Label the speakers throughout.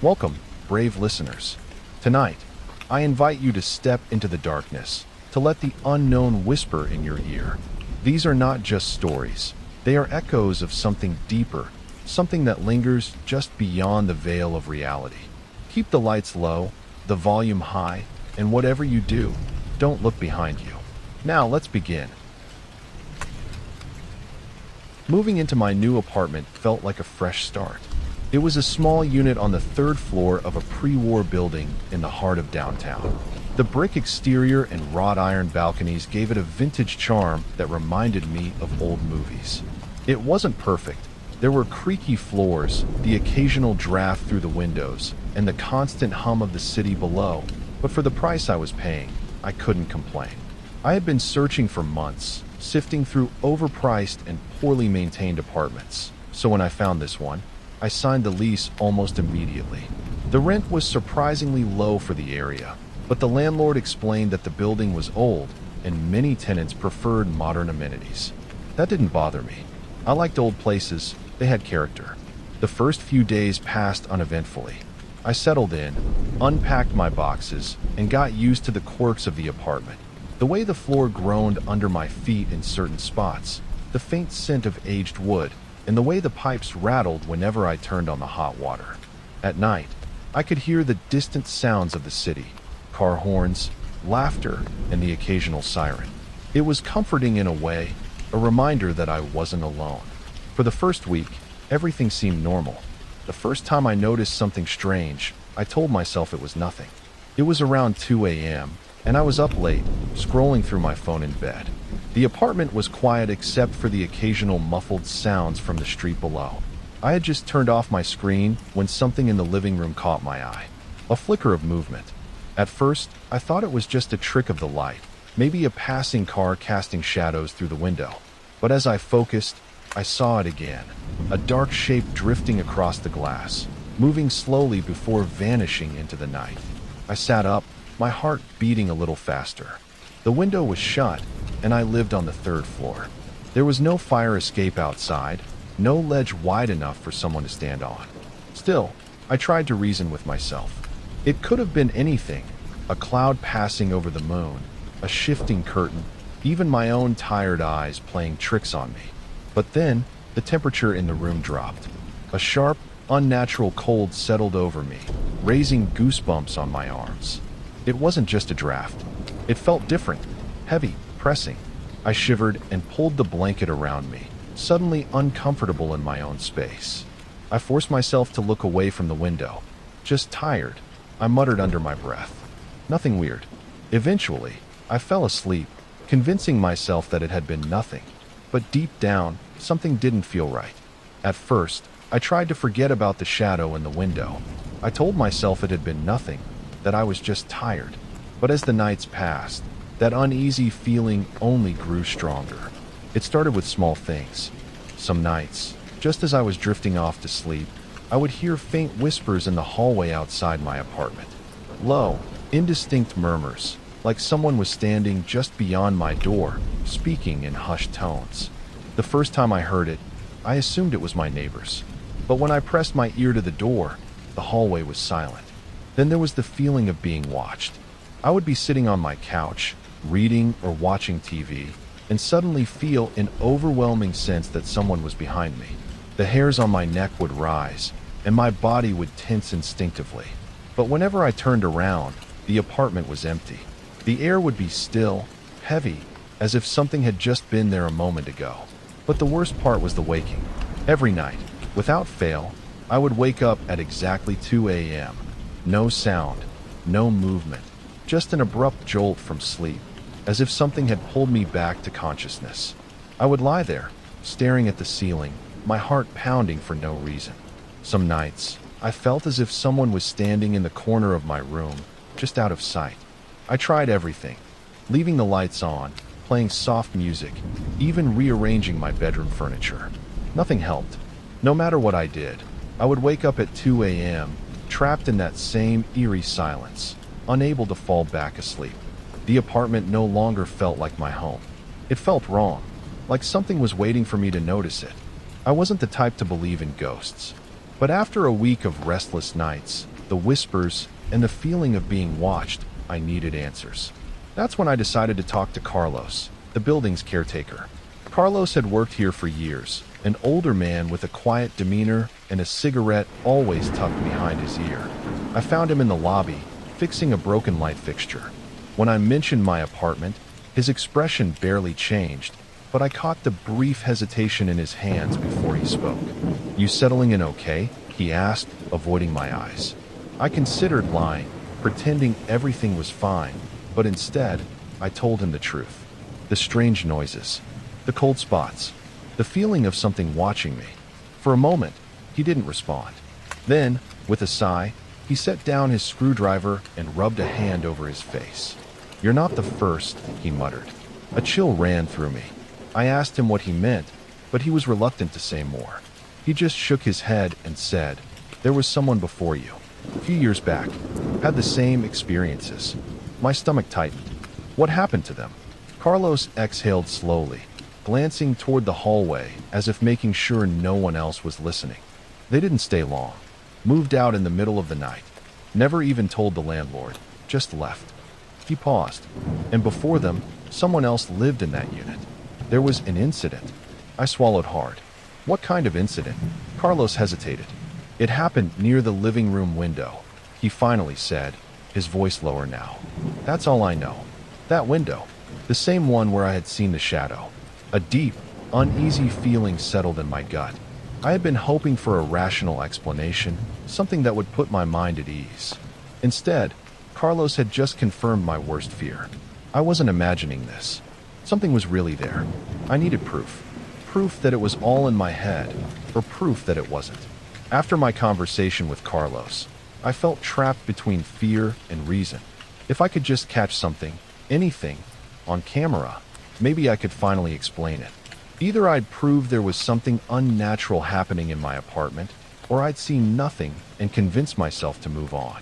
Speaker 1: Welcome, brave listeners. Tonight, I invite you to step into the darkness, to let the unknown whisper in your ear. These are not just stories. They are echoes of something deeper, something that lingers just beyond the veil of reality. Keep the lights low, the volume high, and whatever you do, don't look behind you. Now let's begin. Moving into my new apartment felt like a fresh start. It was a small unit on the third floor of a pre-war building in the heart of downtown. The brick exterior and wrought iron balconies gave it a vintage charm that reminded me of old movies. It wasn't perfect. There were creaky floors, the occasional draft through the windows, and the constant hum of the city below, but for the price I was paying, I couldn't complain. I had been searching for months, sifting through overpriced and poorly maintained apartments, so when I found this one, I signed the lease almost immediately. The rent was surprisingly low for the area, but the landlord explained that the building was old and many tenants preferred modern amenities. That didn't bother me. I liked old places, they had character. The first few days passed uneventfully. I settled in, unpacked my boxes, and got used to the quirks of the apartment. The way the floor groaned under my feet in certain spots, the faint scent of aged wood, and the way the pipes rattled whenever I turned on the hot water. At night, I could hear the distant sounds of the city, car horns, laughter, and the occasional siren. It was comforting in a way, a reminder that I wasn't alone. For the first week, everything seemed normal. The first time I noticed something strange, I told myself it was nothing. It was around 2 a.m., and I was up late, scrolling through my phone in bed. The apartment was quiet except for the occasional muffled sounds from the street below. I had just turned off my screen when something in the living room caught my eye. A flicker of movement. At first, I thought it was just a trick of the light, maybe a passing car casting shadows through the window. But as I focused, I saw it again. A dark shape drifting across the glass, moving slowly before vanishing into the night. I sat up, my heart beating a little faster. The window was shut, and I lived on the third floor. There was no fire escape outside, no ledge wide enough for someone to stand on. Still, I tried to reason with myself. It could have been anything, a cloud passing over the moon, a shifting curtain, even my own tired eyes playing tricks on me. But then, the temperature in the room dropped. A sharp, unnatural cold settled over me, raising goosebumps on my arms. It wasn't just a draft. It felt different, heavy, pressing. I shivered and pulled the blanket around me, suddenly uncomfortable in my own space. I forced myself to look away from the window. Just tired, I muttered under my breath. Nothing weird. Eventually, I fell asleep, convincing myself that it had been nothing. But deep down, something didn't feel right. At first, I tried to forget about the shadow in the window. I told myself it had been nothing, that I was just tired. But as the nights passed, that uneasy feeling only grew stronger. It started with small things. Some nights, just as I was drifting off to sleep, I would hear faint whispers in the hallway outside my apartment. Low, indistinct murmurs, like someone was standing just beyond my door, speaking in hushed tones. The first time I heard it, I assumed it was my neighbors. But when I pressed my ear to the door, the hallway was silent. Then there was the feeling of being watched. I would be sitting on my couch, reading or watching TV, and suddenly feel an overwhelming sense that someone was behind me. The hairs on my neck would rise, and my body would tense instinctively. But whenever I turned around, the apartment was empty. The air would be still, heavy, as if something had just been there a moment ago. But the worst part was the waking. Every night, without fail, I would wake up at exactly 2 a.m. No sound, no movement, just an abrupt jolt from sleep, as if something had pulled me back to consciousness. I would lie there, staring at the ceiling, my heart pounding for no reason. Some nights, I felt as if someone was standing in the corner of my room, just out of sight. I tried everything, leaving the lights on, playing soft music, even rearranging my bedroom furniture. Nothing helped. No matter what I did, I would wake up at 2 a.m., trapped in that same eerie silence, unable to fall back asleep. The apartment no longer felt like my home. It felt wrong, like something was waiting for me to notice it. I wasn't the type to believe in ghosts. But after a week of restless nights, the whispers, and the feeling of being watched, I needed answers. That's when I decided to talk to Carlos, the building's caretaker. Carlos had worked here for years, an older man with a quiet demeanor and a cigarette always tucked behind his ear. I found him in the lobby, fixing a broken light fixture. When I mentioned my apartment, his expression barely changed, but I caught the brief hesitation in his hands before he spoke. "You settling in okay?" he asked, avoiding my eyes. I considered lying, pretending everything was fine, but instead, I told him the truth. The strange noises, the cold spots, the feeling of something watching me. For a moment, he didn't respond. Then, with a sigh, he set down his screwdriver and rubbed a hand over his face. "You're not the first," he muttered. A chill ran through me. I asked him what he meant, but he was reluctant to say more. He just shook his head and said, "There was someone before you. A few years back. Had the same experiences." My stomach tightened. What happened to them? Carlos exhaled slowly, glancing toward the hallway as if making sure no one else was listening. "They didn't stay long. Moved out in the middle of the night. Never even told the landlord. Just left." He paused. "And before them, someone else lived in that unit. There was an incident." I swallowed hard. "What kind of incident?" Carlos hesitated. "It happened near the living room window," he finally said, his voice lower now. "That's all I know. That window. The same one where I had seen the shadow." A deep, uneasy feeling settled in my gut. I had been hoping for a rational explanation, something that would put my mind at ease. Instead, Carlos had just confirmed my worst fear. I wasn't imagining this. Something was really there. I needed proof. Proof that it was all in my head, or proof that it wasn't. After my conversation with Carlos, I felt trapped between fear and reason. If I could just catch something, anything, on camera, maybe I could finally explain it. Either I'd prove there was something unnatural happening in my apartment, or I'd see nothing and convince myself to move on.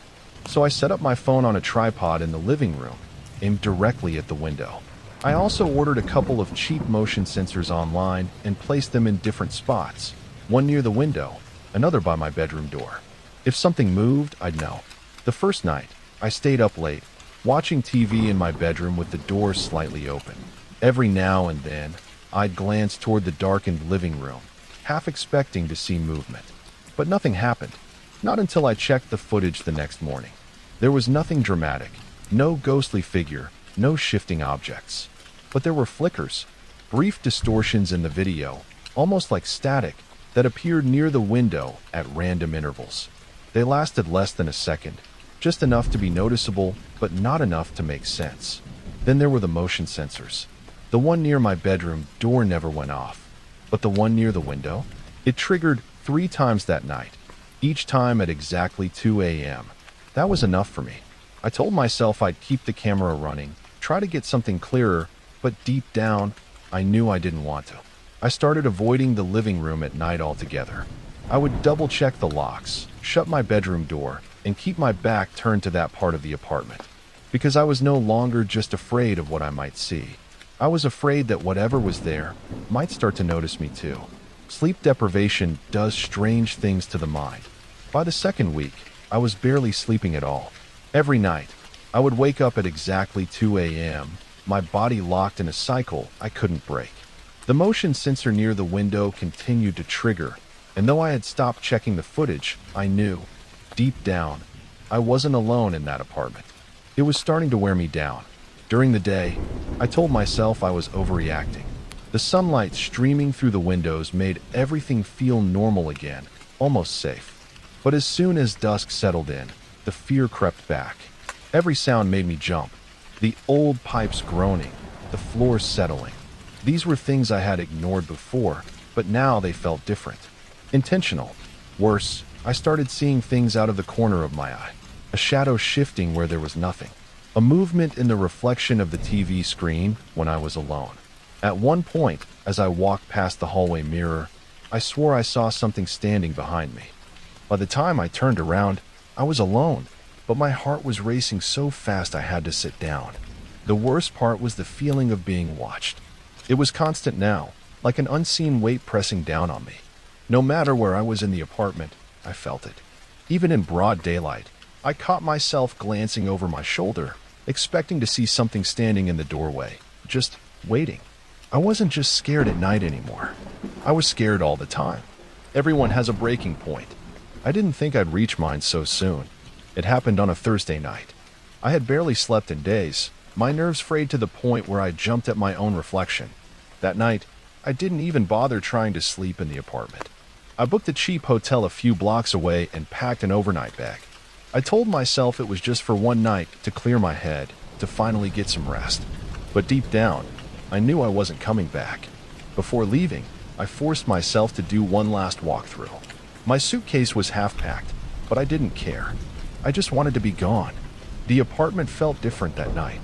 Speaker 1: So I set up my phone on a tripod in the living room, aimed directly at the window. I also ordered a couple of cheap motion sensors online and placed them in different spots, one near the window, another by my bedroom door. If something moved, I'd know. The first night, I stayed up late, watching TV in my bedroom with the door slightly open. Every now and then, I'd glance toward the darkened living room, half expecting to see movement. But nothing happened. Not until I checked the footage the next morning. There was nothing dramatic, no ghostly figure, no shifting objects. But there were flickers, brief distortions in the video, almost like static, that appeared near the window at random intervals. They lasted less than a second, just enough to be noticeable, but not enough to make sense. Then there were the motion sensors. The one near my bedroom door never went off, but the one near the window? It triggered 3 times that night, each time at exactly 2 a.m. That was enough for me. I told myself I'd keep the camera running, try to get something clearer, but deep down, I knew I didn't want to. I started avoiding the living room at night altogether. I would double-check the locks, shut my bedroom door, and keep my back turned to that part of the apartment. Because I was no longer just afraid of what I might see. I was afraid that whatever was there might start to notice me too. Sleep deprivation does strange things to the mind. By the second week, I was barely sleeping at all. Every night, I would wake up at exactly 2 a.m., my body locked in a cycle I couldn't break. The motion sensor near the window continued to trigger, and though I had stopped checking the footage, I knew, deep down, I wasn't alone in that apartment. It was starting to wear me down. During the day, I told myself I was overreacting. The sunlight streaming through the windows made everything feel normal again, almost safe. But as soon as dusk settled in, the fear crept back. Every sound made me jump. The old pipes groaning, the floors settling. These were things I had ignored before, but now they felt different. Intentional. Worse, I started seeing things out of the corner of my eye. A shadow shifting where there was nothing. A movement in the reflection of the TV screen when I was alone. At one point, as I walked past the hallway mirror, I swore I saw something standing behind me. By the time I turned around, I was alone, but my heart was racing so fast I had to sit down. The worst part was the feeling of being watched. It was constant now, like an unseen weight pressing down on me. No matter where I was in the apartment, I felt it. Even in broad daylight, I caught myself glancing over my shoulder, expecting to see something standing in the doorway, just waiting. I wasn't just scared at night anymore. I was scared all the time. Everyone has a breaking point. I didn't think I'd reach mine so soon. It happened on a Thursday night. I had barely slept in days, my nerves frayed to the point where I jumped at my own reflection. That night, I didn't even bother trying to sleep in the apartment. I booked a cheap hotel a few blocks away and packed an overnight bag. I told myself it was just for one night to clear my head, to finally get some rest. But deep down, I knew I wasn't coming back. Before leaving, I forced myself to do one last walkthrough. My suitcase was half packed, but I didn't care. I just wanted to be gone. The apartment felt different that night.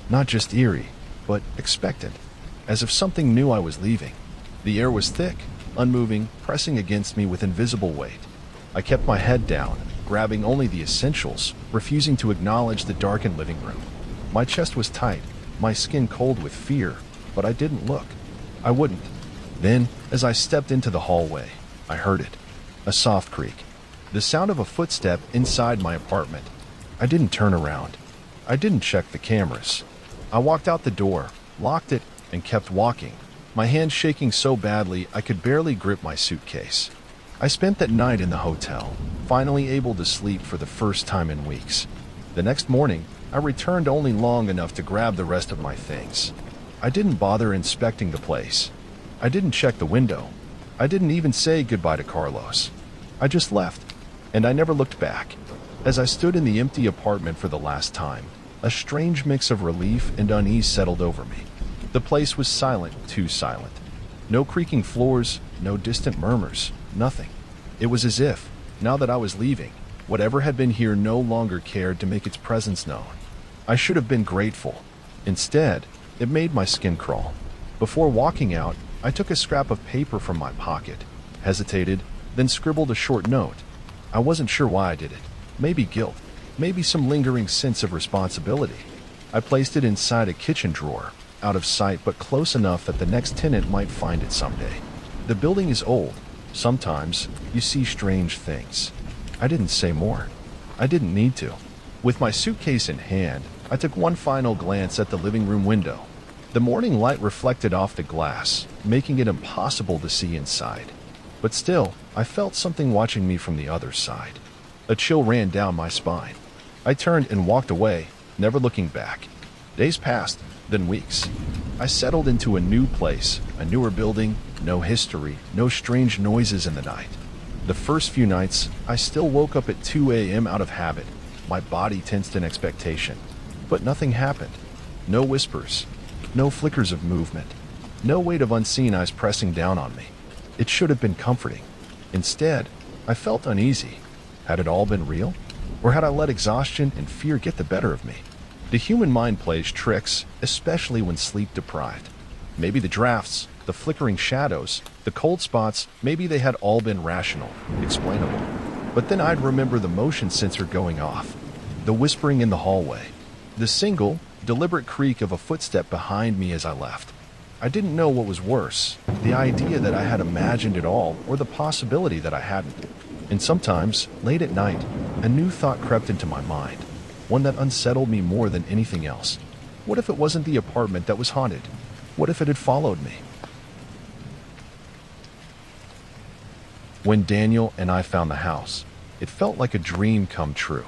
Speaker 1: Not just eerie, but expectant, as if something knew I was leaving. The air was thick, unmoving, pressing against me with invisible weight. I kept my head down, grabbing only the essentials, refusing to acknowledge the darkened living room. My chest was tight, my skin cold with fear, but I didn't look. I wouldn't. Then, as I stepped into the hallway, I heard it. A soft creak. The sound of a footstep inside my apartment. I didn't turn around. I didn't check the cameras. I walked out the door, locked it, and kept walking, my hands shaking so badly I could barely grip my suitcase. I spent that night in the hotel, finally able to sleep for the first time in weeks. The next morning, I returned only long enough to grab the rest of my things. I didn't bother inspecting the place. I didn't check the window. I didn't even say goodbye to Carlos. I just left, and I never looked back. As I stood in the empty apartment for the last time, a strange mix of relief and unease settled over me. The place was silent, too silent. No creaking floors, no distant murmurs, nothing. It was as if, now that I was leaving, whatever had been here no longer cared to make its presence known. I should have been grateful. Instead, it made my skin crawl. Before walking out, I took a scrap of paper from my pocket, hesitated, then scribbled a short note. I wasn't sure why I did it. Maybe guilt, maybe some lingering sense of responsibility. I placed it inside a kitchen drawer, out of sight but close enough that the next tenant might find it someday. The building is old. Sometimes you see strange things. I didn't say more. I didn't need to. With my suitcase in hand, I took one final glance at the living room window. The morning light reflected off the glass, making it impossible to see inside. But still, I felt something watching me from the other side. A chill ran down my spine. I turned and walked away, never looking back. Days passed, then weeks. I settled into a new place, a newer building, no history, no strange noises in the night. The first few nights, I still woke up at 2 a.m. out of habit, my body tensed in expectation. But nothing happened. No whispers, no flickers of movement, no weight of unseen eyes pressing down on me. It should have been comforting. Instead, I felt uneasy. Had it all been real? Or had I let exhaustion and fear get the better of me? The human mind plays tricks, especially when sleep deprived. Maybe the drafts, the flickering shadows, the cold spots, maybe they had all been rational, explainable. But then I'd remember the motion sensor going off, the whispering in the hallway, the single, deliberate creak of a footstep behind me as I left. I didn't know what was worse, the idea that I had imagined it all or the possibility that I hadn't. And sometimes, late at night, a new thought crept into my mind, one that unsettled me more than anything else. What if it wasn't the apartment that was haunted? What if it had followed me? When Daniel and I found the house, it felt like a dream come true.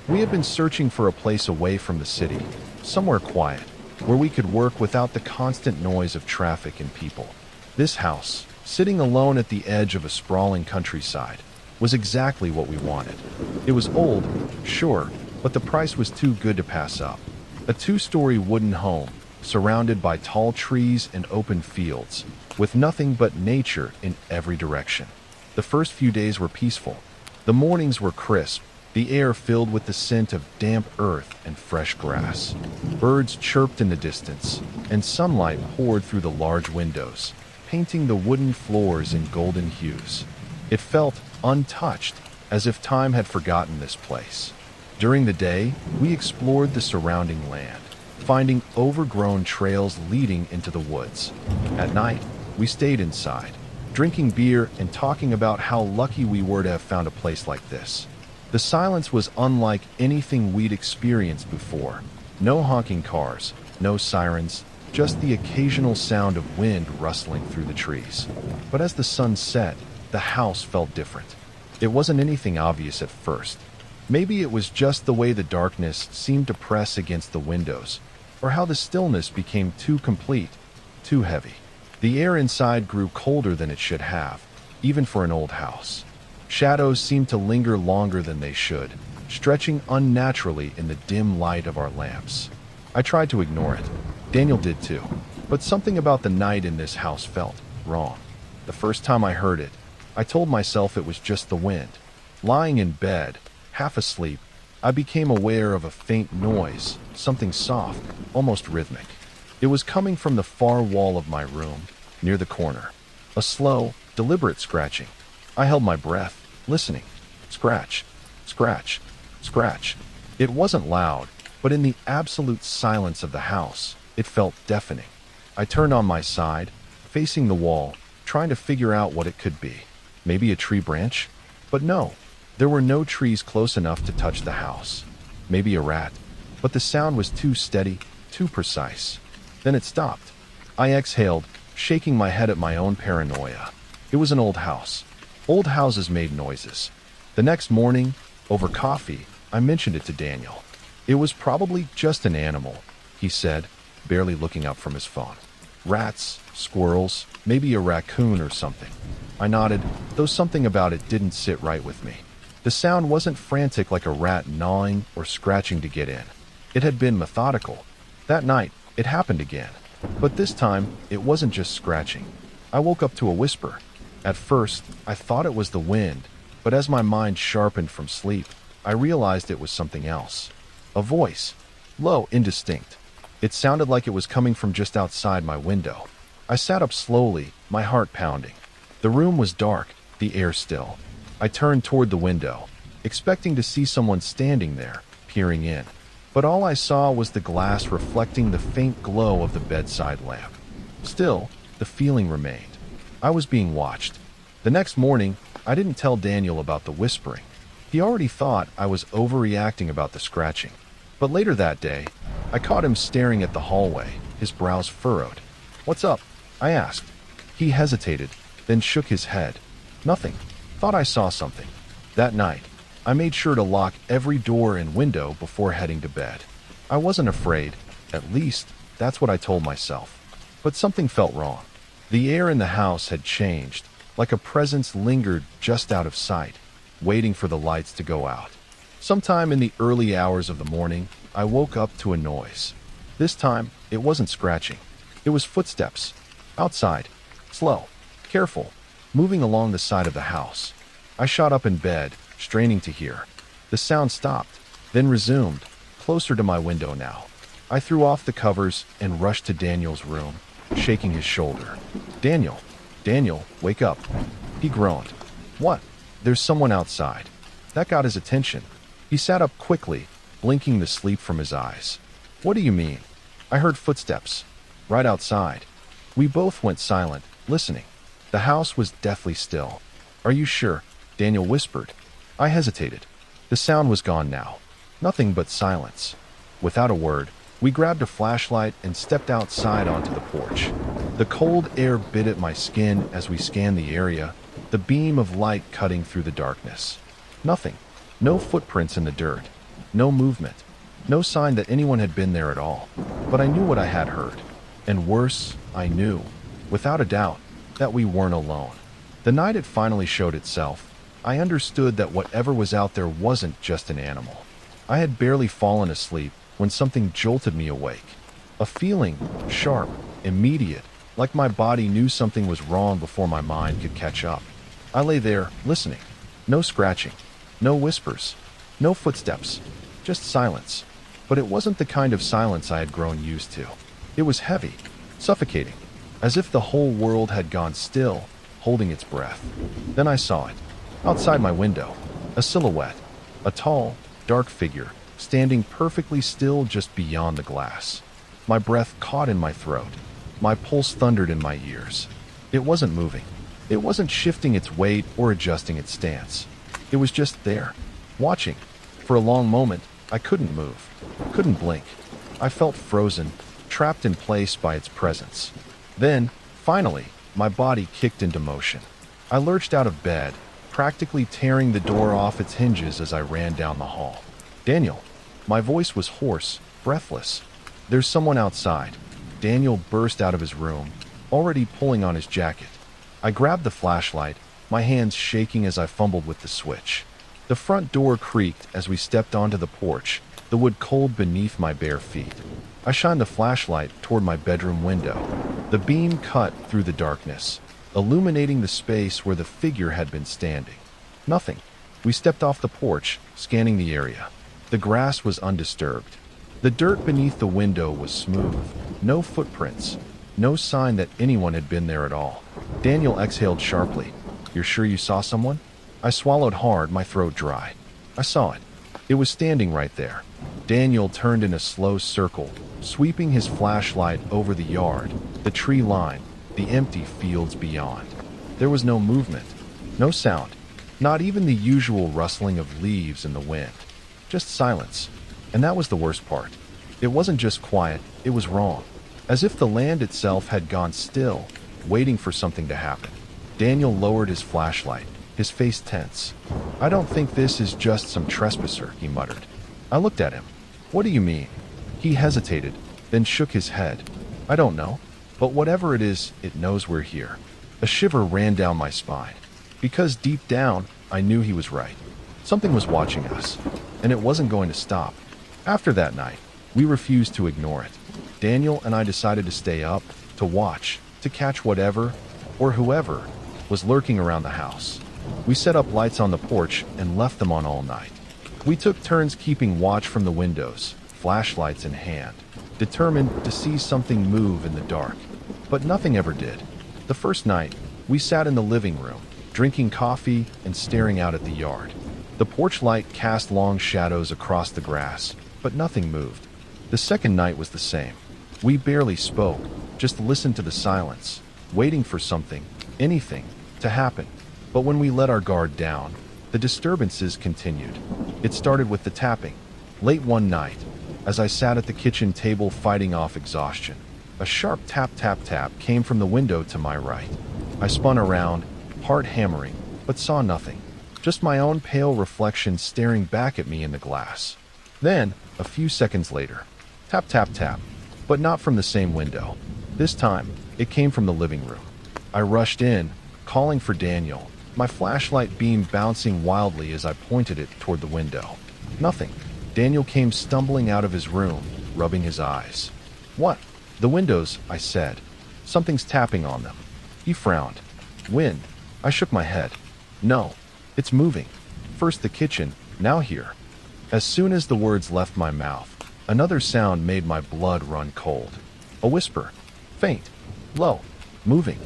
Speaker 1: We had been searching for a place away from the city, somewhere quiet, where we could work without the constant noise of traffic and people. This house, sitting alone at the edge of a sprawling countryside, was exactly what we wanted. It was old, sure, but the price was too good to pass up. A 2-story wooden home, surrounded by tall trees and open fields, with nothing but nature in every direction. The first few days were peaceful. The mornings were crisp, the air filled with the scent of damp earth and fresh grass. Birds chirped in the distance, and sunlight poured through the large windows, painting the wooden floors in golden hues. It felt untouched, as if time had forgotten this place. During the day, we explored the surrounding land, finding overgrown trails leading into the woods. At night, we stayed inside, drinking beer and talking about how lucky we were to have found a place like this. The silence was unlike anything we'd experienced before. No honking cars, no sirens, just the occasional sound of wind rustling through the trees. But as the sun set, the house felt different. It wasn't anything obvious at first. Maybe it was just the way the darkness seemed to press against the windows, or how the stillness became too complete, too heavy. The air inside grew colder than it should have, even for an old house. Shadows seemed to linger longer than they should, stretching unnaturally in the dim light of our lamps. I tried to ignore it. Daniel did too. But something about the night in this house felt wrong. The first time I heard it, I told myself it was just the wind. Lying in bed, half asleep, I became aware of a faint noise, something soft, almost rhythmic. It was coming from the far wall of my room, near the corner. A slow, deliberate scratching. I held my breath, listening. Scratch, scratch, scratch. It wasn't loud, but in the absolute silence of the house, it felt deafening. I turned on my side, facing the wall, trying to figure out what it could be. Maybe a tree branch? But no, there were no trees close enough to touch the house. Maybe a rat, but the sound was too steady, too precise. Then it stopped. I exhaled, shaking my head at my own paranoia. It was an old house. Old houses made noises. The next morning, over coffee, I mentioned it to Daniel. It was probably just an animal, he said, barely looking up from his phone. Rats, squirrels, maybe a raccoon or something. I nodded, though something about it didn't sit right with me. The sound wasn't frantic like a rat gnawing or scratching to get in. It had been methodical. That night, it happened again. But this time, it wasn't just scratching. I woke up to a whisper. At first, I thought it was the wind, but as my mind sharpened from sleep, I realized it was something else. A voice. Low, indistinct. It sounded like it was coming from just outside my window. I sat up slowly, my heart pounding. The room was dark, the air still. I turned toward the window, expecting to see someone standing there, peering in. But all I saw was the glass reflecting the faint glow of the bedside lamp. Still, the feeling remained. I was being watched. The next morning, I didn't tell Daniel about the whispering. He already thought I was overreacting about the scratching. But later that day, I caught him staring at the hallway, his brows furrowed. "What's up?" I asked. He hesitated, then shook his head. "Nothing. Thought I saw something." That night, I made sure to lock every door and window before heading to bed. I wasn't afraid. At least, that's what I told myself. But something felt wrong. The air in the house had changed, like a presence lingered just out of sight, waiting for the lights to go out. Sometime in the early hours of the morning, I woke up to a noise. This time, it wasn't scratching. It was footsteps. Outside. Slow. Careful. Moving along the side of the house. I shot up in bed, straining to hear. The sound stopped, then resumed, closer to my window now. I threw off the covers and rushed to Daniel's room, shaking his shoulder. Daniel, wake up." He groaned. "What?" "There's someone outside." That got his attention. He sat up quickly, blinking the sleep from his eyes. "What do you mean?" "I heard footsteps. Right outside." We both went silent, listening. The house was deathly still. "Are you sure?" Daniel whispered. I hesitated. The sound was gone now. Nothing but silence. Without a word, we grabbed a flashlight and stepped outside onto the porch. The cold air bit at my skin as we scanned the area, the beam of light cutting through the darkness. Nothing. No footprints in the dirt. No movement. No sign that anyone had been there at all. But I knew what I had heard. And worse, I knew, without a doubt, that we weren't alone. The night it finally showed itself, I understood that whatever was out there wasn't just an animal. I had barely fallen asleep when something jolted me awake. A feeling, sharp, immediate, like my body knew something was wrong before my mind could catch up. I lay there, listening. No scratching. No whispers. No footsteps. Just silence. But it wasn't the kind of silence I had grown used to. It was heavy, suffocating, as if the whole world had gone still, holding its breath. Then I saw it. Outside my window. A silhouette. A tall, dark figure, standing perfectly still just beyond the glass. My breath caught in my throat. My pulse thundered in my ears. It wasn't moving. It wasn't shifting its weight or adjusting its stance. It was just there. watching. For a long moment, I couldn't move, couldn't blink. I felt frozen, trapped in place by its presence. Then, finally, my body kicked into motion. I lurched out of bed, practically tearing the door off its hinges as I ran down the hall. "Daniel." My voice was hoarse, breathless. "There's someone outside." Daniel burst out of his room, already pulling on his jacket. I grabbed the flashlight, my hands shaking as I fumbled with the switch. The front door creaked as we stepped onto the porch, the wood cold beneath my bare feet. I shined the flashlight toward my bedroom window. The beam cut through the darkness, illuminating the space where the figure had been standing. Nothing. We stepped off the porch, scanning the area. The grass was undisturbed. The dirt beneath the window was smooth. No footprints. No sign that anyone had been there at all. Daniel exhaled sharply. "You're sure you saw someone?" I swallowed hard, my throat dry. I saw it. It was standing right there. Daniel turned in a slow circle, sweeping his flashlight over the yard, the tree line, the empty fields beyond. There was no movement, no sound, not even the usual rustling of leaves in the wind. Just silence. And that was the worst part. It wasn't just quiet, it was wrong. As if the land itself had gone still, waiting for something to happen. Daniel lowered his flashlight, his face tense. "I don't think this is just some trespasser," he muttered. I looked at him. "What do you mean?" He hesitated, then shook his head. "I don't know, but whatever it is, it knows we're here." A shiver ran down my spine, because deep down, I knew he was right. Something was watching us, and it wasn't going to stop. After that night, we refused to ignore it. Daniel and I decided to stay up, to watch, to catch whatever, or whoever, was lurking around the house. We set up lights on the porch and left them on all night. We took turns keeping watch from the windows, flashlights in hand, determined to see something move in the dark. But nothing ever did. The first night, we sat in the living room, drinking coffee and staring out at the yard. The porch light cast long shadows across the grass, but nothing moved. The second night was the same. We barely spoke, just listened to the silence, waiting for something, anything, to happen. But when we let our guard down, the disturbances continued. It started with the tapping. Late one night, as I sat at the kitchen table fighting off exhaustion, a sharp tap tap tap came from the window to my right. I spun around, heart hammering, but saw nothing. Just my own pale reflection staring back at me in the glass. Then, a few seconds later, tap tap tap, but not from the same window. This time, it came from the living room. I rushed in, calling for Daniel, my flashlight beam bouncing wildly as I pointed it toward the window. Nothing. Daniel came stumbling out of his room, rubbing his eyes. "What?" "The windows," I said. "Something's tapping on them." He frowned. "Wind." I shook my head. "No, it's moving. First the kitchen, now here." As soon as the words left my mouth, another sound made my blood run cold. A whisper. Faint. Low. Moving.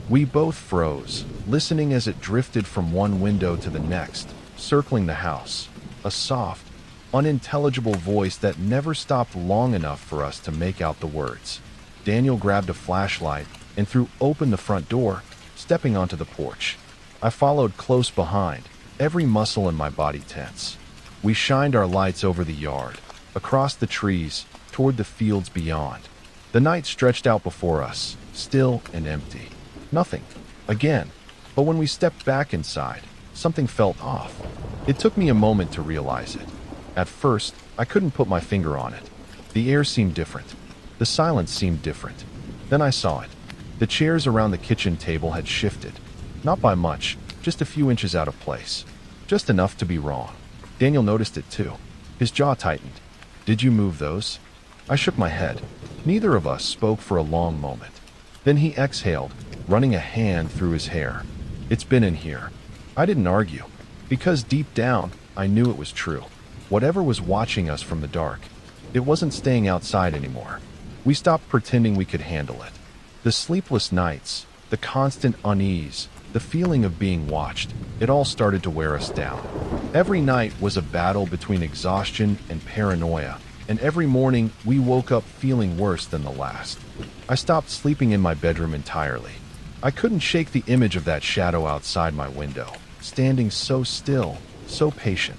Speaker 1: We both froze, listening as it drifted from one window to the next, circling the house. A soft, unintelligible voice that never stopped long enough for us to make out the words. Daniel grabbed a flashlight and threw open the front door, stepping onto the porch. I followed close behind, every muscle in my body tense. We shined our lights over the yard, across the trees, toward the fields beyond. The night stretched out before us, still and empty. Nothing. Again. But when we stepped back inside, something felt off. It took me a moment to realize it. At first, I couldn't put my finger on it. The air seemed different. The silence seemed different. Then I saw it. The chairs around the kitchen table had shifted. Not by much, just a few inches out of place. Just enough to be wrong. Daniel noticed it too. His jaw tightened. "Did you move those?" I shook my head. Neither of us spoke for a long moment. Then he exhaled, running a hand through his hair. "It's been in here." I didn't argue, because deep down, I knew it was true. Whatever was watching us from the dark, it wasn't staying outside anymore. We stopped pretending we could handle it. The sleepless nights, the constant unease, the feeling of being watched, it all started to wear us down. Every night was a battle between exhaustion and paranoia, and every morning we woke up feeling worse than the last. I stopped sleeping in my bedroom entirely. I couldn't shake the image of that shadow outside my window, standing so still, so patient.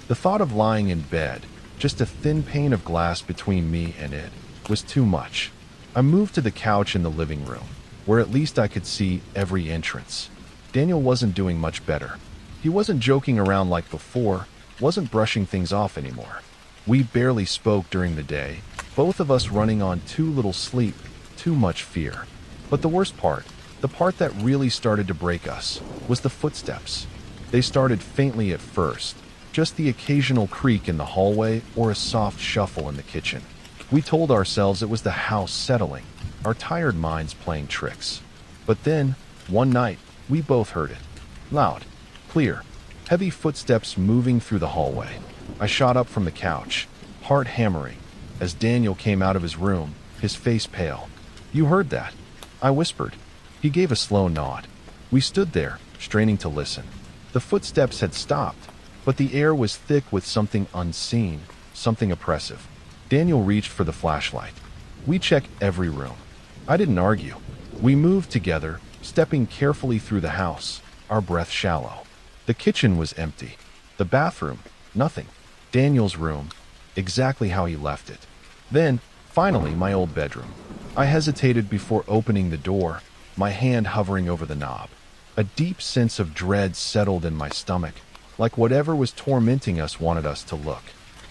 Speaker 1: The thought of lying in bed, just a thin pane of glass between me and it, was too much. I moved to the couch in the living room, where at least I could see every entrance. Daniel wasn't doing much better. He wasn't joking around like before, wasn't brushing things off anymore. We barely spoke during the day, both of us running on too little sleep, too much fear. But the worst part, the part that really started to break us, was the footsteps. They started faintly at first, just the occasional creak in the hallway or a soft shuffle in the kitchen. We told ourselves it was the house settling, our tired minds playing tricks. But then, one night, we both heard it. Loud, clear, heavy footsteps moving through the hallway. I shot up from the couch, heart hammering, as Daniel came out of his room, his face pale. "You heard that?" I whispered. He gave a slow nod. We stood there, straining to listen. The footsteps had stopped, but the air was thick with something unseen, something oppressive. Daniel reached for the flashlight. We checked every room. I didn't argue. We moved together, stepping carefully through the house, our breath shallow. The kitchen was empty. The bathroom, nothing. Daniel's room, exactly how he left it. Then, finally, my old bedroom. I hesitated before opening the door, my hand hovering over the knob. A deep sense of dread settled in my stomach, like whatever was tormenting us wanted us to look.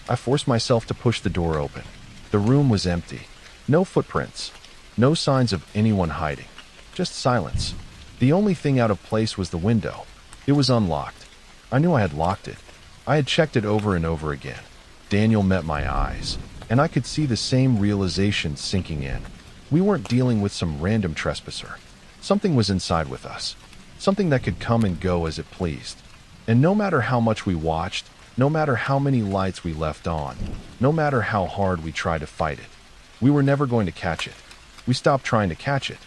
Speaker 1: I forced myself to push the door open. The room was empty. No footprints. No signs of anyone hiding. Just silence. The only thing out of place was the window. It was unlocked. I knew I had locked it. I had checked it over and over again. Daniel met my eyes, and I could see the same realization sinking in. We weren't dealing with some random trespasser. Something was inside with us. Something that could come and go as it pleased. And no matter how much we watched, no matter how many lights we left on, no matter how hard we tried to fight it, we were never going to catch it. We stopped trying to catch it.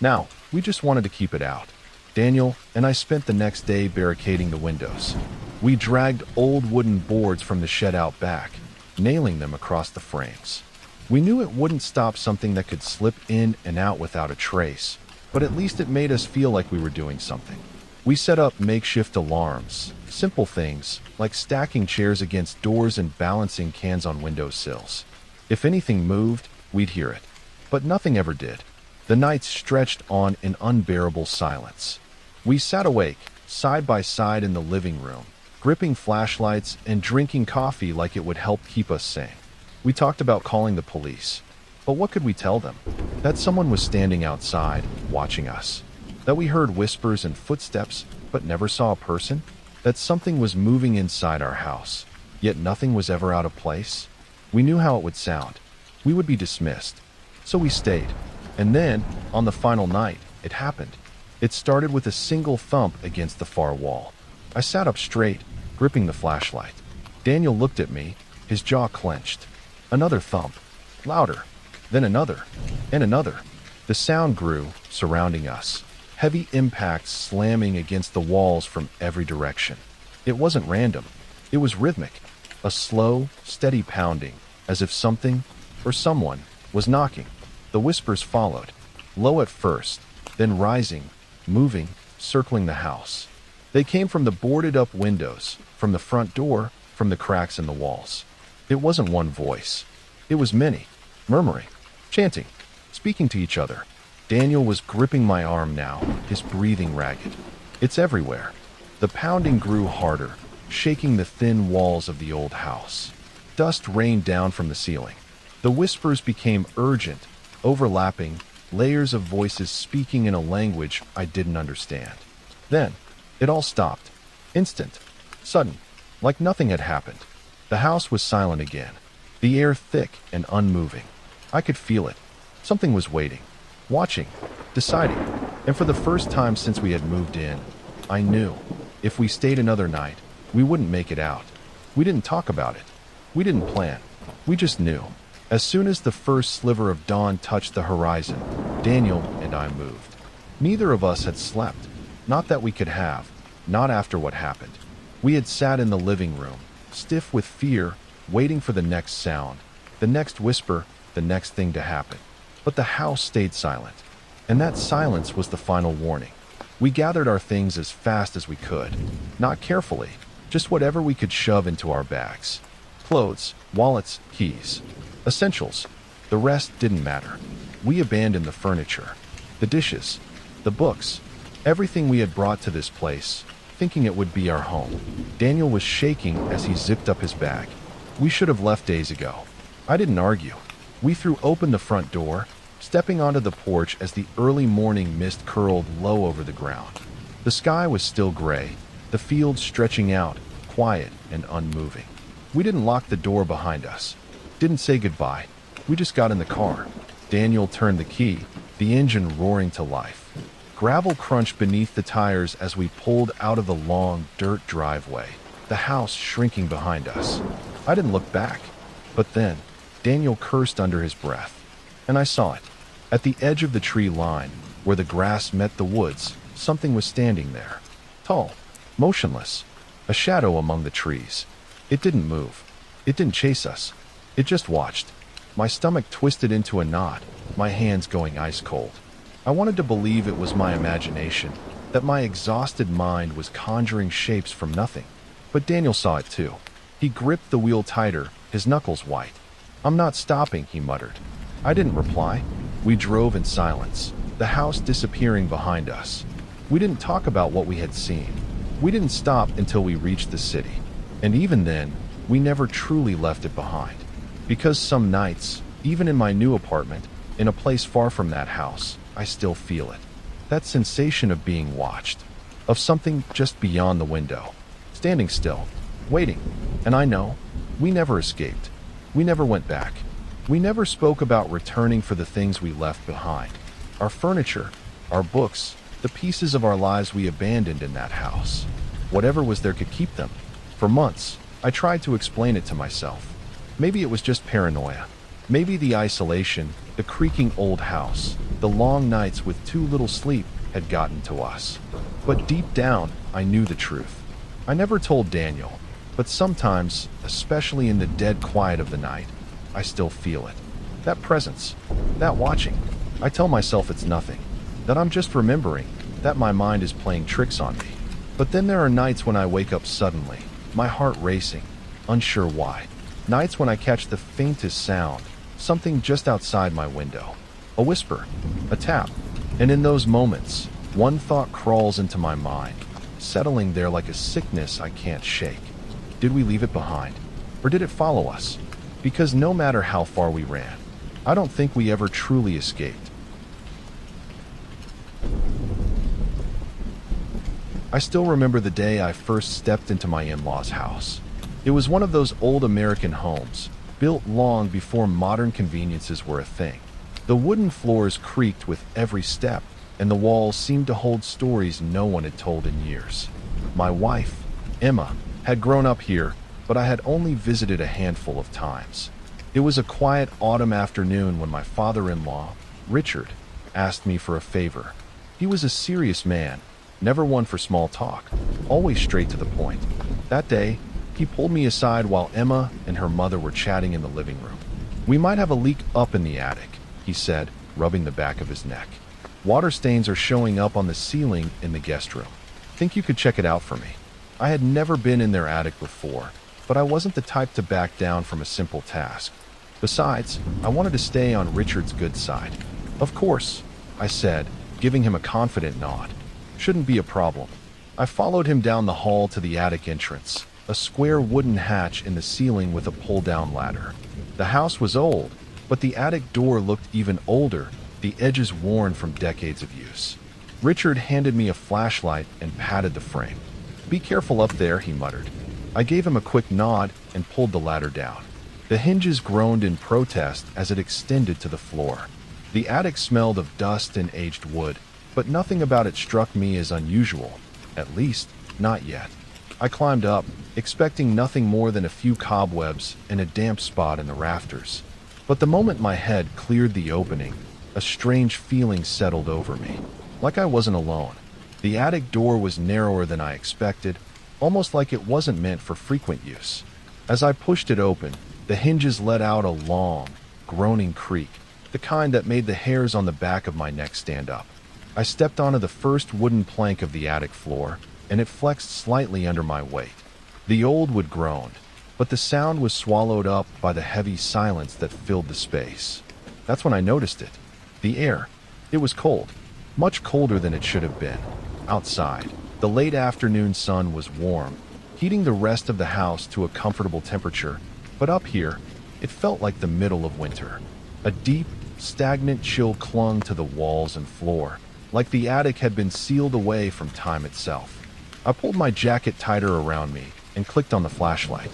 Speaker 1: Now, we just wanted to keep it out. Daniel and I spent the next day barricading the windows. We dragged old wooden boards from the shed out back, nailing them across the frames. We knew it wouldn't stop something that could slip in and out without a trace, but at least it made us feel like we were doing something. We set up makeshift alarms, simple things like stacking chairs against doors and balancing cans on windowsills. If anything moved, we'd hear it. But nothing ever did. The nights stretched on in unbearable silence. We sat awake, side by side in the living room, gripping flashlights and drinking coffee like it would help keep us sane. We talked about calling the police. But what could we tell them? That someone was standing outside, watching us. That we heard whispers and footsteps, but never saw a person? That something was moving inside our house, yet nothing was ever out of place? We knew how it would sound. We would be dismissed. So we stayed. And then, on the final night, it happened. It started with a single thump against the far wall. I sat up straight, gripping the flashlight. Daniel looked at me, his jaw clenched. Another thump. Louder. Then another. And another. The sound grew, surrounding us. Heavy impacts slamming against the walls from every direction. It wasn't random. It was rhythmic. A slow, steady pounding, as if something, or someone, was knocking. The whispers followed. Low at first, then rising, moving, circling the house. They came from the boarded-up windows, from the front door, from the cracks in the walls. It wasn't one voice. It was many, murmuring, chanting, speaking to each other. Daniel was gripping my arm now, his breathing ragged. It's everywhere. The pounding grew harder, shaking the thin walls of the old house. Dust rained down from the ceiling. The whispers became urgent, overlapping, layers of voices speaking in a language I didn't understand. Then, it all stopped. Instant. Sudden. Like nothing had happened. The house was silent again. The air thick and unmoving. I could feel it. Something was waiting. Watching. Deciding. And for the first time since we had moved in, I knew. If we stayed another night, we wouldn't make it out. We didn't talk about it. We didn't plan. We just knew. As soon as the first sliver of dawn touched the horizon, Daniel and I moved. Neither of us had slept. Not that we could have. Not after what happened. We had sat in the living room, stiff with fear, waiting for the next sound, the next whisper, the next thing to happen. But the house stayed silent. And that silence was the final warning. We gathered our things as fast as we could. Not carefully, Just whatever we could shove into our bags. Clothes, wallets, keys. Essentials. The rest didn't matter. We abandoned the furniture, the dishes, the books, everything we had brought to this place, thinking it would be our home. Daniel was shaking as he zipped up his bag. We should have left days ago. I didn't argue. We threw open the front door, stepping onto the porch as the early morning mist curled low over the ground. The sky was still gray, the fields stretching out, quiet and unmoving. We didn't lock the door behind us. Didn't say goodbye. We just got in the car. Daniel turned the key, the engine roaring to life. Gravel crunched beneath the tires as we pulled out of the long, dirt driveway, the house shrinking behind us. I didn't look back. But then, Daniel cursed under his breath. And I saw it. At the edge of the tree line, where the grass met the woods, something was standing there. Tall, motionless, a shadow among the trees. It didn't move. It didn't chase us. It just watched. My stomach twisted into a knot, my hands going ice cold. I wanted to believe it was my imagination, that my exhausted mind was conjuring shapes from nothing. But Daniel saw it too. He gripped the wheel tighter, his knuckles white. "I'm not stopping," he muttered. I didn't reply. We drove in silence, the house disappearing behind us. We didn't talk about what we had seen. We didn't stop until we reached the city. And even then, we never truly left it behind. Because some nights, even in my new apartment, in a place far from that house, I still feel it. That sensation of being watched, of something just beyond the window, standing still, waiting. And I know, we never escaped. We never went back. We never spoke about returning for the things we left behind. Our furniture, our books, the pieces of our lives we abandoned in that house. Whatever was there could keep them. For months, I tried to explain it to myself. Maybe it was just paranoia. Maybe the isolation, the creaking old house, the long nights with too little sleep had gotten to us. But deep down, I knew the truth. I never told Daniel, but sometimes, especially in the dead quiet of the night, I still feel it. That presence, that watching. I tell myself it's nothing, that I'm just remembering, that my mind is playing tricks on me. But then there are nights when I wake up suddenly, my heart racing, unsure why. Nights when I catch the faintest sound, something just outside my window. A whisper, a tap. And in those moments, one thought crawls into my mind, settling there like a sickness I can't shake. Did we leave it behind? Or did it follow us? Because no matter how far we ran, I don't think we ever truly escaped. I still remember the day I first stepped into my in-laws' house. It was one of those old American homes, built long before modern conveniences were a thing. The wooden floors creaked with every step, and the walls seemed to hold stories no one had told in years. My wife, Emma, had grown up here, but I had only visited a handful of times. It was a quiet autumn afternoon when my father-in-law, Richard, asked me for a favor. He was a serious man, never one for small talk, always straight to the point. That day, he pulled me aside while Emma and her mother were chatting in the living room. "We might have a leak up in the attic," he said, rubbing the back of his neck. "Water stains are showing up on the ceiling in the guest room. Think you could check it out for me?" I had never been in their attic before, but I wasn't the type to back down from a simple task. Besides, I wanted to stay on Richard's good side. "Of course," I said, giving him a confident nod. "Shouldn't be a problem." I followed him down the hall to the attic entrance, a square wooden hatch in the ceiling with a pull-down ladder. The house was old, but the attic door looked even older, the edges worn from decades of use. Richard handed me a flashlight and patted the frame. "Be careful up there," he muttered. I gave him a quick nod and pulled the ladder down. The hinges groaned in protest as it extended to the floor. The attic smelled of dust and aged wood, but nothing about it struck me as unusual, at least, not yet. I climbed up, expecting nothing more than a few cobwebs and a damp spot in the rafters. But the moment my head cleared the opening, a strange feeling settled over me, like I wasn't alone. The attic door was narrower than I expected, almost like it wasn't meant for frequent use. As I pushed it open, the hinges let out a long, groaning creak, the kind that made the hairs on the back of my neck stand up. I stepped onto the first wooden plank of the attic floor, and it flexed slightly under my weight. The old wood groaned, but the sound was swallowed up by the heavy silence that filled the space. That's when I noticed it. The air. It was cold, much colder than it should have been. Outside, the late afternoon sun was warm, heating the rest of the house to a comfortable temperature, but up here, it felt like the middle of winter. A deep, stagnant chill clung to the walls and floor, like the attic had been sealed away from time itself. I pulled my jacket tighter around me and clicked on the flashlight.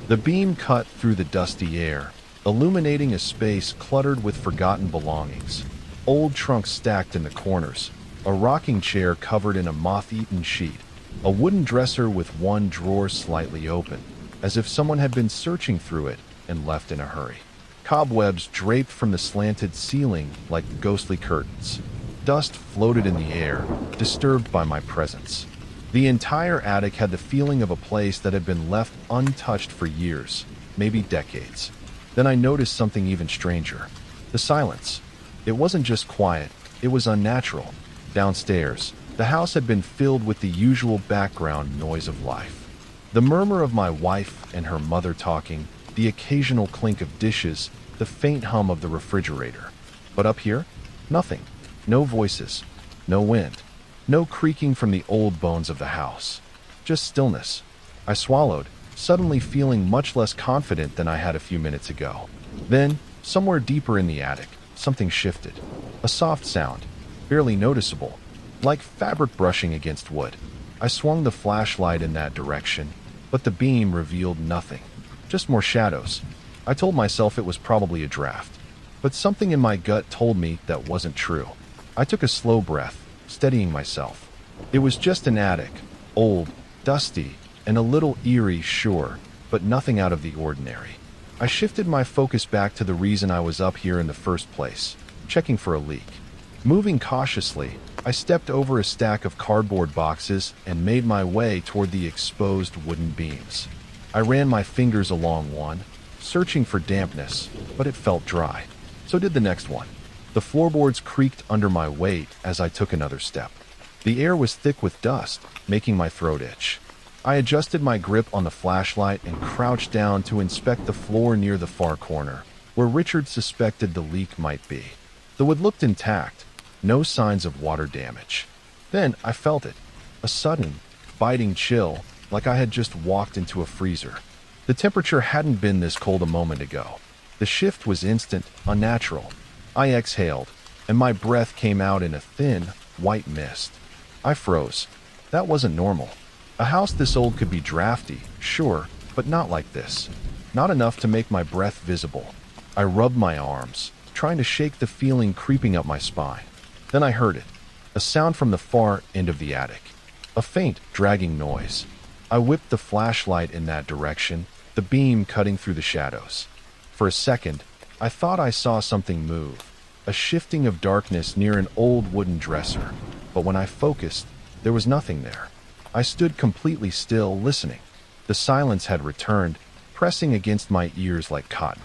Speaker 1: The beam cut through the dusty air, illuminating a space cluttered with forgotten belongings. Old trunks stacked in the corners, a rocking chair covered in a moth-eaten sheet, a wooden dresser with one drawer slightly open, as if someone had been searching through it and left in a hurry. Cobwebs draped from the slanted ceiling like ghostly curtains. Dust floated in the air, disturbed by my presence. The entire attic had the feeling of a place that had been left untouched for years, maybe decades. Then I noticed something even stranger. The silence. It wasn't just quiet, it was unnatural. Downstairs, the house had been filled with the usual background noise of life. The murmur of my wife and her mother talking, the occasional clink of dishes, the faint hum of the refrigerator. But up here, nothing. No voices, no wind, no creaking from the old bones of the house. Just stillness. I swallowed, suddenly feeling much less confident than I had a few minutes ago. Then, somewhere deeper in the attic, something shifted. A soft sound, barely noticeable, like fabric brushing against wood. I swung the flashlight in that direction, but the beam revealed nothing. Just more shadows. I told myself it was probably a draft, but something in my gut told me that wasn't true. I took a slow breath, steadying myself. It was just an attic, old, dusty, and a little eerie, sure, but nothing out of the ordinary. I shifted my focus back to the reason I was up here in the first place, checking for a leak. Moving cautiously, I stepped over a stack of cardboard boxes and made my way toward the exposed wooden beams. I ran my fingers along one, searching for dampness, but it felt dry. So did the next one. The floorboards creaked under my weight as I took another step. The air was thick with dust, making my throat itch. I adjusted my grip on the flashlight and crouched down to inspect the floor near the far corner, where Richard suspected the leak might be. The wood looked intact, no signs of water damage. Then I felt it, a sudden, biting chill, like I had just walked into a freezer. The temperature hadn't been this cold a moment ago. The shift was instant, unnatural. I exhaled, and my breath came out in a thin, white mist. I froze. That wasn't normal. A house this old could be drafty, sure, but not like this. Not enough to make my breath visible. I rubbed my arms, trying to shake the feeling creeping up my spine. Then I heard it, a sound from the far end of the attic. A faint, dragging noise. I whipped the flashlight in that direction, the beam cutting through the shadows. For a second, I thought I saw something move, a shifting of darkness near an old wooden dresser. But when I focused, there was nothing there. I stood completely still, listening. The silence had returned, pressing against my ears like cotton.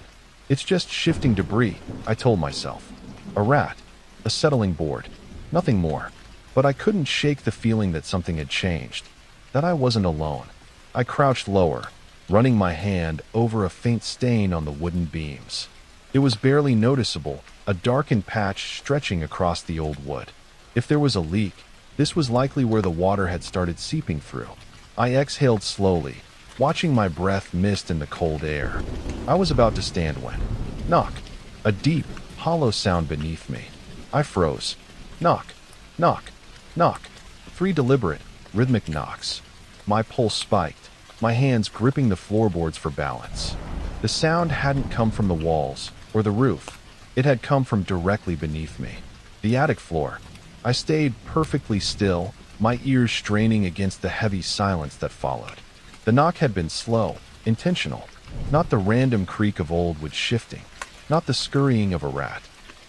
Speaker 1: It's just shifting debris, I told myself. A rat, a settling board, nothing more. But I couldn't shake the feeling that something had changed, that I wasn't alone. I crouched lower, running my hand over a faint stain on the wooden beams. It was barely noticeable, a darkened patch stretching across the old wood. If there was a leak, this was likely where the water had started seeping through. I exhaled slowly, watching my breath mist in the cold air. I was about to stand when, knock, a deep, hollow sound beneath me. I froze. Knock, knock, knock. 3 deliberate, rhythmic knocks. My pulse spiked, my hands gripping the floorboards for balance. The sound hadn't come from the walls or the roof. It had come from directly beneath me, the attic floor. I stayed perfectly still, my ears straining against the heavy silence that followed. The knock had been slow, intentional, not the random creak of old wood shifting, not the scurrying of a rat.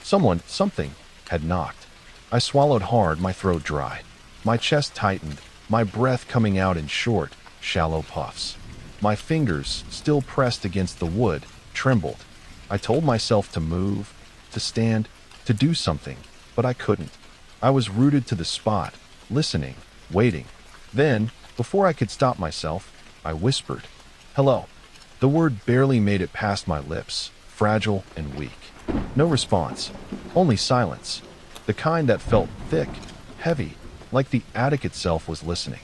Speaker 1: Someone, something, had knocked. I swallowed hard, my throat dry. My chest tightened, my breath coming out in short, shallow puffs. My fingers, still pressed against the wood, trembled. I told myself to move, to stand, to do something, but I couldn't. I was rooted to the spot, listening, waiting. Then, before I could stop myself, I whispered. "Hello." The word barely made it past my lips, fragile and weak. No response, only silence. The kind that felt thick, heavy, like the attic itself was listening.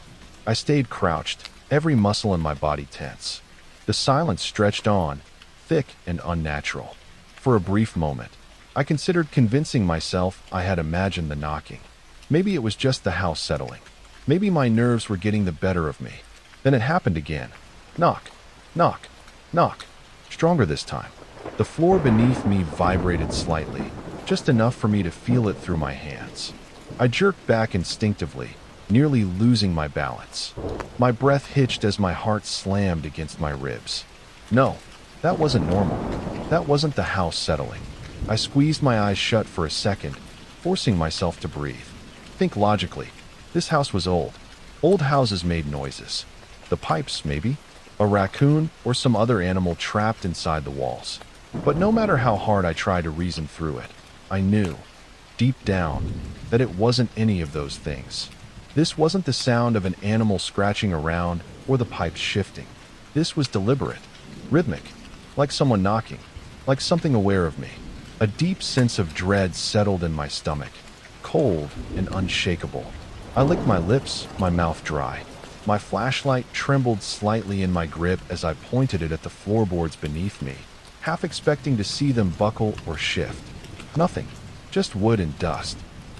Speaker 1: I stayed crouched, every muscle in my body tense. The silence stretched on, thick and unnatural. For a brief moment, I considered convincing myself I had imagined the knocking. Maybe it was just the house settling. Maybe my nerves were getting the better of me. Then it happened again. Knock, knock, knock. Stronger this time. The floor beneath me vibrated slightly, just enough for me to feel it through my hands. I jerked back instinctively, nearly losing my balance. My breath hitched as my heart slammed against my ribs. No, that wasn't normal. That wasn't the house settling. I squeezed my eyes shut for a second, forcing myself to breathe. Think logically. This house was old. Old houses made noises. The pipes, maybe. A raccoon or some other animal trapped inside the walls. But no matter how hard I tried to reason through it, I knew, deep down, that it wasn't any of those things. This wasn't the sound of an animal scratching around or the pipes shifting. This was deliberate, rhythmic, like someone knocking, like something aware of me. A deep sense of dread settled in my stomach, cold and unshakable. I licked my lips, my mouth dry. My flashlight trembled slightly in my grip as I pointed it at the floorboards beneath me, half expecting to see them buckle or shift. Nothing, just wood and dust.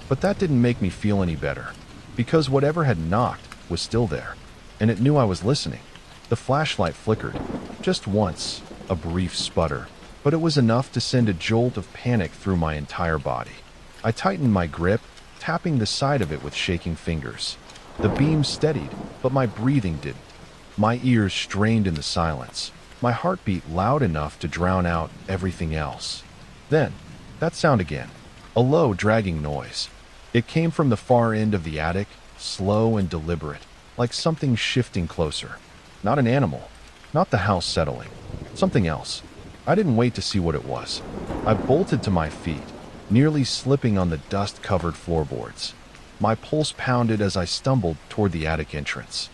Speaker 1: But that didn't make me feel any better, because whatever had knocked was still there, and it knew I was listening. The flashlight flickered, just once, a brief sputter, but it was enough to send a jolt of panic through my entire body. I tightened my grip, tapping the side of it with shaking fingers. The beam steadied, but my breathing didn't. My ears strained in the silence, my heartbeat loud enough to drown out everything else. Then, that sound again, a low, dragging noise. It came from the far end of the attic, slow and deliberate, like something shifting closer. Not an animal, not the house settling, something else. I didn't wait to see what it was. I bolted to my feet, nearly slipping on the dust-covered floorboards. My pulse pounded as I stumbled toward the attic entrance.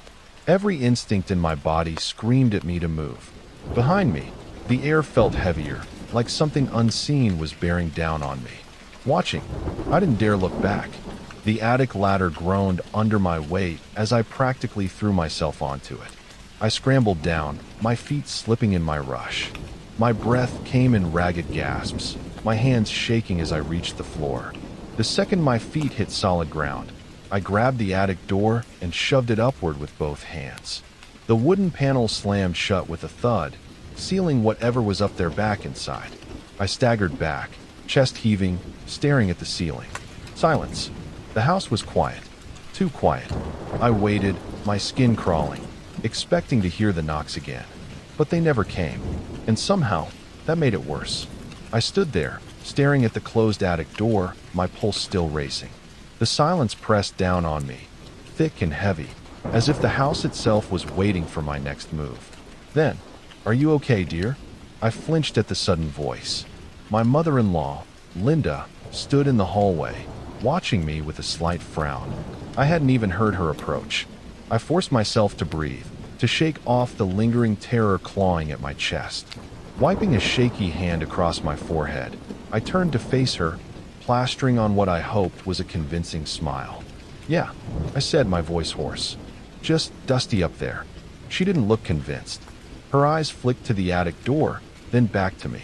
Speaker 1: Every instinct in my body screamed at me to move. Behind me, the air felt heavier, like something unseen was bearing down on me. Watching, I didn't dare look back. The attic ladder groaned under my weight as I practically threw myself onto it. I scrambled down, my feet slipping in my rush. My breath came in ragged gasps, my hands shaking as I reached the floor. The second my feet hit solid ground, I grabbed the attic door and shoved it upward with both hands. The wooden panel slammed shut with a thud, sealing whatever was up there back inside. I staggered back, chest heaving, staring at the ceiling. Silence. The house was quiet. Too quiet. I waited, my skin crawling, expecting to hear the knocks again. But they never came, and somehow, that made it worse. I stood there, staring at the closed attic door, my pulse still racing. The silence pressed down on me, thick and heavy, as if the house itself was waiting for my next move. Then, "Are you okay, dear?" I flinched at the sudden voice. My mother-in-law, Linda, stood in the hallway, watching me with a slight frown. I hadn't even heard her approach. I forced myself to breathe, to shake off the lingering terror clawing at my chest. Wiping a shaky hand across my forehead, I turned to face her, plastering on what I hoped was a convincing smile. "Yeah," I said, my voice hoarse. "Just dusty up there." She didn't look convinced. Her eyes flicked to the attic door, then back to me.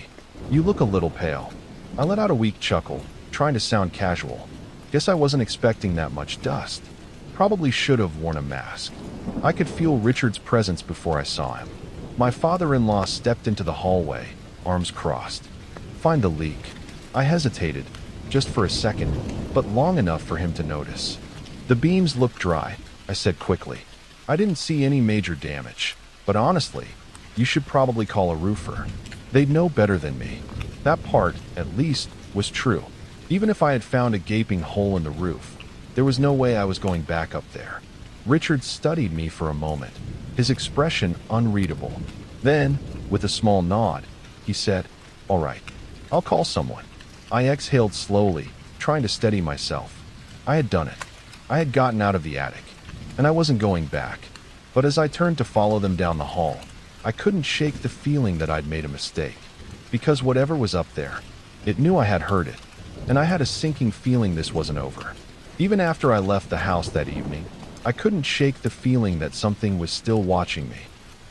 Speaker 1: "You look a little pale." I let out a weak chuckle, trying to sound casual. Guess I wasn't expecting that much dust. Probably should have worn a mask. I could feel Richard's presence before I saw him. My father-in-law stepped into the hallway, arms crossed. "Find the leak." I hesitated, just for a second, but long enough for him to notice. "The beams look dry," I said quickly. "I didn't see any major damage, but honestly, you should probably call a roofer. They'd know better than me." That part, at least, was true. Even if I had found a gaping hole in the roof, there was no way I was going back up there. Richard studied me for a moment, his expression unreadable. Then, with a small nod, he said, "All right, I'll call someone." I exhaled slowly, trying to steady myself. I had done it. I had gotten out of the attic, and I wasn't going back. But as I turned to follow them down the hall, I couldn't shake the feeling that I'd made a mistake. Because whatever was up there, it knew I had heard it, and I had a sinking feeling this wasn't over. Even after I left the house that evening, I couldn't shake the feeling that something was still watching me.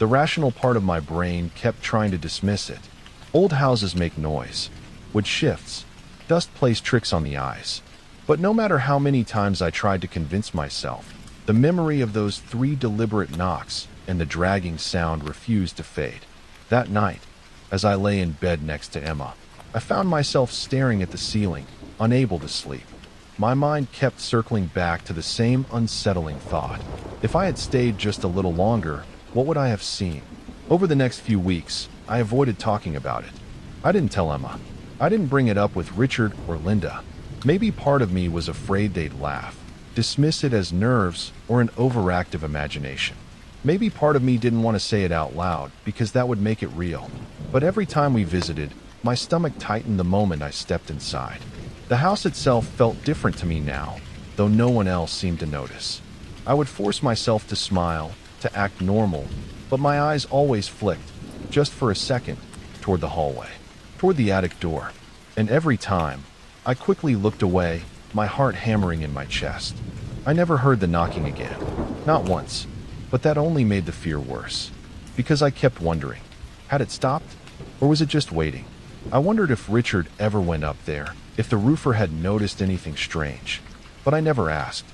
Speaker 1: The rational part of my brain kept trying to dismiss it. Old houses make noise. Wood shifts. Dust plays tricks on the eyes. But no matter how many times I tried to convince myself, the memory of those 3 deliberate knocks and the dragging sound refused to fade. That night, as I lay in bed next to Emma, I found myself staring at the ceiling, unable to sleep. My mind kept circling back to the same unsettling thought. If I had stayed just a little longer, what would I have seen? Over the next few weeks, I avoided talking about it. I didn't tell Emma. I didn't bring it up with Richard or Linda. Maybe part of me was afraid they'd laugh, dismiss it as nerves or an overactive imagination. Maybe part of me didn't want to say it out loud because that would make it real. But every time we visited, my stomach tightened the moment I stepped inside. The house itself felt different to me now, though no one else seemed to notice. I would force myself to smile, to act normal, but my eyes always flicked, just for a second, toward the hallway, toward the attic door. And every time, I quickly looked away, my heart hammering in my chest. I never heard the knocking again. Not once. But that only made the fear worse. Because I kept wondering, had it stopped? Or was it just waiting? I wondered if Richard ever went up there, if the roofer had noticed anything strange. But I never asked.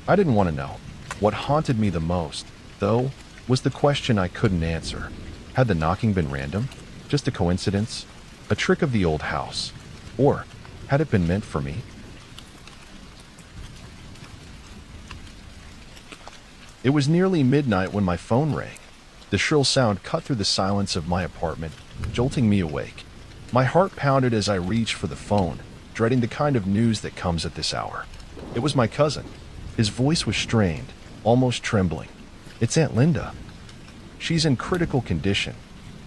Speaker 1: I didn't want to know. What haunted me the most, though, was the question I couldn't answer. Had the knocking been random? Just a coincidence? A trick of the old house? Or had it been meant for me? It was nearly midnight when my phone rang. The shrill sound cut through the silence of my apartment, jolting me awake. My heart pounded as I reached for the phone, dreading the kind of news that comes at this hour. It was my cousin. His voice was strained, almost trembling. "It's Aunt Linda. She's in critical condition.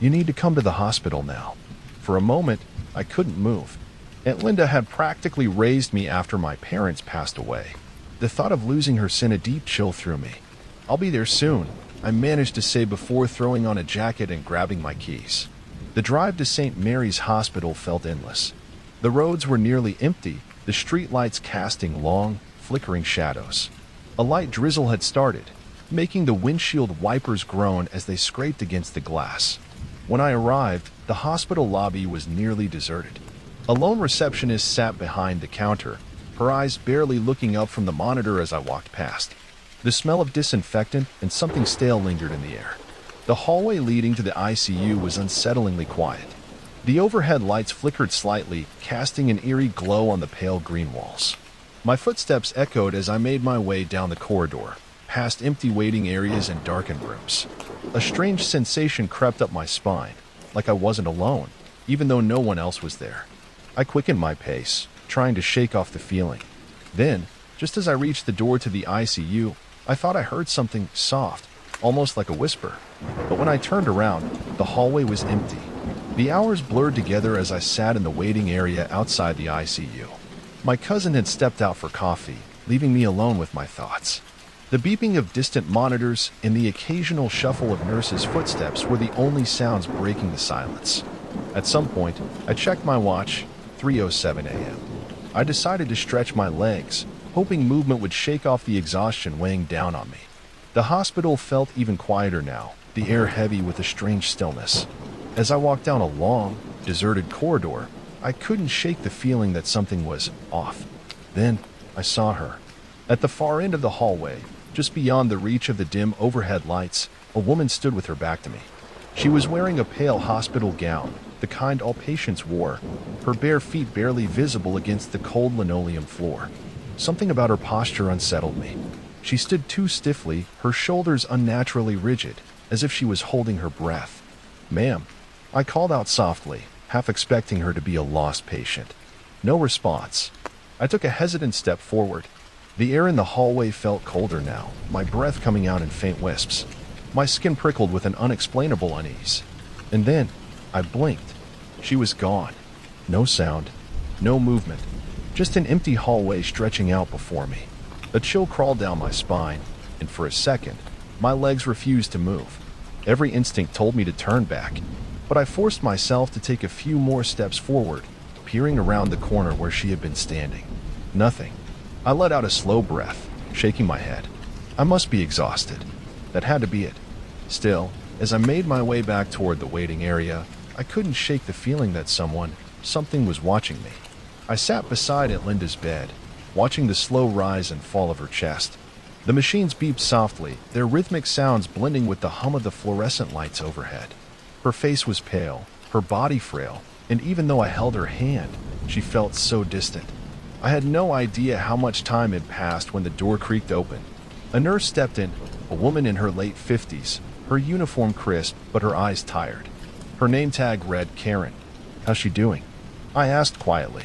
Speaker 1: You need to come to the hospital now." For a moment, I couldn't move. Aunt Linda had practically raised me after my parents passed away. The thought of losing her sent a deep chill through me. "I'll be there soon," I managed to say before throwing on a jacket and grabbing my keys. The drive to St. Mary's Hospital felt endless. The roads were nearly empty, the street lights casting long, flickering shadows. A light drizzle had started, making the windshield wipers groan as they scraped against the glass. When I arrived, the hospital lobby was nearly deserted. A lone receptionist sat behind the counter, her eyes barely looking up from the monitor as I walked past. The smell of disinfectant and something stale lingered in the air. The hallway leading to the ICU was unsettlingly quiet. The overhead lights flickered slightly, casting an eerie glow on the pale green walls. My footsteps echoed as I made my way down the corridor, past empty waiting areas and darkened rooms. A strange sensation crept up my spine, like I wasn't alone, even though no one else was there. I quickened my pace, trying to shake off the feeling. Then, just as I reached the door to the ICU, I thought I heard something soft, almost like a whisper. But when I turned around, the hallway was empty. The hours blurred together as I sat in the waiting area outside the ICU. My cousin had stepped out for coffee, leaving me alone with my thoughts. The beeping of distant monitors and the occasional shuffle of nurses' footsteps were the only sounds breaking the silence. At some point, I checked my watch, 3:07 a.m. I decided to stretch my legs, hoping movement would shake off the exhaustion weighing down on me. The hospital felt even quieter now, the air heavy with a strange stillness. As I walked down a long, deserted corridor, I couldn't shake the feeling that something was off. Then, I saw her. At the far end of the hallway, just beyond the reach of the dim overhead lights, a woman stood with her back to me. She was wearing a pale hospital gown, the kind all patients wore, her bare feet barely visible against the cold linoleum floor. Something about her posture unsettled me. She stood too stiffly, her shoulders unnaturally rigid, as if she was holding her breath. "Ma'am," I called out softly, half expecting her to be a lost patient. No response. I took a hesitant step forward. The air in the hallway felt colder now, my breath coming out in faint wisps. My skin prickled with an unexplainable unease. And then, I blinked. She was gone. No sound, no movement, just an empty hallway stretching out before me. A chill crawled down my spine, and for a second, My legs refused to move. Every instinct told me to turn back, but I forced myself to take a few more steps forward, peering around the corner where she had been standing. Nothing. I let out a slow breath, shaking my head. I must be exhausted. That had to be it. Still, as I made my way back toward the waiting area, I couldn't shake the feeling that something was watching me. I sat beside Aunt Linda's bed, watching the slow rise and fall of her chest. The machines beeped softly, their rhythmic sounds blending with the hum of the fluorescent lights overhead. Her face was pale, her body frail, and even though I held her hand, she felt so distant. I had no idea how much time had passed when the door creaked open. A nurse stepped in, a woman in her late 50s, her uniform crisp but her eyes tired. Her name tag read Karen. "How's she doing?" I asked quietly.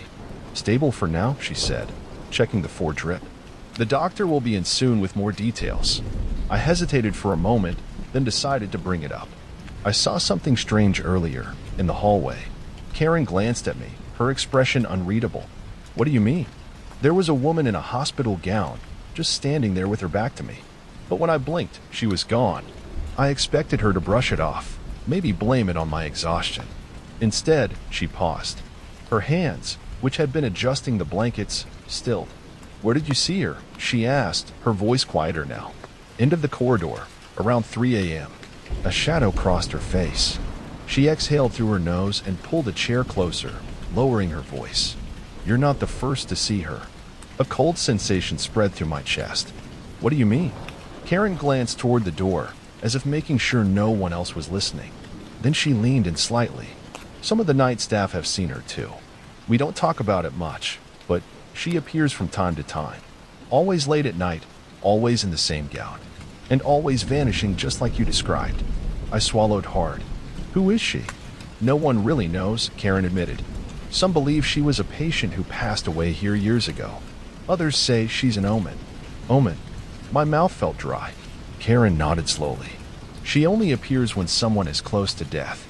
Speaker 1: "Stable for now," she said, checking the 4 drip. "The doctor will be in soon with more details." I hesitated for a moment, then decided to bring it up. "I saw something strange earlier, in the hallway." Karen glanced at me, her expression unreadable. "What do you mean?" "There was a woman in a hospital gown, just standing there with her back to me. But when I blinked, she was gone." I expected her to brush it off, maybe blame it on my exhaustion. Instead, she paused. Her hands, which had been adjusting the blankets, stilled. "Where did you see her?" she asked, her voice quieter now. "End of the corridor, around 3 a.m. A shadow crossed her face. She exhaled through her nose and pulled a chair closer, lowering her voice. "You're not the first to see her." A cold sensation spread through my chest. "What do you mean?" Karen glanced toward the door, as if making sure no one else was listening. Then she leaned in slightly. "Some of the night staff have seen her too. We don't talk about it much, but she appears from time to time. Always late at night, always in the same gown, and always vanishing just like you described." I swallowed hard. "Who is she?" "No one really knows," Karen admitted. "Some believe she was a patient who passed away here years ago. Others say she's an omen." "Omen?" My mouth felt dry. Karen nodded slowly. "She only appears when someone is close to death."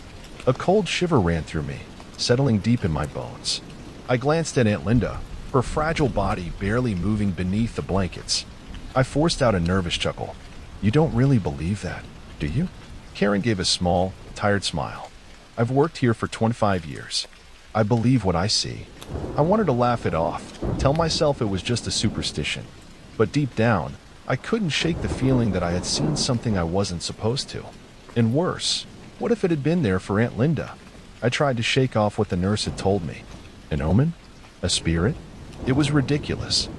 Speaker 1: A cold shiver ran through me, settling deep in my bones. I glanced at Aunt Linda, her fragile body barely moving beneath the blankets. I forced out a nervous chuckle. "You don't really believe that, do you?" Karen gave a small, tired smile. "I've worked here for 25 years. I believe what I see." I wanted to laugh it off, tell myself it was just a superstition. But deep down, I couldn't shake the feeling that I had seen something I wasn't supposed to. And worse, what if it had been there for Aunt Linda? I tried to shake off what the nurse had told me. An omen? A spirit? It was ridiculous.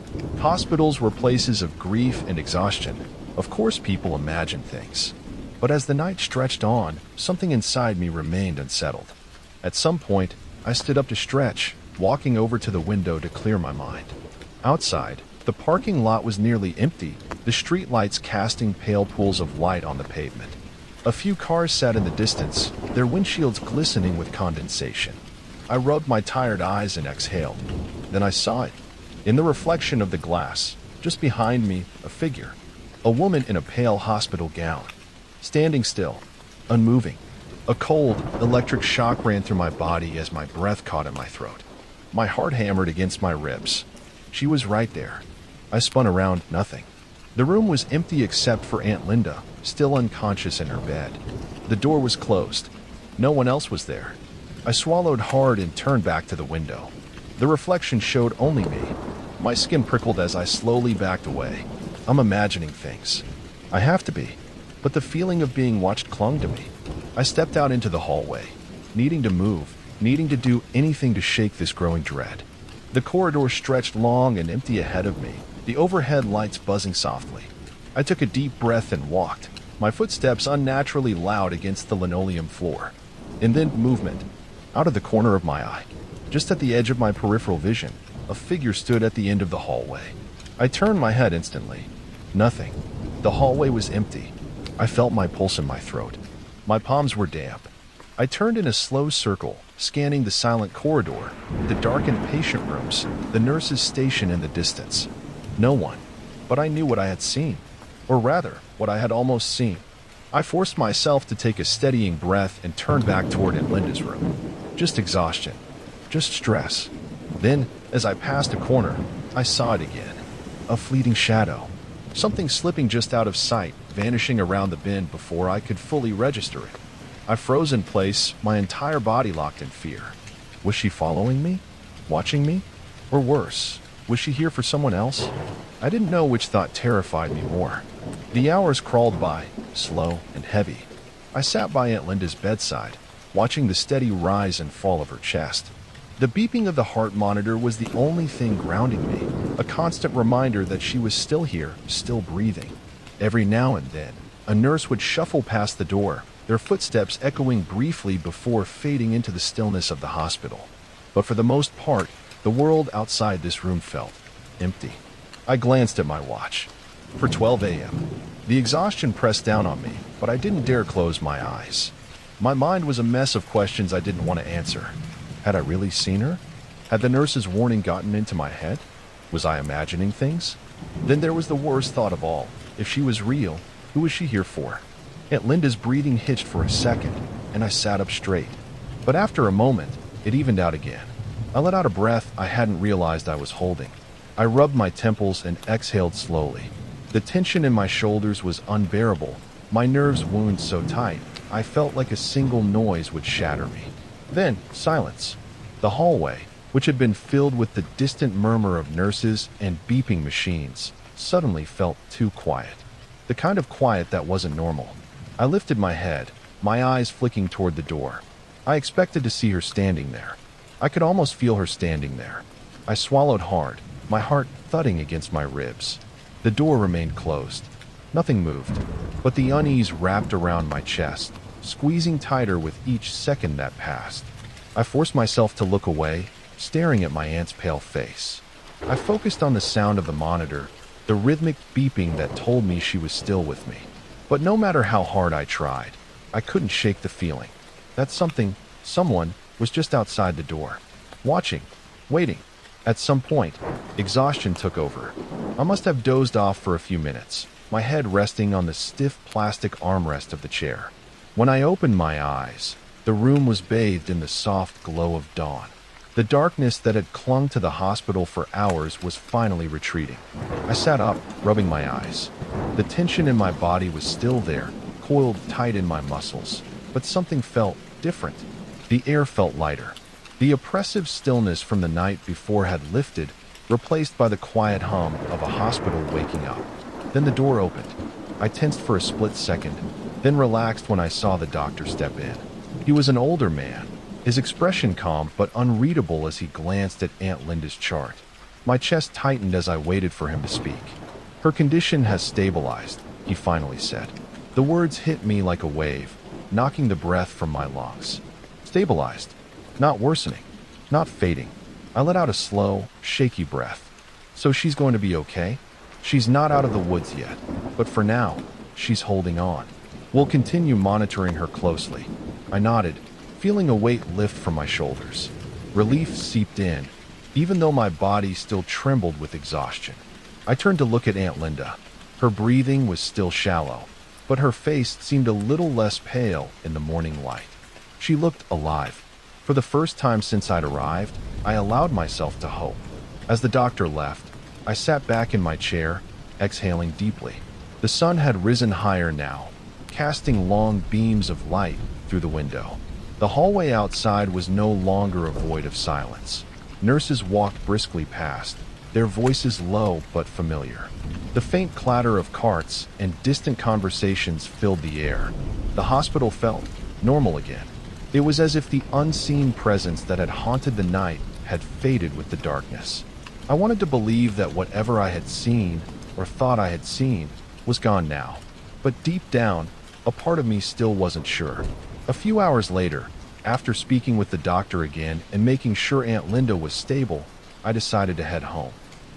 Speaker 1: Hospitals were places of grief and exhaustion. Of course people imagine things. But as the night stretched on, something inside me remained unsettled. At some point, I stood up to stretch, walking over to the window to clear my mind. Outside, the parking lot was nearly empty, the street lights casting pale pools of light on the pavement. A few cars sat in the distance, their windshields glistening with condensation. I rubbed my tired eyes and exhaled. Then I saw it. In the reflection of the glass, just behind me, a figure. A woman in a pale hospital gown. Standing still, unmoving. A cold, electric shock ran through my body as my breath caught in my throat. My heart hammered against my ribs. She was right there. I spun around, nothing. The room was empty except for Aunt Linda, still unconscious in her bed. The door was closed. No one else was there. I swallowed hard and turned back to the window. The reflection showed only me. My skin prickled as I slowly backed away. I'm imagining things. I have to be. But the feeling of being watched clung to me. I stepped out into the hallway, needing to move, needing to do anything to shake this growing dread. The corridor stretched long and empty ahead of me, the overhead lights buzzing softly. I took a deep breath and walked, my footsteps unnaturally loud against the linoleum floor. And then movement. Out of the corner of my eye, just at the edge of my peripheral vision, a figure stood at the end of the hallway. I turned my head instantly. Nothing. The hallway was empty. I felt my pulse in my throat. My palms were damp. I turned in a slow circle, scanning the silent corridor, the darkened patient rooms, the nurse's station in the distance. No one. But I knew what I had seen. Or rather, what I had almost seen. I forced myself to take a steadying breath and turn back toward Aunt Linda's room. Just exhaustion. Just stress. Then, as I passed a corner, I saw it again. A fleeting shadow. Something slipping just out of sight, vanishing around the bend before I could fully register it. I froze in place, my entire body locked in fear. Was she following me? Watching me? Or worse, was she here for someone else? I didn't know which thought terrified me more. The hours crawled by, slow and heavy. I sat by Aunt Linda's bedside, watching the steady rise and fall of her chest. The beeping of the heart monitor was the only thing grounding me, a constant reminder that she was still here, still breathing. Every now and then, a nurse would shuffle past the door, their footsteps echoing briefly before fading into the stillness of the hospital. But for the most part, the world outside this room felt empty. I glanced at my watch. For 12 a.m. The exhaustion pressed down on me, but I didn't dare close my eyes. My mind was a mess of questions I didn't want to answer. Had I really seen her? Had the nurse's warning gotten into my head? Was I imagining things? Then there was the worst thought of all. If she was real, who was she here for? Aunt Linda's breathing hitched for a second, and I sat up straight. But after a moment, it evened out again. I let out a breath I hadn't realized I was holding. I rubbed my temples and exhaled slowly. The tension in my shoulders was unbearable, my nerves wound so tight, I felt like a single noise would shatter me. Then, silence. The hallway, which had been filled with the distant murmur of nurses and beeping machines, suddenly felt too quiet. The kind of quiet that wasn't normal. I lifted my head, my eyes flicking toward the door. I expected to see her standing there. I could almost feel her standing there. I swallowed hard, my heart thudding against my ribs. The door remained closed. Nothing moved, but the unease wrapped around my chest, squeezing tighter with each second that passed. I forced myself to look away, staring at my aunt's pale face. I focused on the sound of the monitor, the rhythmic beeping that told me she was still with me. But no matter how hard I tried, I couldn't shake the feeling that someone was just outside the door, watching, waiting. At some point, exhaustion took over. I must have dozed off for a few minutes, my head resting on the stiff plastic armrest of the chair. When I opened my eyes, the room was bathed in the soft glow of dawn. The darkness that had clung to the hospital for hours was finally retreating. I sat up, rubbing my eyes. The tension in my body was still there, coiled tight in my muscles, but something felt different. The air felt lighter. The oppressive stillness from the night before had lifted, replaced by the quiet hum of a hospital waking up. Then the door opened. I tensed for a split second, then relaxed when I saw the doctor step in. He was an older man, his expression calm but unreadable as he glanced at Aunt Linda's chart. My chest tightened as I waited for him to speak. "Her condition has stabilized," he finally said. The words hit me like a wave, knocking the breath from my lungs. Stabilized. Not worsening. Not fading. I let out a slow, shaky breath. So she's going to be okay? She's not out of the woods yet, but for now, she's holding on. We'll continue monitoring her closely. I nodded, feeling a weight lift from my shoulders. Relief seeped in, even though my body still trembled with exhaustion. I turned to look at Aunt Linda. Her breathing was still shallow, but her face seemed a little less pale in the morning light. She looked alive. For the first time since I'd arrived, I allowed myself to hope. As the doctor left, I sat back in my chair, exhaling deeply. The sun had risen higher now, casting long beams of light through the window. The hallway outside was no longer a void of silence. Nurses walked briskly past, their voices low but familiar. The faint clatter of carts and distant conversations filled the air. The hospital felt normal again. It was as if the unseen presence that had haunted the night had faded with the darkness. I wanted to believe that whatever I had seen, or thought I had seen, was gone now. But deep down, a part of me still wasn't sure. A few hours later, after speaking with the doctor again and making sure Aunt Linda was stable, I decided to head home.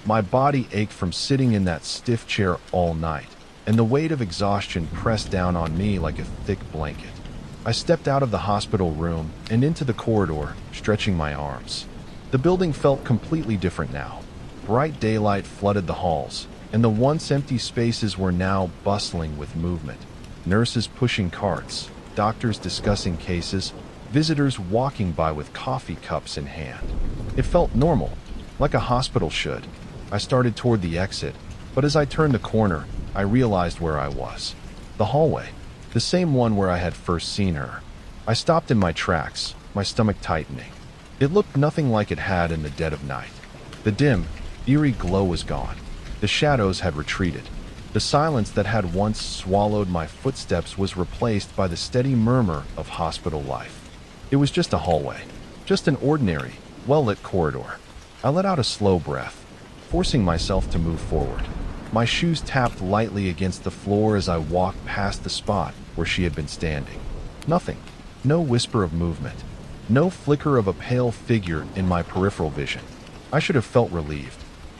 Speaker 1: My body ached from sitting in that stiff chair all night, and the weight of exhaustion pressed down on me like a thick blanket. I stepped out of the hospital room and into the corridor, stretching my arms. The building felt completely different now. Bright daylight flooded the halls, and the once empty spaces were now bustling with movement. Nurses pushing carts, doctors discussing cases, visitors walking by with coffee cups in hand. It felt normal, like a hospital should. I started toward the exit, but as I turned the corner, I realized where I was. The hallway. The same one where I had first seen her. I stopped in my tracks, my stomach tightening. It looked nothing like it had in the dead of night. The dim, eerie glow was gone. The shadows had retreated. The silence that had once swallowed my footsteps was replaced by the steady murmur of hospital life. It was just a hallway, just an ordinary, well-lit corridor. I let out a slow breath, forcing myself to move forward. My shoes tapped lightly against the floor as I walked past the spot where she had been standing. Nothing. No whisper of movement. No flicker of a pale figure in my peripheral vision. I should have felt relieved,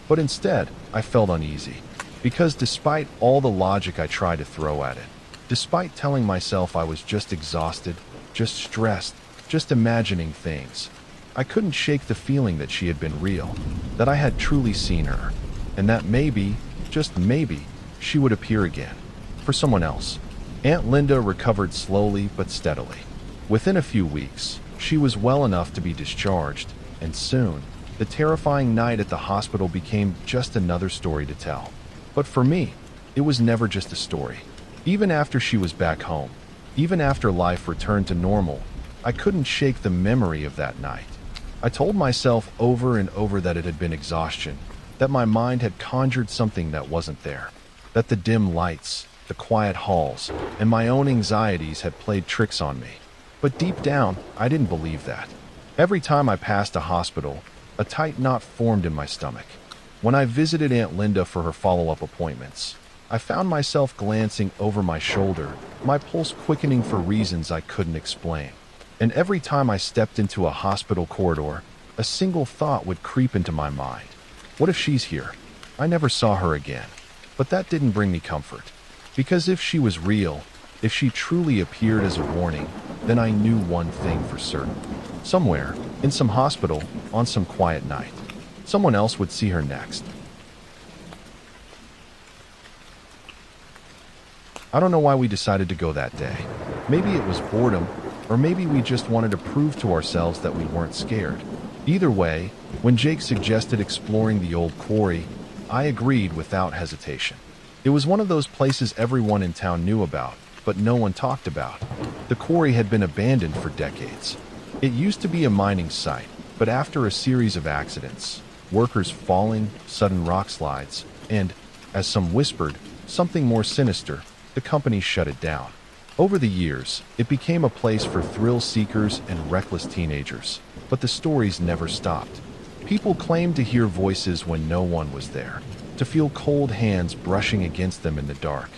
Speaker 1: but instead I felt uneasy. Because despite all the logic I tried to throw at it, despite telling myself I was just exhausted, just stressed, just imagining things, I couldn't shake the feeling that she had been real, that I had truly seen her, and that maybe, just maybe, she would appear again, for someone else. Aunt Linda recovered slowly but steadily. Within a few weeks, she was well enough to be discharged, and soon, the terrifying night at the hospital became just another story to tell. But for me, it was never just a story. Even after she was back home, even after life returned to normal, I couldn't shake the memory of that night. I told myself over and over that it had been exhaustion, that my mind had conjured something that wasn't there, that the dim lights, the quiet halls, and my own anxieties had played tricks on me. But deep down, I didn't believe that. Every time I passed a hospital, a tight knot formed in my stomach. When I visited Aunt Linda for her follow-up appointments, I found myself glancing over my shoulder, my pulse quickening for reasons I couldn't explain. And every time I stepped into a hospital corridor, a single thought would creep into my mind. What if she's here? I never saw her again. But that didn't bring me comfort. Because if she was real, if she truly appeared as a warning, then I knew one thing for certain. Somewhere, in some hospital, on some quiet night, someone else would see her next. I don't know why we decided to go that day. Maybe it was boredom, or maybe we just wanted to prove to ourselves that we weren't scared. Either way, when Jake suggested exploring the old quarry, I agreed without hesitation. It was one of those places everyone in town knew about, but no one talked about. The quarry had been abandoned for decades. It used to be a mining site, but after a series of accidents, workers falling, sudden rock slides, and, as some whispered, something more sinister, the company shut it down. Over the years, it became a place for thrill seekers and reckless teenagers, but the stories never stopped. People claimed to hear voices when no one was there, to feel cold hands brushing against them in the dark.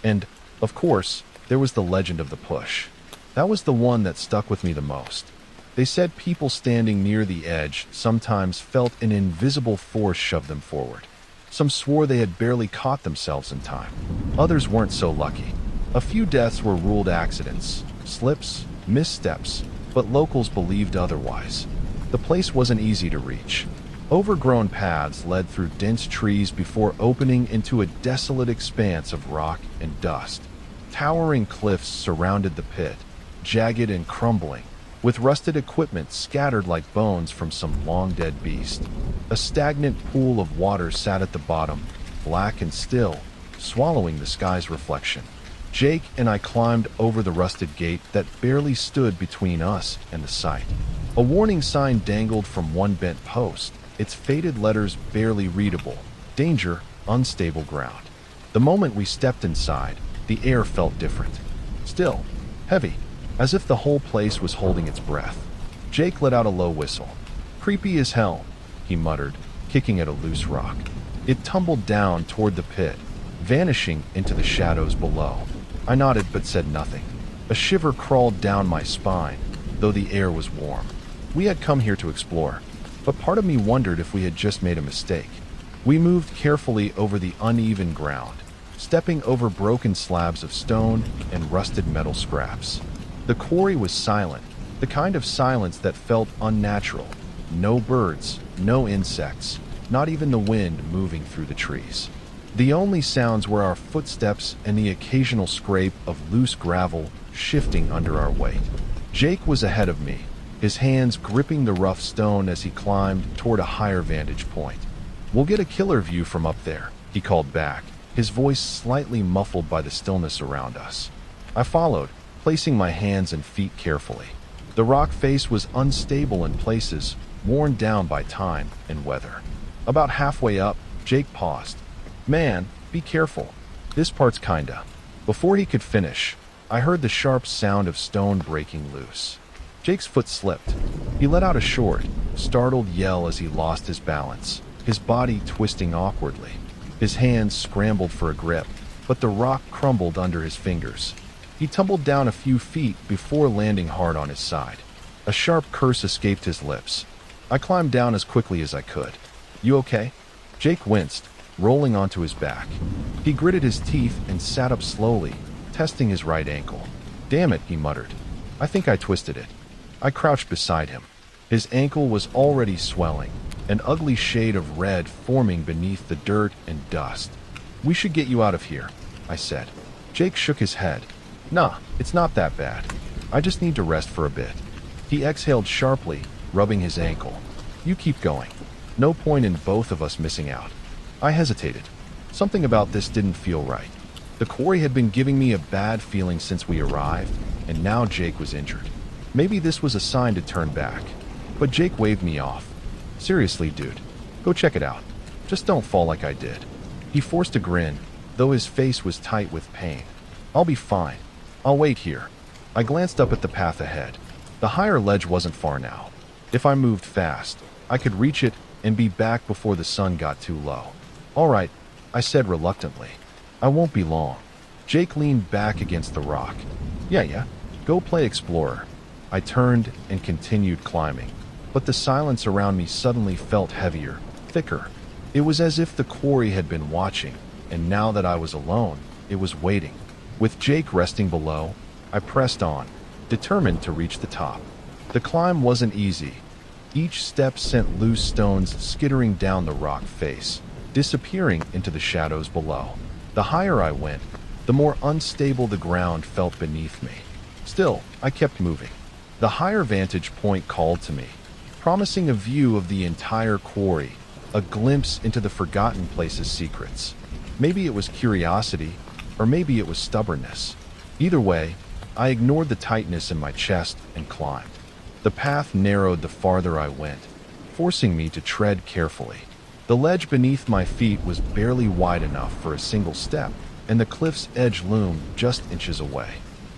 Speaker 1: And, of course, there was the legend of the push. That was the one that stuck with me the most. They said people standing near the edge sometimes felt an invisible force shove them forward. Some swore they had barely caught themselves in time. Others weren't so lucky. A few deaths were ruled accidents, slips, missteps, but locals believed otherwise. The place wasn't easy to reach. Overgrown paths led through dense trees before opening into a desolate expanse of rock and dust. Towering cliffs surrounded the pit, jagged and crumbling, with rusted equipment scattered like bones from some long-dead beast. A stagnant pool of water sat at the bottom, black and still, swallowing the sky's reflection. Jake and I climbed over the rusted gate that barely stood between us and the site. A warning sign dangled from one bent post, its faded letters barely readable. Danger, unstable ground. The moment we stepped inside, the air felt different. Still, heavy, as if the whole place was holding its breath. Jake let out a low whistle. "Creepy as hell," he muttered, kicking at a loose rock. It tumbled down toward the pit, vanishing into the shadows below. I nodded but said nothing. A shiver crawled down my spine, though the air was warm. We had come here to explore, but part of me wondered if we had just made a mistake. We moved carefully over the uneven ground, stepping over broken slabs of stone and rusted metal scraps. The quarry was silent, the kind of silence that felt unnatural. No birds, no insects, not even the wind moving through the trees. The only sounds were our footsteps and the occasional scrape of loose gravel shifting under our weight. Jake was ahead of me, his hands gripping the rough stone as he climbed toward a higher vantage point. "We'll get a killer view from up there," he called back, his voice slightly muffled by the stillness around us. I followed, placing my hands and feet carefully. The rock face was unstable in places, worn down by time and weather. About halfway up, Jake paused. "Man, be careful. This part's kinda." Before he could finish, I heard the sharp sound of stone breaking loose. Jake's foot slipped. He let out a short, startled yell as he lost his balance, his body twisting awkwardly. His hands scrambled for a grip, but the rock crumbled under his fingers. He tumbled down a few feet before landing hard on his side. A sharp curse escaped his lips. I climbed down as quickly as I could. "You okay?" Jake winced, rolling onto his back. He gritted his teeth and sat up slowly, testing his right ankle. "Damn it," he muttered. "I think I twisted it." I crouched beside him. His ankle was already swelling, an ugly shade of red forming beneath the dirt and dust. "We should get you out of here," I said. Jake shook his head. "Nah, it's not that bad. I just need to rest for a bit." He exhaled sharply, rubbing his ankle. "You keep going. No point in both of us missing out." I hesitated. Something about this didn't feel right. The quarry had been giving me a bad feeling since we arrived, and now Jake was injured. Maybe this was a sign to turn back. But Jake waved me off. "Seriously, dude, go check it out. Just don't fall like I did." He forced a grin, though his face was tight with pain. "I'll be fine. I'll wait here." I glanced up at the path ahead. The higher ledge wasn't far now. If I moved fast, I could reach it and be back before the sun got too low. "All right," I said reluctantly. "I won't be long." Jake leaned back against the rock. Yeah, go play explorer." I turned and continued climbing, but the silence around me suddenly felt heavier, thicker. It was as if the quarry had been watching, and now that I was alone, it was waiting. With Jake resting below, I pressed on, determined to reach the top. The climb wasn't easy. Each step sent loose stones skittering down the rock face, disappearing into the shadows below. The higher I went, the more unstable the ground felt beneath me. Still, I kept moving. The higher vantage point called to me, promising a view of the entire quarry, a glimpse into the forgotten place's secrets. Maybe it was curiosity, or maybe it was stubbornness. Either way, I ignored the tightness in my chest and climbed. The path narrowed the farther I went, forcing me to tread carefully. The ledge beneath my feet was barely wide enough for a single step, and the cliff's edge loomed just inches away.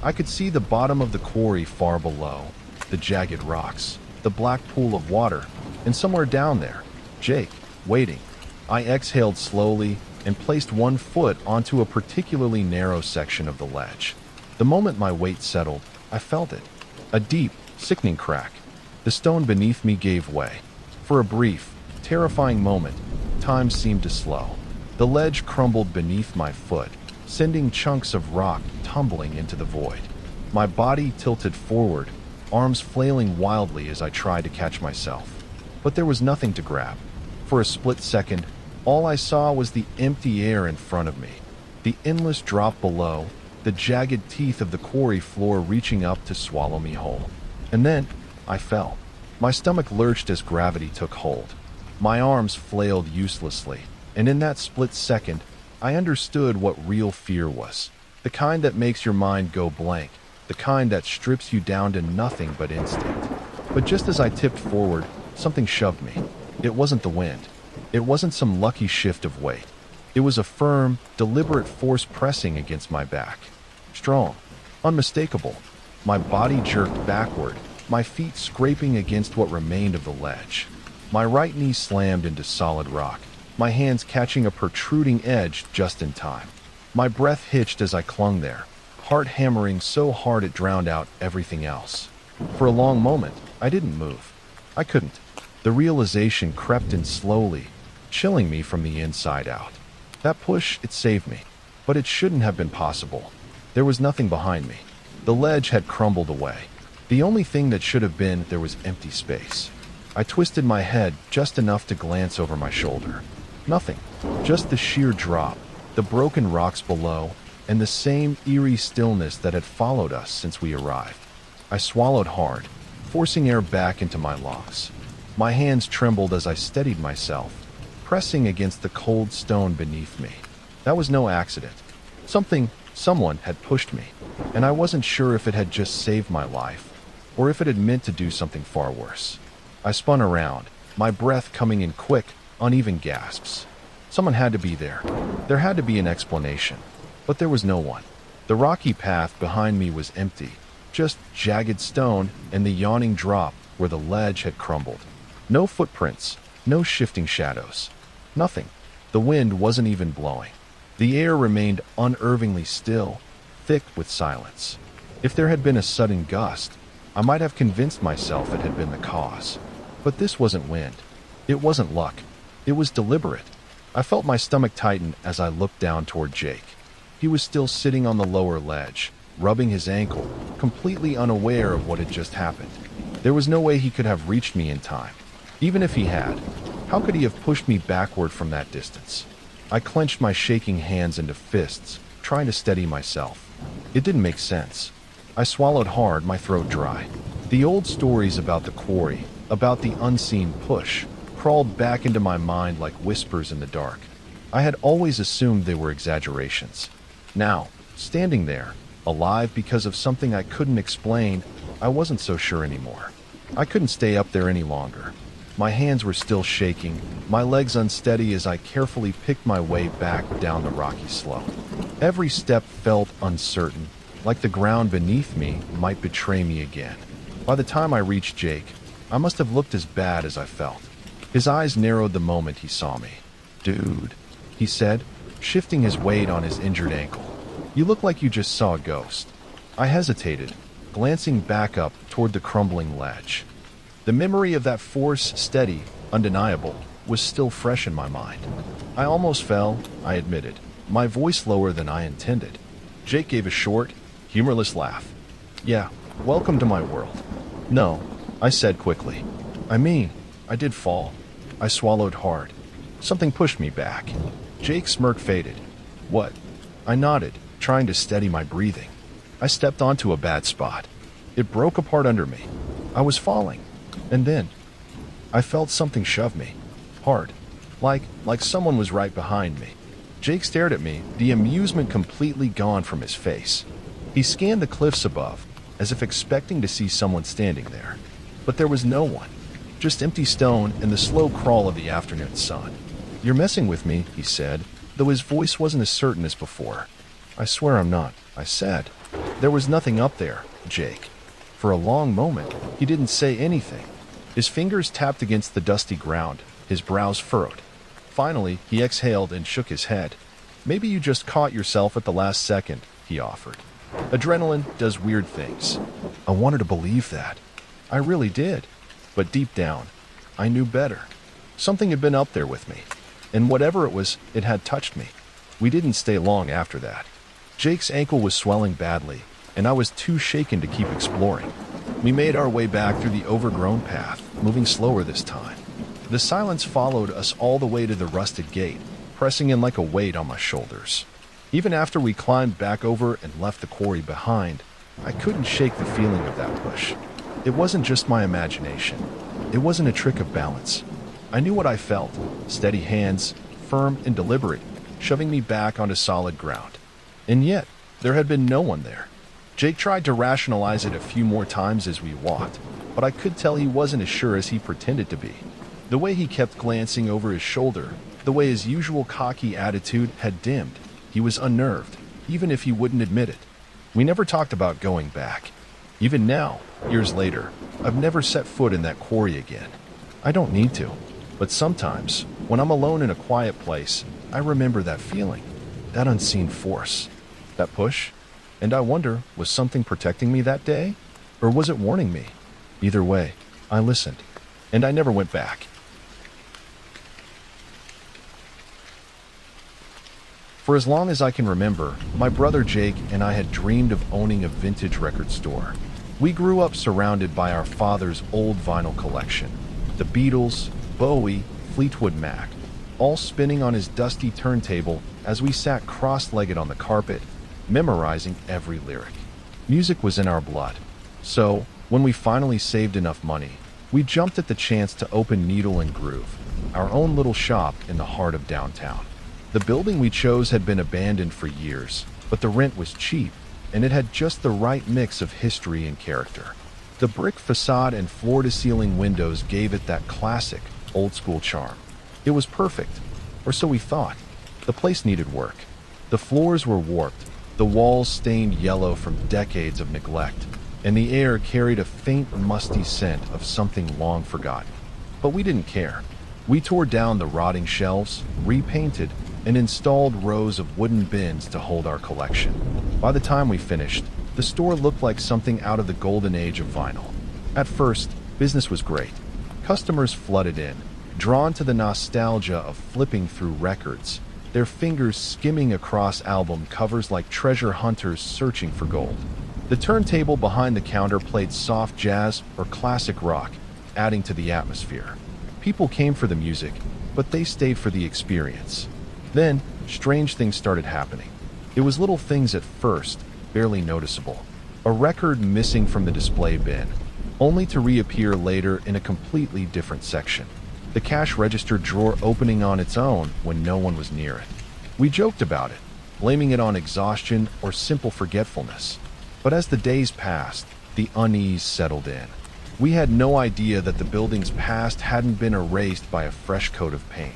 Speaker 1: I could see the bottom of the quarry far below, the jagged rocks, the black pool of water, and somewhere down there, Jake, waiting. I exhaled slowly and placed one foot onto a particularly narrow section of the ledge. The moment my weight settled, I felt it. A deep, sickening crack. The stone beneath me gave way. For a brief, terrifying moment, time seemed to slow. The ledge crumbled beneath my foot, sending chunks of rock tumbling into the void. My body tilted forward, arms flailing wildly as I tried to catch myself. But there was nothing to grab. For a split second, all I saw was the empty air in front of me, the endless drop below, the jagged teeth of the quarry floor reaching up to swallow me whole. And then, I fell. My stomach lurched as gravity took hold. My arms flailed uselessly, and in that split second, I understood what real fear was. The kind that makes your mind go blank, the kind that strips you down to nothing but instinct. But just as I tipped forward, something shoved me. It wasn't the wind. It wasn't some lucky shift of weight. It was a firm, deliberate force pressing against my back. Strong, unmistakable. My body jerked backward, my feet scraping against what remained of the ledge. My right knee slammed into solid rock, my hands catching a protruding edge just in time. My breath hitched as I clung there, heart hammering so hard it drowned out everything else. For a long moment, I didn't move. I couldn't. The realization crept in slowly, chilling me from the inside out. That push, it saved me, but it shouldn't have been possible. There was nothing behind me. The ledge had crumbled away. The only thing that should have been there was empty space. I twisted my head just enough to glance over my shoulder. Nothing. Just the sheer drop, the broken rocks below, and the same eerie stillness that had followed us since we arrived. I swallowed hard, forcing air back into my lungs. My hands trembled as I steadied myself, pressing against the cold stone beneath me. That was no accident. Someone had pushed me, and I wasn't sure if it had just saved my life, or if it had meant to do something far worse. I spun around, my breath coming in quick, uneven gasps. Someone had to be there. There had to be an explanation, but there was no one. The rocky path behind me was empty, just jagged stone and the yawning drop where the ledge had crumbled. No footprints, no shifting shadows. Nothing. The wind wasn't even blowing. The air remained unnervingly still, thick with silence. If there had been a sudden gust, I might have convinced myself it had been the cause. But this wasn't wind. It wasn't luck. It was deliberate. I felt my stomach tighten as I looked down toward Jake. He was still sitting on the lower ledge, rubbing his ankle, completely unaware of what had just happened. There was no way he could have reached me in time. Even if he had, how could he have pushed me backward from that distance? I clenched my shaking hands into fists, trying to steady myself. It didn't make sense. I swallowed hard, my throat dry. The old stories about the quarry, about the unseen push, crawled back into my mind like whispers in the dark. I had always assumed they were exaggerations. Now, standing there, alive because of something I couldn't explain, I wasn't so sure anymore. I couldn't stay up there any longer. My hands were still shaking, my legs unsteady as I carefully picked my way back down the rocky slope. Every step felt uncertain, like the ground beneath me might betray me again. By the time I reached Jake, I must have looked as bad as I felt. His eyes narrowed the moment he saw me. "Dude," he said, shifting his weight on his injured ankle. "You look like you just saw a ghost." I hesitated, glancing back up toward the crumbling ledge. The memory of that force, steady, undeniable, was still fresh in my mind. I almost fell, I admitted, my voice lower than I intended. Jake gave a short, humorless laugh. "Yeah, welcome to my world." "No," I said quickly. I did fall." I swallowed hard. Something pushed me back. Jake's smirk faded. "What?" I nodded, trying to steady my breathing. I stepped onto a bad spot. It broke apart under me. I was falling. And then I felt something shove me. Hard. Like someone was right behind me. Jake stared at me, the amusement completely gone from his face. He scanned the cliffs above, as if expecting to see someone standing there. But there was no one. Just empty stone and the slow crawl of the afternoon sun. "You're messing with me," he said, though his voice wasn't as certain as before. "I swear I'm not," I said. There was nothing up there, Jake. For a long moment, he didn't say anything. His fingers tapped against the dusty ground, his brows furrowed. Finally, he exhaled and shook his head. "Maybe you just caught yourself at the last second," he offered. "Adrenaline does weird things." I wanted to believe that. I really did. But deep down, I knew better. Something had been up there with me, and whatever it was, it had touched me. We didn't stay long after that. Jake's ankle was swelling badly, and I was too shaken to keep exploring. We made our way back through the overgrown path, moving slower this time. The silence followed us all the way to the rusted gate, pressing in like a weight on my shoulders. Even after we climbed back over and left the quarry behind, I couldn't shake the feeling of that push. It wasn't just my imagination. It wasn't a trick of balance. I knew what I felt, steady hands, firm and deliberate, shoving me back onto solid ground. And yet, there had been no one there. Jake tried to rationalize it a few more times as we walked, but I could tell he wasn't as sure as he pretended to be. The way he kept glancing over his shoulder, the way his usual cocky attitude had dimmed, he was unnerved, even if he wouldn't admit it. We never talked about going back. Even now, years later, I've never set foot in that quarry again. I don't need to, but sometimes, when I'm alone in a quiet place, I remember that feeling, that unseen force, that push, and I wonder, was something protecting me that day? Or was it warning me? Either way, I listened, and I never went back. For as long as I can remember, my brother Jake and I had dreamed of owning a vintage record store. We grew up surrounded by our father's old vinyl collection. The Beatles, Bowie, Fleetwood Mac, all spinning on his dusty turntable as we sat cross-legged on the carpet, memorizing every lyric. Music was in our blood. So, when we finally saved enough money, we jumped at the chance to open Needle and Groove, our own little shop in the heart of downtown. The building we chose had been abandoned for years, but the rent was cheap, and it had just the right mix of history and character. The brick facade and floor-to-ceiling windows gave it that classic, old-school charm. It was perfect, or so we thought. The place needed work. The floors were warped, the walls stained yellow from decades of neglect, and the air carried a faint, musty scent of something long forgotten. But we didn't care. We tore down the rotting shelves, repainted, and installed rows of wooden bins to hold our collection. By the time we finished, the store looked like something out of the golden age of vinyl. At first, business was great. Customers flooded in, drawn to the nostalgia of flipping through records, their fingers skimming across album covers like treasure hunters searching for gold. The turntable behind the counter played soft jazz or classic rock, adding to the atmosphere. People came for the music, but they stayed for the experience. Then, strange things started happening. It was little things at first, barely noticeable. A record missing from the display bin, only to reappear later in a completely different section. The cash register drawer opening on its own when no one was near it. We joked about it, blaming it on exhaustion or simple forgetfulness. But as the days passed, the unease settled in. We had no idea that the building's past hadn't been erased by a fresh coat of paint.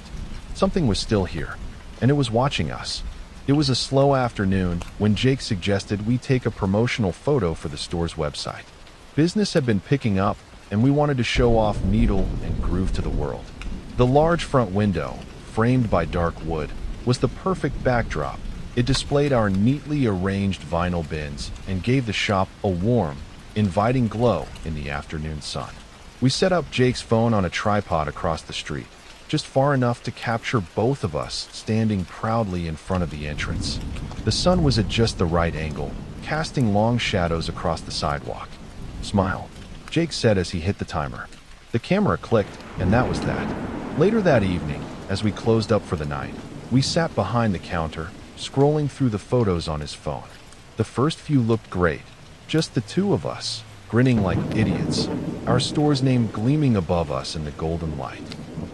Speaker 1: Something was still here, and it was watching us. It was a slow afternoon when Jake suggested we take a promotional photo for the store's website. Business had been picking up, and we wanted to show off Needle and Groove to the world. The large front window, framed by dark wood, was the perfect backdrop. It displayed our neatly arranged vinyl bins and gave the shop a warm, inviting glow in the afternoon sun. We set up Jake's phone on a tripod across the street, just far enough to capture both of us standing proudly in front of the entrance. The sun was at just the right angle, casting long shadows across the sidewalk. "Smile," Jake said as he hit the timer. The camera clicked, and that was that. Later that evening, as we closed up for the night, we sat behind the counter, scrolling through the photos on his phone. The first few looked great, just the two of us, grinning like idiots, our store's name gleaming above us in the golden light.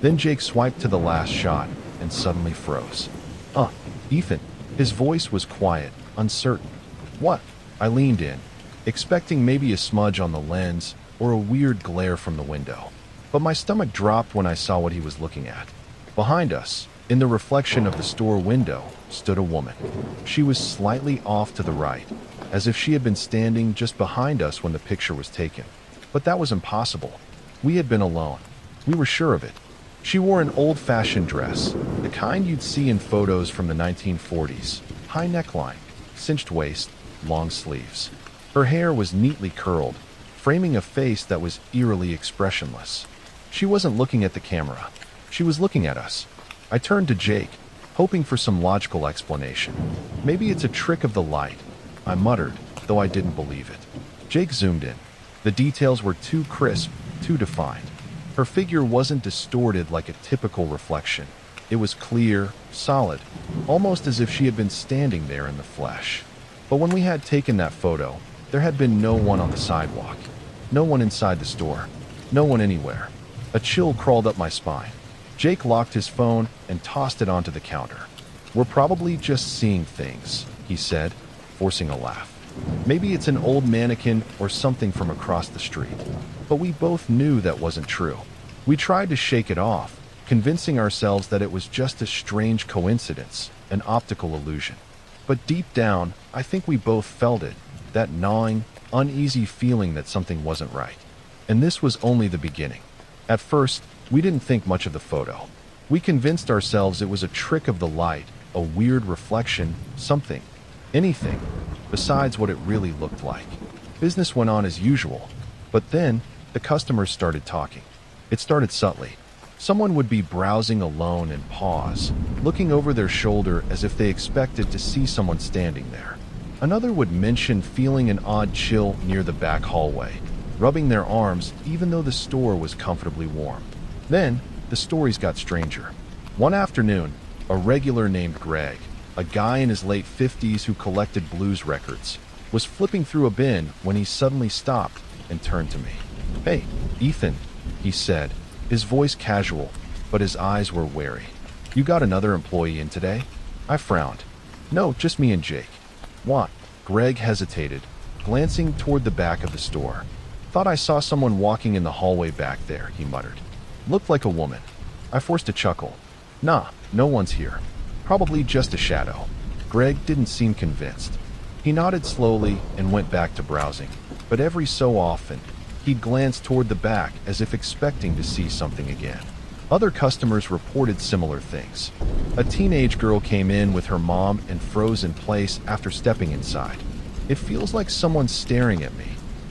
Speaker 1: Then Jake swiped to the last shot and suddenly froze. Ethan." His voice was quiet, uncertain. "What?" I leaned in, expecting maybe a smudge on the lens or a weird glare from the window. But my stomach dropped when I saw what he was looking at. Behind us, in the reflection of the store window, stood a woman. She was slightly off to the right, as if she had been standing just behind us when the picture was taken. But that was impossible. We had been alone. We were sure of it. She wore an old-fashioned dress, the kind you'd see in photos from the 1940s. High neckline, cinched waist, long sleeves. Her hair was neatly curled, framing a face that was eerily expressionless. She wasn't looking at the camera. She was looking at us. I turned to Jake, hoping for some logical explanation. "Maybe it's a trick of the light," I muttered, though I didn't believe it. Jake zoomed in. The details were too crisp, too defined. Her figure wasn't distorted like a typical reflection. It was clear, solid, almost as if she had been standing there in the flesh. But when we had taken that photo, there had been no one on the sidewalk. No one inside the store. No one anywhere. A chill crawled up my spine. Jake locked his phone and tossed it onto the counter. "We're probably just seeing things," he said, forcing a laugh. "Maybe it's an old mannequin or something from across the street." But we both knew that wasn't true. We tried to shake it off, convincing ourselves that it was just a strange coincidence, an optical illusion. But deep down, I think we both felt it, that gnawing, uneasy feeling that something wasn't right. And this was only the beginning. At first, we didn't think much of the photo. We convinced ourselves it was a trick of the light, a weird reflection, something, anything, besides what it really looked like. Business went on as usual, but then the customers started talking. It started subtly. Someone would be browsing alone and pause, looking over their shoulder as if they expected to see someone standing there. Another would mention feeling an odd chill near the back hallway, rubbing their arms even though the store was comfortably warm. Then, the stories got stranger. One afternoon, a regular named Greg, a guy in his late 50s who collected blues records, was flipping through a bin when he suddenly stopped and turned to me. "Hey, Ethan," he said, his voice casual, but his eyes were wary. You got another employee in today? I frowned. No, just me and Jake. What? Greg hesitated, glancing toward the back of the store. Thought I saw someone walking in the hallway back there, he muttered. Looked like a woman. I forced a chuckle. Nah, no one's here. Probably just a shadow. Greg didn't seem convinced. He nodded slowly and went back to browsing, but every so often, he'd glance toward the back as if expecting to see something again. Other customers reported similar things. A teenage girl came in with her mom and froze in place after stepping inside. It feels like someone's staring at me,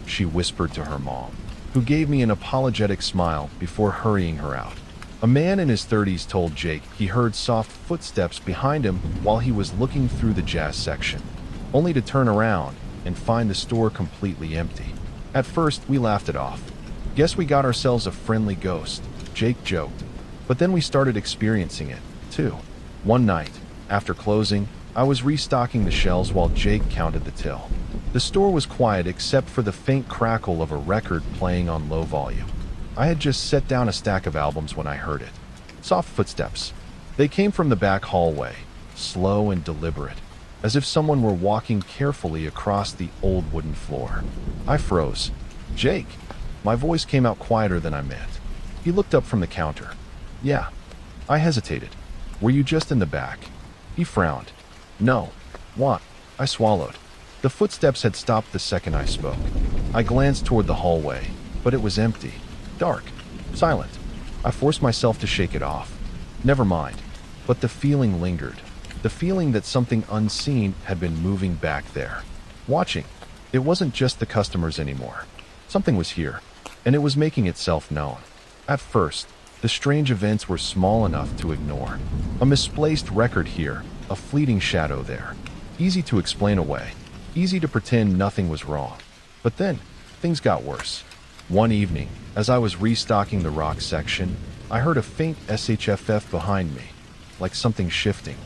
Speaker 1: she whispered to her mom, who gave me an apologetic smile before hurrying her out. A man in his 30s told Jake he heard soft footsteps behind him while he was looking through the jazz section, only to turn around and find the store completely empty. At first, we laughed it off. Guess we got ourselves a friendly ghost, Jake joked. But then we started experiencing it, too. One night, after closing, I was restocking the shelves while Jake counted the till. The store was quiet except for the faint crackle of a record playing on low volume. I had just set down a stack of albums when I heard it. Soft footsteps. They came from the back hallway, slow and deliberate, as if someone were walking carefully across the old wooden floor. I froze. Jake! My voice came out quieter than I meant. He looked up from the counter. Yeah. I hesitated. Were you just in the back? He frowned. No. What? I swallowed. The footsteps had stopped the second I spoke. I glanced toward the hallway, but it was empty. Dark. Silent. I forced myself to shake it off. Never mind. But the feeling lingered. The feeling that something unseen had been moving back there. Watching. It wasn't just the customers anymore. Something was here, and it was making itself known. At first, the strange events were small enough to ignore. A misplaced record here, a fleeting shadow there. Easy to explain away. Easy to pretend nothing was wrong. But then, things got worse. One evening, as I was restocking the rock section, I heard a faint SHFF behind me, like something shifting.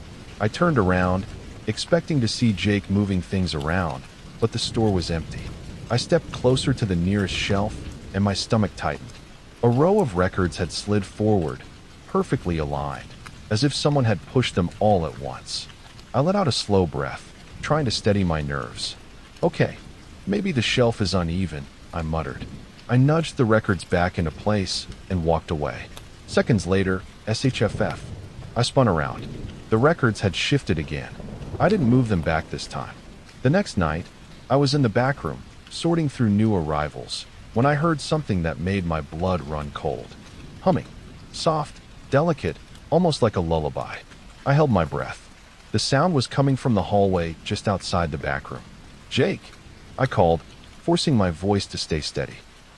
Speaker 1: I turned around, expecting to see Jake moving things around, but the store was empty. I stepped closer to the nearest shelf, and my stomach tightened. A row of records had slid forward, perfectly aligned, as if someone had pushed them all at once. I let out a slow breath, trying to steady my nerves. Okay, maybe the shelf is uneven, I muttered. I nudged the records back into place and walked away. Seconds later, SHFF. I spun around. The records had shifted again. I didn't move them back this time. The next night, I was in the back room, sorting through new arrivals, when I heard something that made my blood run cold. Humming. Soft, delicate, almost like a lullaby. I held my breath. The sound was coming from the hallway just outside the back room. Jake! I called, forcing my voice to stay steady.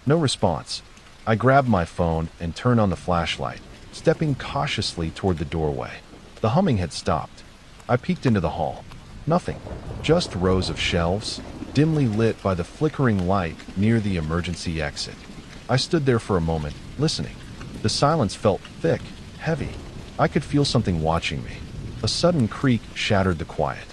Speaker 1: No response. I grabbed my phone and turned on the flashlight, stepping cautiously toward the doorway. The humming had stopped. I peeked into the hall. Nothing. Just rows of shelves, dimly lit by the flickering light near the emergency exit. I stood there for a moment, listening. The silence felt thick, heavy. I could feel something watching me. A sudden creak shattered the quiet.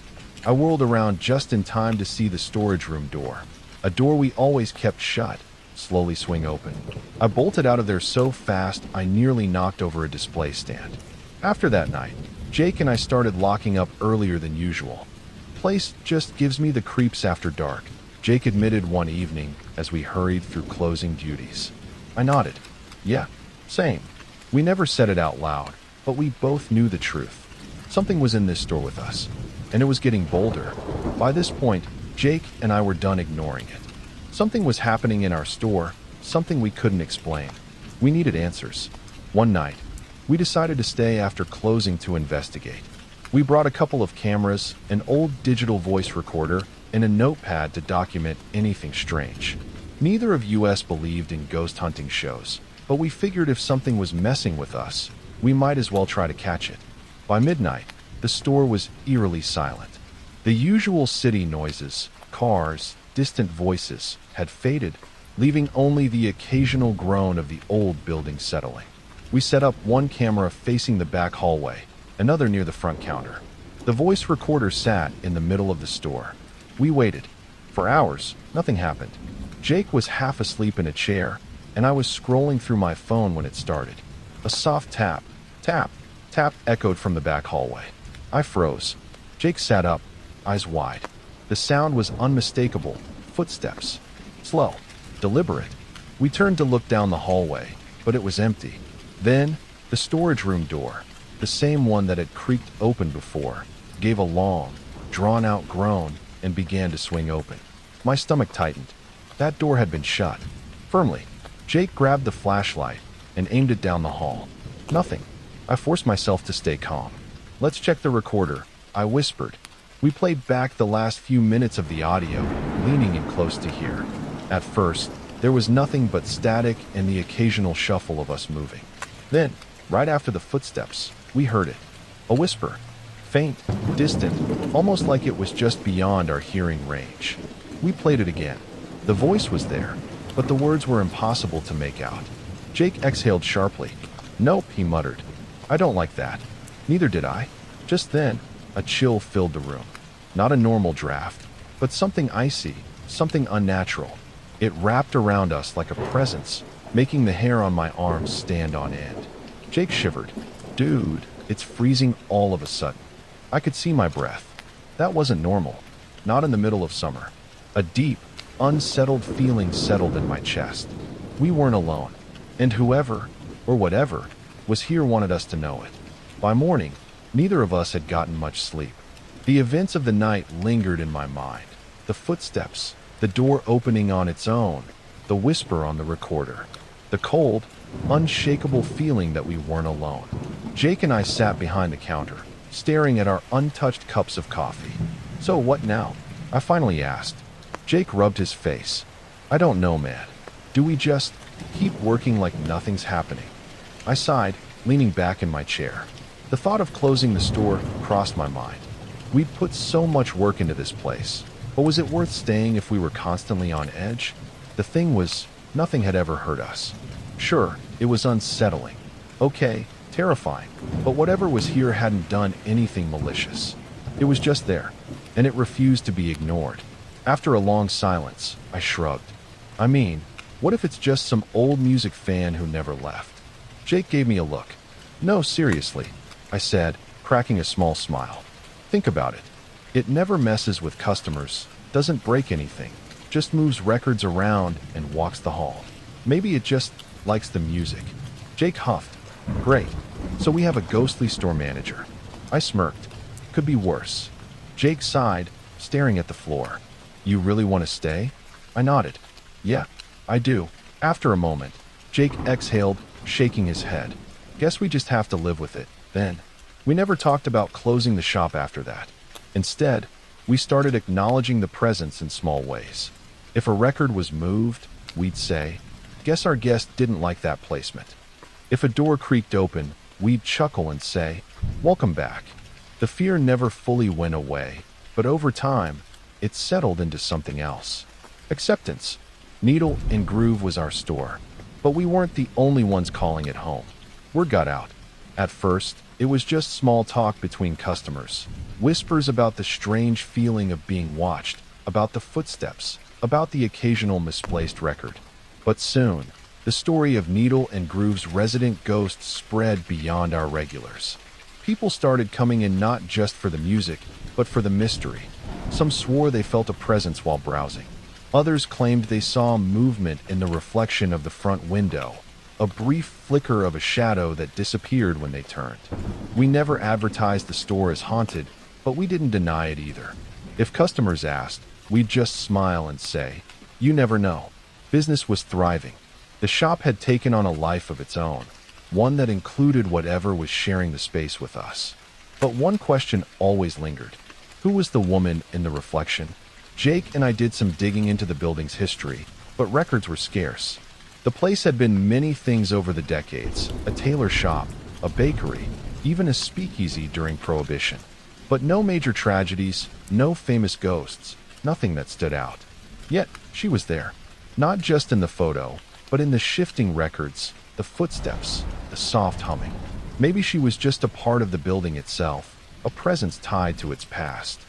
Speaker 1: I whirled around just in time to see the storage room door, a door we always kept shut, slowly swing open. I bolted out of there so fast I nearly knocked over a display stand. After that night, Jake and I started locking up earlier than usual. Place just gives me the creeps after dark, Jake admitted one evening as we hurried through closing duties. I nodded. Yeah, same. We never said it out loud, but we both knew the truth. Something was in this store with us, and it was getting bolder. By this point, Jake and I were done ignoring it. Something was happening in our store, something we couldn't explain. We needed answers. One night, we decided to stay after closing to investigate. We brought a couple of cameras, an old digital voice recorder, and a notepad to document anything strange. Neither of us believed in ghost hunting shows, but we figured if something was messing with us, we might as well try to catch it. By midnight, the store was eerily silent. The usual city noises, cars, distant voices, had faded, leaving only the occasional groan of the old building settling. We set up one camera facing the back hallway, another near the front counter. The voice recorder sat in the middle of the store. We waited. For hours, nothing happened. Jake was half asleep in a chair, and I was scrolling through my phone when it started. A soft tap, tap, Tap echoed from the back hallway. I froze. Jake sat up, eyes wide. The sound was unmistakable. Footsteps. Slow. Deliberate. We turned to look down the hallway, but it was empty. Then, the storage room door, the same one that had creaked open before, gave a long, drawn-out groan and began to swing open. My stomach tightened. That door had been shut. Firmly. Jake grabbed the flashlight and aimed it down the hall. Nothing. I forced myself to stay calm. "Let's check the recorder," I whispered. We played back the last few minutes of the audio, leaning in close to hear. At first, there was nothing but static and the occasional shuffle of us moving. Then, right after the footsteps, we heard it. A whisper. Faint, distant, almost like it was just beyond our hearing range. We played it again. The voice was there, but the words were impossible to make out. Jake exhaled sharply. "Nope," he muttered. "I don't like that." Neither did I. Just then, a chill filled the room. Not a normal draft, but something icy, something unnatural. It wrapped around us like a presence, making the hair on my arms stand on end. Jake shivered. "Dude, it's freezing all of a sudden." I could see my breath. That wasn't normal. Not in the middle of summer. A deep, unsettled feeling settled in my chest. We weren't alone. And whoever, or whatever, was here wanted us to know it. By morning, neither of us had gotten much sleep. The events of the night lingered in my mind. The footsteps, the door opening on its own, the whisper on the recorder, the cold, unshakable feeling that we weren't alone. Jake and I sat behind the counter, staring at our untouched cups of coffee. "So what now?" I finally asked. Jake rubbed his face. "I don't know, man. Do we just keep working like nothing's happening?" I sighed, leaning back in my chair. The thought of closing the store crossed my mind. We'd put so much work into this place, but was it worth staying if we were constantly on edge? The thing was, nothing had ever hurt us. Sure, it was unsettling. Okay, terrifying, but whatever was here hadn't done anything malicious. It was just there, and it refused to be ignored. After a long silence, I shrugged. I mean, what if it's just some old music fan who never left? Jake gave me a look. "No, seriously," I said, cracking a small smile. "Think about it. It never messes with customers, doesn't break anything, just moves records around and walks the hall. Maybe it just likes the music." Jake huffed. "Great. So we have a ghostly store manager." I smirked. "Could be worse." Jake sighed, staring at the floor. "You really want to stay?" I nodded. "Yeah, I do." After a moment, Jake exhaled, shaking his head. "Guess we just have to live with it, then." We never talked about closing the shop after that. Instead, we started acknowledging the presence in small ways. If a record was moved, we'd say, "Guess our guest didn't like that placement." If a door creaked open, we'd chuckle and say, "Welcome back." The fear never fully went away, but over time, it settled into something else. Acceptance. Needle and Groove was our store, but we weren't the only ones calling it home. Word got out. At first, it was just small talk between customers, whispers about the strange feeling of being watched, about the footsteps, about the occasional misplaced record. But soon, the story of Needle and Groove's resident ghost spread beyond our regulars. People started coming in not just for the music, but for the mystery. Some swore they felt a presence while browsing. Others claimed they saw movement in the reflection of the front window, a brief flicker of a shadow that disappeared when they turned. We never advertised the store as haunted, but we didn't deny it either. If customers asked, we'd just smile and say, "You never know." Business was thriving. The shop had taken on a life of its own, one that included whatever was sharing the space with us. But one question always lingered. Who was the woman in the reflection? Jake and I did some digging into the building's history, but records were scarce. The place had been many things over the decades: a tailor shop, a bakery, even a speakeasy during Prohibition. But no major tragedies, no famous ghosts, nothing that stood out. Yet, she was there. Not just in the photo, but in the shifting records, the footsteps, the soft humming. Maybe she was just a part of the building itself, a presence tied to its past.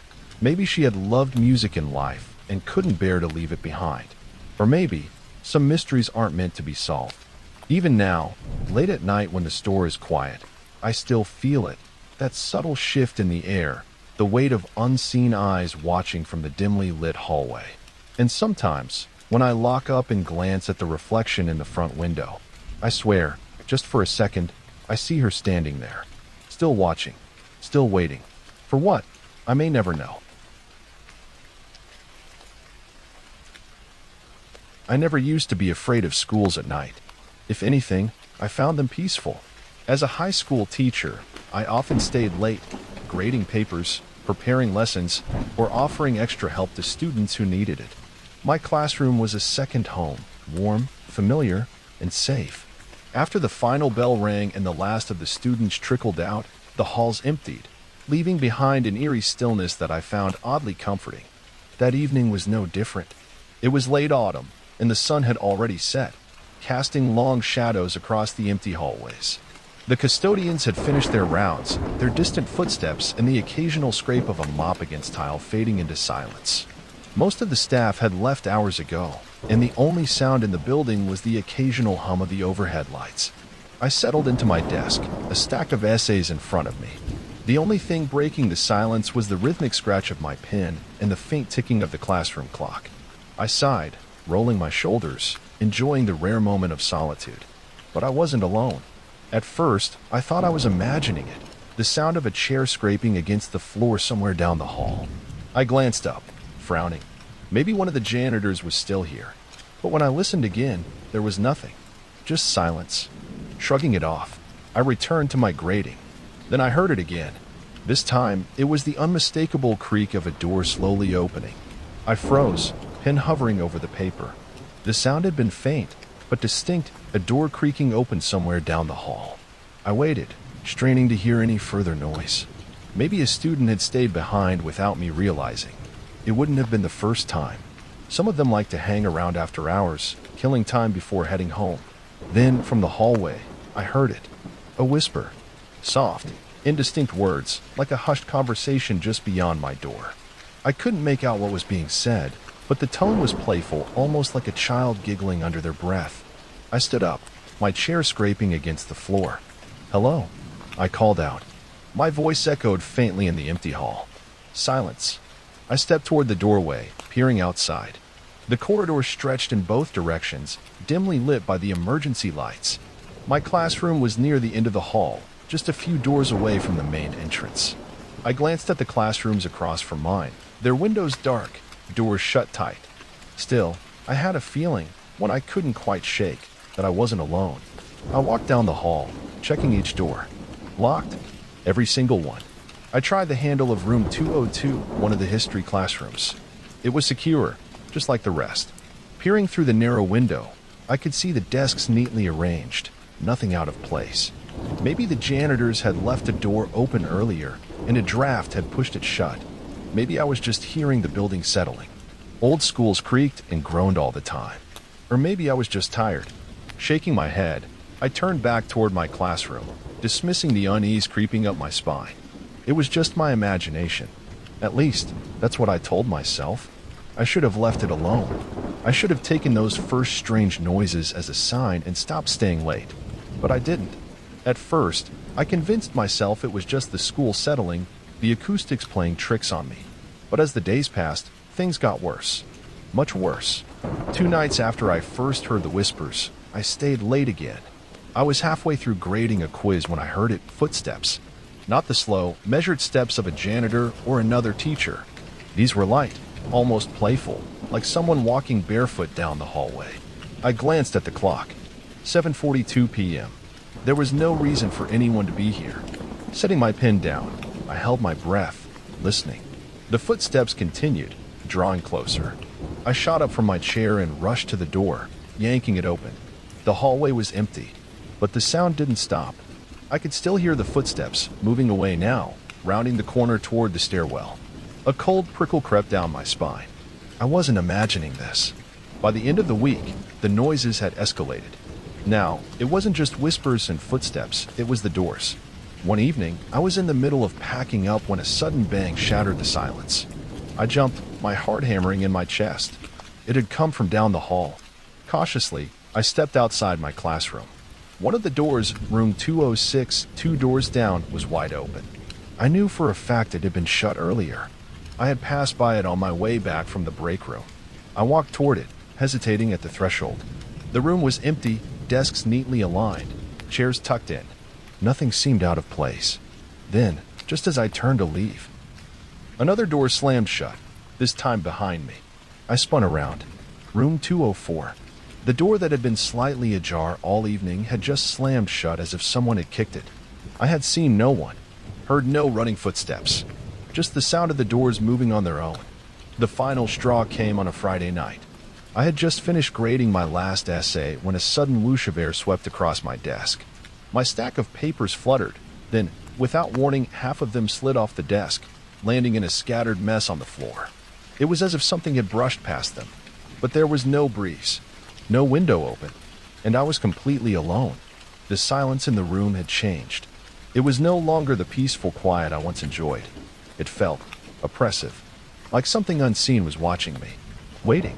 Speaker 1: Maybe she had loved music in life and couldn't bear to leave it behind. Or maybe some mysteries aren't meant to be solved. Even now, late at night when the store is quiet, I still feel it, that subtle shift in the air, the weight of unseen eyes watching from the dimly lit hallway. And sometimes, when I lock up and glance at the reflection in the front window, I swear, just for a second, I see her standing there, still watching, still waiting. For what? I may never know. I never used to be afraid of schools at night. If anything, I found them peaceful. As a high school teacher, I often stayed late, grading papers, preparing lessons, or offering extra help to students who needed it. My classroom was a second home, warm, familiar, and safe. After the final bell rang and the last of the students trickled out, the halls emptied, leaving behind an eerie stillness that I found oddly comforting. That evening was no different. It was late autumn, and the sun had already set, casting long shadows across the empty hallways. The custodians had finished their rounds, their distant footsteps and the occasional scrape of a mop against tile fading into silence. Most of the staff had left hours ago, and the only sound in the building was the occasional hum of the overhead lights. I settled into my desk, a stack of essays in front of me. The only thing breaking the silence was the rhythmic scratch of my pen and the faint ticking of the classroom clock. I sighed, rolling my shoulders, enjoying the rare moment of solitude. But I wasn't alone. At first, I thought I was imagining it, the sound of a chair scraping against the floor somewhere down the hall. I glanced up, frowning. Maybe one of the janitors was still here. But when I listened again, there was nothing. Just silence. Shrugging it off, I returned to my grading. Then I heard it again. This time, it was the unmistakable creak of a door slowly opening. I froze, pen hovering over the paper. The sound had been faint, but distinct, a door creaking open somewhere down the hall. I waited, straining to hear any further noise. Maybe a student had stayed behind without me realizing. It wouldn't have been the first time. Some of them like to hang around after hours, killing time before heading home. Then, from the hallway, I heard it. A whisper. Soft, indistinct words, like a hushed conversation just beyond my door. I couldn't make out what was being said, but the tone was playful, almost like a child giggling under their breath. I stood up, my chair scraping against the floor. "Hello," I called out. My voice echoed faintly in the empty hall. Silence. I stepped toward the doorway, peering outside. The corridor stretched in both directions, dimly lit by the emergency lights. My classroom was near the end of the hall, just a few doors away from the main entrance. I glanced at the classrooms across from mine, their windows dark, doors shut tight. Still, I had a feeling, one I couldn't quite shake, that I wasn't alone. I walked down the hall, checking each door. Locked? Every single one. I tried the handle of room 202, one of the history classrooms. It was secure, just like the rest. Peering through the narrow window, I could see the desks neatly arranged, nothing out of place. Maybe the janitors had left a door open earlier, and a draft had pushed it shut. Maybe I was just hearing the building settling. Old schools creaked and groaned all the time. Or maybe I was just tired. Shaking my head, I turned back toward my classroom, dismissing the unease creeping up my spine. It was just my imagination. At least, that's what I told myself. I should have left it alone. I should have taken those first strange noises as a sign and stopped staying late. But I didn't. At first, I convinced myself it was just the school settling, the acoustics playing tricks on me. But as the days passed, things got worse. Much worse. 2 nights after I first heard the whispers, I stayed late again. I was halfway through grading a quiz when I heard it, footsteps. Not the slow, measured steps of a janitor or another teacher. These were light, almost playful, like someone walking barefoot down the hallway. I glanced at the clock. 7:42 p.m. There was no reason for anyone to be here. Setting my pen down, I held my breath, listening. The footsteps continued, drawing closer. I shot up from my chair and rushed to the door, yanking it open. The hallway was empty, but the sound didn't stop. I could still hear the footsteps, moving away now, rounding the corner toward the stairwell. A cold prickle crept down my spine. I wasn't imagining this. By the end of the week, the noises had escalated. Now, it wasn't just whispers and footsteps, it was the doors. One evening, I was in the middle of packing up when a sudden bang shattered the silence. I jumped, my heart hammering in my chest. It had come from down the hall. Cautiously, I stepped outside my classroom. One of the doors, room 206, two doors down, was wide open. I knew for a fact it had been shut earlier. I had passed by it on my way back from the break room. I walked toward it, hesitating at the threshold. The room was empty, desks neatly aligned, chairs tucked in. Nothing seemed out of place. Then, just as I turned to leave, another door slammed shut, this time behind me. I spun around. Room 204. The door that had been slightly ajar all evening had just slammed shut as if someone had kicked it. I had seen no one, heard no running footsteps, just the sound of the doors moving on their own. The final straw came on a Friday night. I had just finished grading my last essay when a sudden whoosh of air swept across my desk. My stack of papers fluttered, then, without warning, half of them slid off the desk, landing in a scattered mess on the floor. It was as if something had brushed past them, but there was no breeze, no window open, and I was completely alone. The silence in the room had changed. It was no longer the peaceful quiet I once enjoyed. It felt oppressive, like something unseen was watching me, waiting.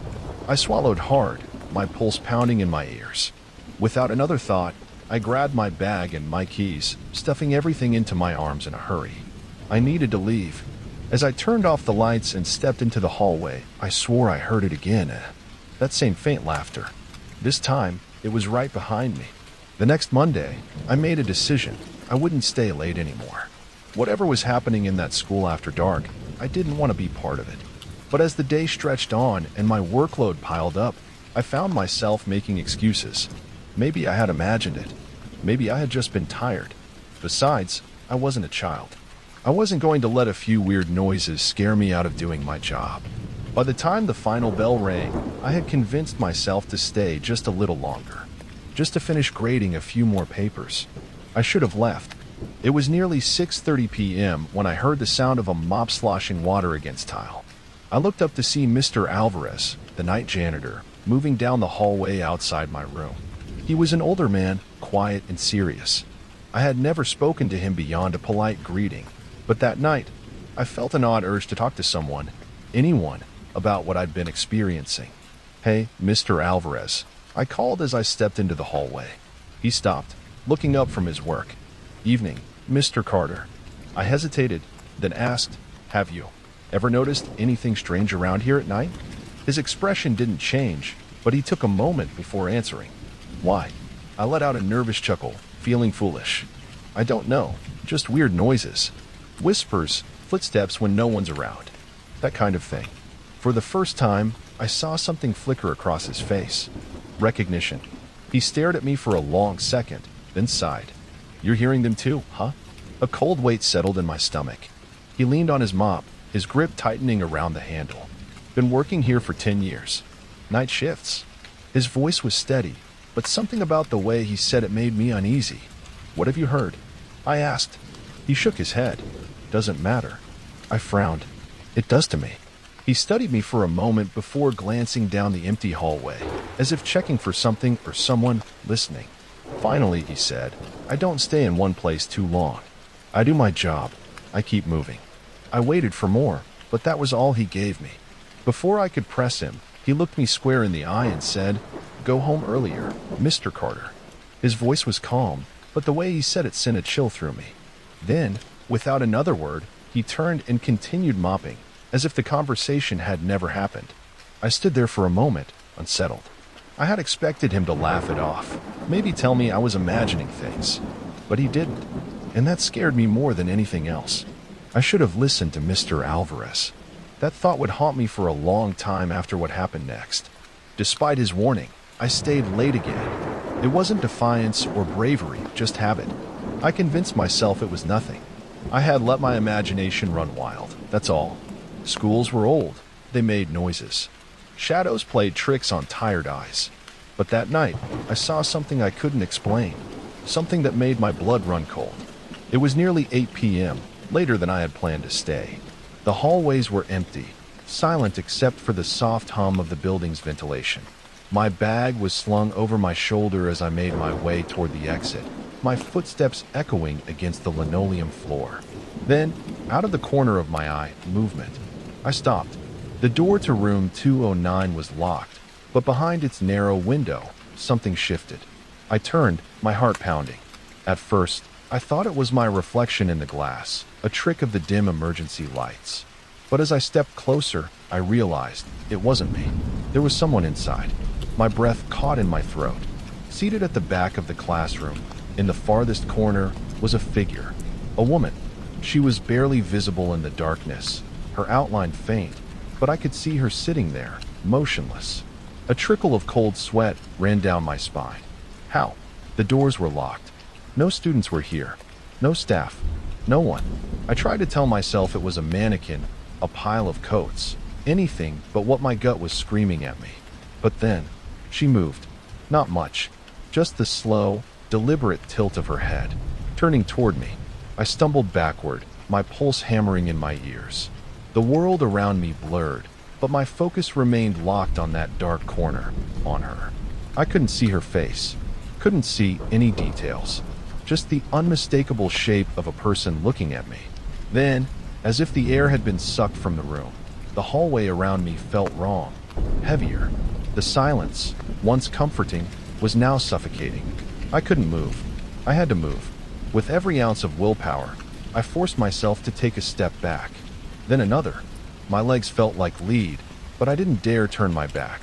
Speaker 1: I swallowed hard, my pulse pounding in my ears. Without another thought, I grabbed my bag and my keys, stuffing everything into my arms in a hurry. I needed to leave. As I turned off the lights and stepped into the hallway, I swore I heard it again. That same faint laughter. This time, it was right behind me. The next Monday, I made a decision. I wouldn't stay late anymore. Whatever was happening in that school after dark, I didn't want to be part of it. But as the day stretched on and my workload piled up, I found myself making excuses. Maybe I had imagined it. Maybe I had just been tired. Besides, I wasn't a child. I wasn't going to let a few weird noises scare me out of doing my job. By the time the final bell rang, I had convinced myself to stay just a little longer, just to finish grading a few more papers. I should have left. It was nearly 6:30 p.m. when I heard the sound of a mop sloshing water against tile. I looked up to see Mr. Alvarez, the night janitor, moving down the hallway outside my room. He was an older man, quiet and serious. I had never spoken to him beyond a polite greeting, but that night, I felt an odd urge to talk to someone, anyone, about what I'd been experiencing. "Hey, Mr. Alvarez," I called as I stepped into the hallway. He stopped, looking up from his work. "Evening, Mr. Carter." I hesitated, then asked, "Have you ever noticed anything strange around here at night?" His expression didn't change, but he took a moment before answering. "Why?" I let out a nervous chuckle, feeling foolish. "I don't know, just weird noises. Whispers, footsteps when no one's around. That kind of thing." For the first time, I saw something flicker across his face. Recognition. He stared at me for a long second, then sighed. "You're hearing them too, huh?" A cold weight settled in my stomach. He leaned on his mop, his grip tightening around the handle. "Been working here for 10 years. Night shifts." His voice was steady, but something about the way he said it made me uneasy. "What have you heard?" I asked. He shook his head. "Doesn't matter." I frowned. "It does to me." He studied me for a moment before glancing down the empty hallway, as if checking for something or someone listening. "Finally," he said, "I don't stay in one place too long. I do my job. I keep moving." I waited for more, but that was all he gave me. Before I could press him, he looked me square in the eye and said, "Go home earlier, Mr. Carter." His voice was calm, but the way he said it sent a chill through me. Then, without another word, he turned and continued mopping, as if the conversation had never happened. I stood there for a moment, unsettled. I had expected him to laugh it off, maybe tell me I was imagining things. But he didn't, and that scared me more than anything else. I should have listened to Mr. Alvarez. That thought would haunt me for a long time after what happened next. Despite his warning, I stayed late again. It wasn't defiance or bravery, just habit. I convinced myself it was nothing. I had let my imagination run wild, that's all. Schools were old. They made noises. Shadows played tricks on tired eyes. But that night, I saw something I couldn't explain. Something that made my blood run cold. It was nearly 8 p.m., later than I had planned to stay. The hallways were empty, silent except for the soft hum of the building's ventilation. My bag was slung over my shoulder as I made my way toward the exit, my footsteps echoing against the linoleum floor. Then, out of the corner of my eye, movement. I stopped. The door to room 209 was locked, but behind its narrow window, something shifted. I turned, my heart pounding. At first, I thought it was my reflection in the glass, a trick of the dim emergency lights. But as I stepped closer, I realized it wasn't me. There was someone inside. My breath caught in my throat. Seated at the back of the classroom, in the farthest corner, was a figure. A woman. She was barely visible in the darkness, her outline faint, but I could see her sitting there, motionless. A trickle of cold sweat ran down my spine. How? The doors were locked. No students were here. No staff. No one. I tried to tell myself it was a mannequin, a pile of coats, anything but what my gut was screaming at me. But then, she moved. Not much. Just the slow, deliberate tilt of her head. Turning toward me, I stumbled backward, my pulse hammering in my ears. The world around me blurred, but my focus remained locked on that dark corner, on her. I couldn't see her face. Couldn't see any details. Just the unmistakable shape of a person looking at me. Then, as if the air had been sucked from the room, the hallway around me felt wrong, heavier. The silence, once comforting, was now suffocating. I couldn't move. I had to move. With every ounce of willpower, I forced myself to take a step back. Then another. My legs felt like lead, but I didn't dare turn my back.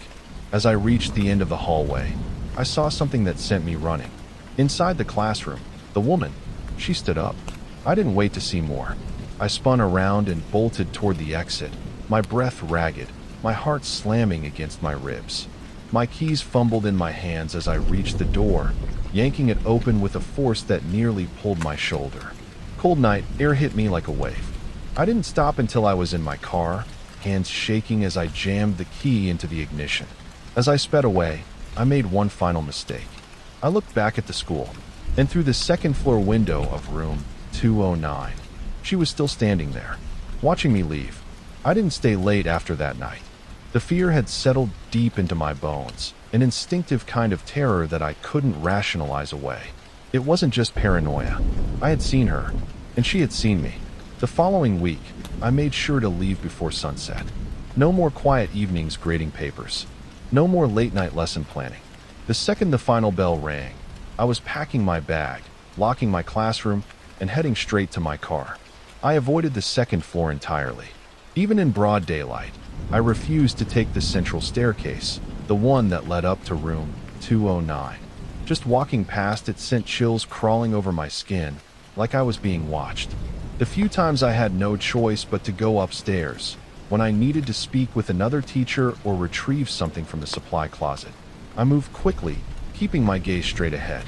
Speaker 1: As I reached the end of the hallway, I saw something that sent me running. Inside the classroom, the woman, she stood up. I didn't wait to see more. I spun around and bolted toward the exit, my breath ragged, my heart slamming against my ribs. My keys fumbled in my hands as I reached the door, yanking it open with a force that nearly pulled my shoulder. Cold night air hit me like a wave. I didn't stop until I was in my car, hands shaking as I jammed the key into the ignition. As I sped away, I made one final mistake. I looked back at the school, and through the second-floor window of room 209. She was still standing there, watching me leave. I didn't stay late after that night. The fear had settled deep into my bones, an instinctive kind of terror that I couldn't rationalize away. It wasn't just paranoia. I had seen her, and she had seen me. The following week, I made sure to leave before sunset. No more quiet evenings grading papers. No more late-night lesson planning. The second the final bell rang, I was packing my bag, locking my classroom, and heading straight to my car. I avoided the second floor entirely. Even in broad daylight, I refused to take the central staircase, the one that led up to room 209. Just walking past it sent chills crawling over my skin, like I was being watched. The few times I had no choice but to go upstairs, when I needed to speak with another teacher or retrieve something from the supply closet, I moved quickly, keeping my gaze straight ahead.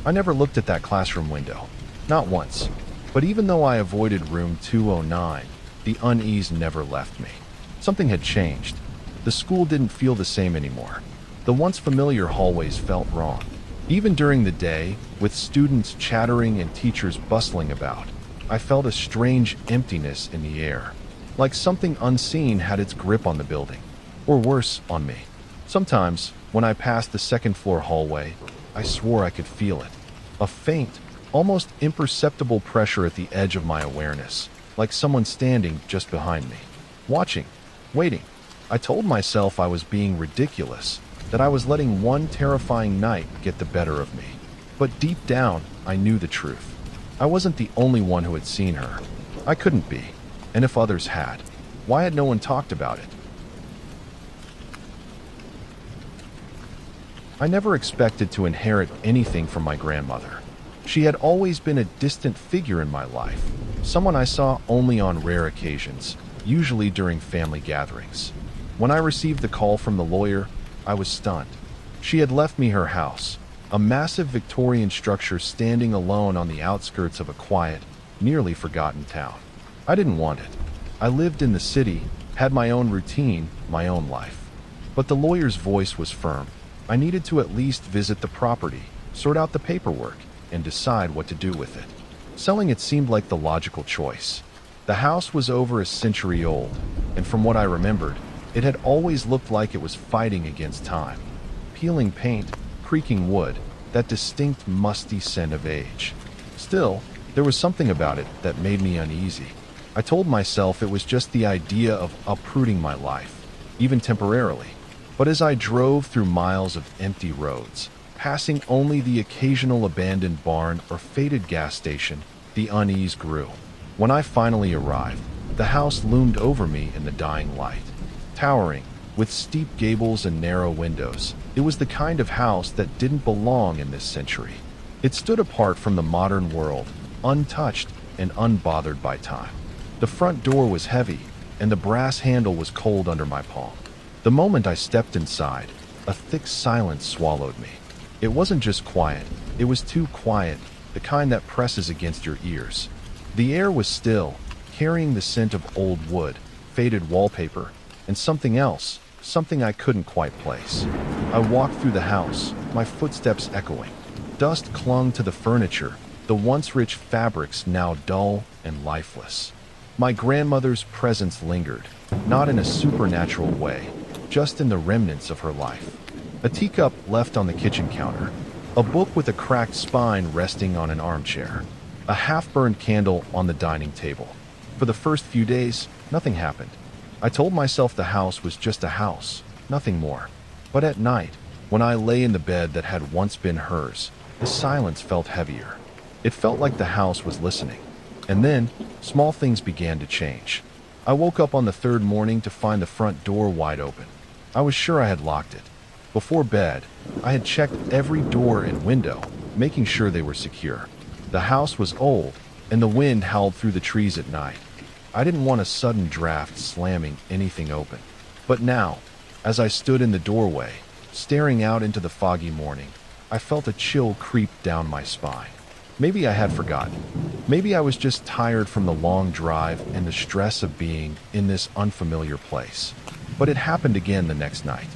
Speaker 1: I never looked at that classroom window. Not once. But even though I avoided room 209, the unease never left me. Something had changed. The school didn't feel the same anymore. The once familiar hallways felt wrong. Even during the day, with students chattering and teachers bustling about, I felt a strange emptiness in the air. Like something unseen had its grip on the building. Or worse, on me. Sometimes, when I passed the second-floor hallway, I swore I could feel it. A faint, almost imperceptible pressure at the edge of my awareness, like someone standing just behind me. Watching. Waiting. I told myself I was being ridiculous, that I was letting one terrifying night get the better of me. But deep down, I knew the truth. I wasn't the only one who had seen her. I couldn't be. And if others had, why had no one talked about it? I never expected to inherit anything from my grandmother. She had always been a distant figure in my life, someone I saw only on rare occasions, usually during family gatherings. When I received the call from the lawyer, I was stunned. She had left me her house, a massive Victorian structure standing alone on the outskirts of a quiet, nearly forgotten town. I didn't want it. I lived in the city, had my own routine, my own life. But the lawyer's voice was firm. I needed to at least visit the property, sort out the paperwork, and decide what to do with it. Selling it seemed like the logical choice. The house was over a century old, and from what I remembered, it had always looked like it was fighting against time. Peeling paint, creaking wood, that distinct musty scent of age. Still, there was something about it that made me uneasy. I told myself it was just the idea of uprooting my life, even temporarily. But as I drove through miles of empty roads, Passing only the occasional abandoned barn or faded gas station, the unease grew. When I finally arrived, the house loomed over me in the dying light. Towering, with steep gables and narrow windows, it was the kind of house that didn't belong in this century. It stood apart from the modern world, untouched and unbothered by time. The front door was heavy, and the brass handle was cold under my palm. The moment I stepped inside, a thick silence swallowed me. It wasn't just quiet, it was too quiet, the kind that presses against your ears. The air was still, carrying the scent of old wood, faded wallpaper, and something else, something I couldn't quite place. I walked through the house, my footsteps echoing. Dust clung to the furniture, the once rich fabrics now dull and lifeless. My grandmother's presence lingered, not in a supernatural way, just in the remnants of her life. A teacup left on the kitchen counter, a book with a cracked spine resting on an armchair, a half-burned candle on the dining table. For the first few days, nothing happened. I told myself the house was just a house, nothing more. But at night, when I lay in the bed that had once been hers, the silence felt heavier. It felt like the house was listening. And then, small things began to change. I woke up on the third morning to find the front door wide open. I was sure I had locked it. Before bed, I had checked every door and window, making sure they were secure. The house was old, and the wind howled through the trees at night. I didn't want a sudden draft slamming anything open. But now, as I stood in the doorway, staring out into the foggy morning, I felt a chill creep down my spine. Maybe I had forgotten. Maybe I was just tired from the long drive and the stress of being in this unfamiliar place. But it happened again the next night.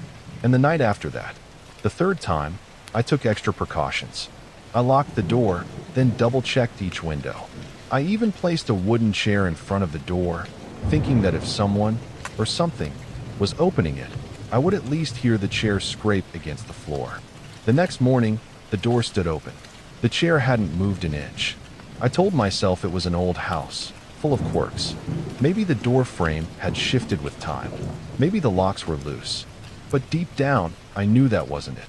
Speaker 1: And the night after that. The third time, I took extra precautions. I locked the door, then double-checked each window. I even placed a wooden chair in front of the door, thinking that if someone, or something, was opening it, I would at least hear the chair scrape against the floor. The next morning, the door stood open. The chair hadn't moved an inch. I told myself it was an old house, full of quirks. Maybe the door frame had shifted with time. Maybe the locks were loose. But deep down, I knew that wasn't it.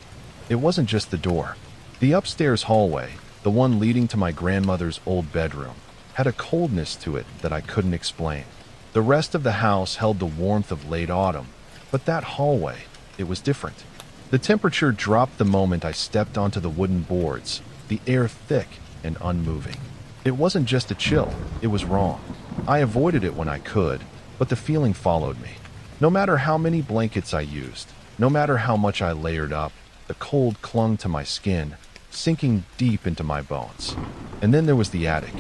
Speaker 1: It wasn't just the door. The upstairs hallway, the one leading to my grandmother's old bedroom, had a coldness to it that I couldn't explain. The rest of the house held the warmth of late autumn, but that hallway, it was different. The temperature dropped the moment I stepped onto the wooden boards, the air thick and unmoving. It wasn't just a chill, it was wrong. I avoided it when I could, but the feeling followed me. No matter how many blankets I used, no matter how much I layered up, the cold clung to my skin, sinking deep into my bones. And then there was the attic.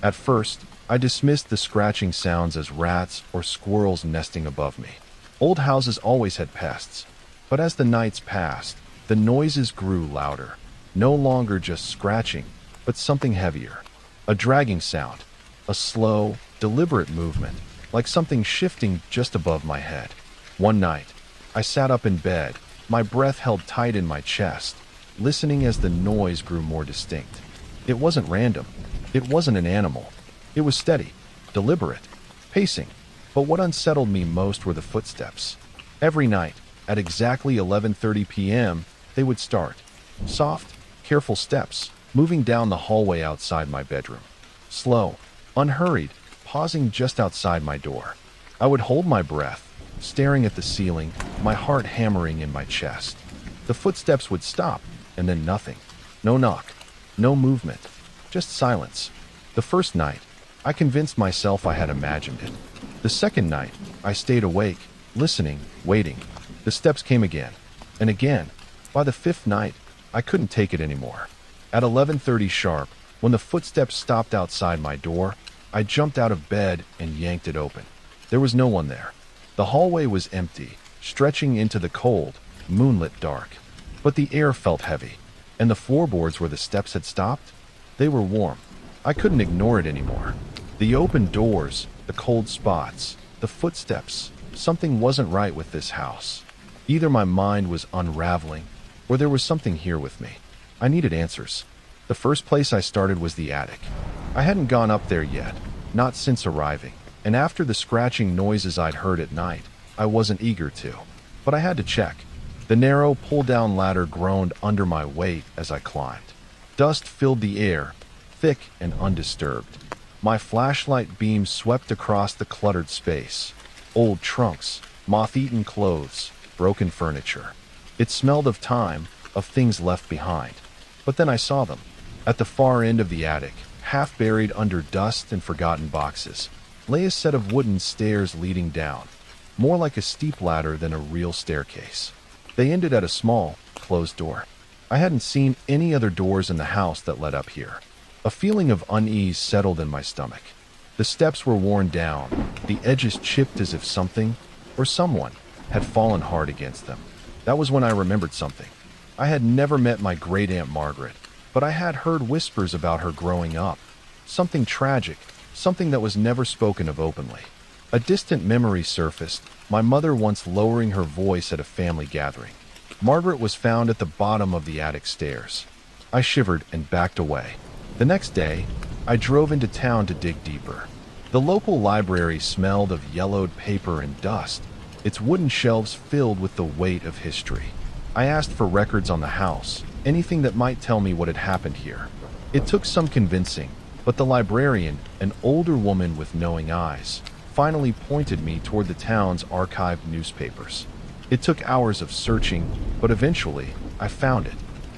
Speaker 1: At first, I dismissed the scratching sounds as rats or squirrels nesting above me. Old houses always had pests. But as the nights passed, the noises grew louder. No longer just scratching, but something heavier. A dragging sound. A slow, deliberate movement, like something shifting just above my head. One night, I sat up in bed, my breath held tight in my chest, listening as the noise grew more distinct. It wasn't random. It wasn't an animal. It was steady, deliberate, pacing. But what unsettled me most were the footsteps. Every night, at exactly 11:30 p.m., they would start. Soft, careful steps, moving down the hallway outside my bedroom. Slow, unhurried, pausing just outside my door. I would hold my breath, staring at the ceiling, my heart hammering in my chest. The footsteps would stop, and then nothing. No knock, no movement, just silence. The first night, I convinced myself I had imagined it. The second night, I stayed awake, listening, waiting. The steps came again, and again. By the fifth night, I couldn't take it anymore. At 11:30 sharp, when the footsteps stopped outside my door, I jumped out of bed and yanked it open. There was no one there. The hallway was empty, stretching into the cold, moonlit dark. But the air felt heavy, and the floorboards where the steps had stopped, they were warm. I couldn't ignore it anymore. The open doors, the cold spots, the footsteps, something wasn't right with this house. Either my mind was unraveling, or there was something here with me. I needed answers. The first place I started was the attic. I hadn't gone up there yet, not since arriving, and after the scratching noises I'd heard at night, I wasn't eager to. But I had to check. The narrow, pull-down ladder groaned under my weight as I climbed. Dust filled the air, thick and undisturbed. My flashlight beam swept across the cluttered space. Old trunks, moth-eaten clothes, broken furniture. It smelled of time, of things left behind. But then I saw them. At the far end of the attic, half buried under dust and forgotten boxes, lay a set of wooden stairs leading down, more like a steep ladder than a real staircase. They ended at a small, closed door. I hadn't seen any other doors in the house that led up here. A feeling of unease settled in my stomach. The steps were worn down, the edges chipped as if something, or someone, had fallen hard against them. That was when I remembered something. I had never met my great-aunt Margaret, but I had heard whispers about her growing up. Something tragic, something that was never spoken of openly. A distant memory surfaced, my mother once lowering her voice at a family gathering. Margaret was found at the bottom of the attic stairs. I shivered and backed away. The next day, I drove into town to dig deeper. The local library smelled of yellowed paper and dust, its wooden shelves filled with the weight of history. I asked for records on the house, anything that might tell me what had happened here. It took some convincing, but the librarian, an older woman with knowing eyes, finally pointed me toward the town's archived newspapers. It took hours of searching, but eventually, I found it.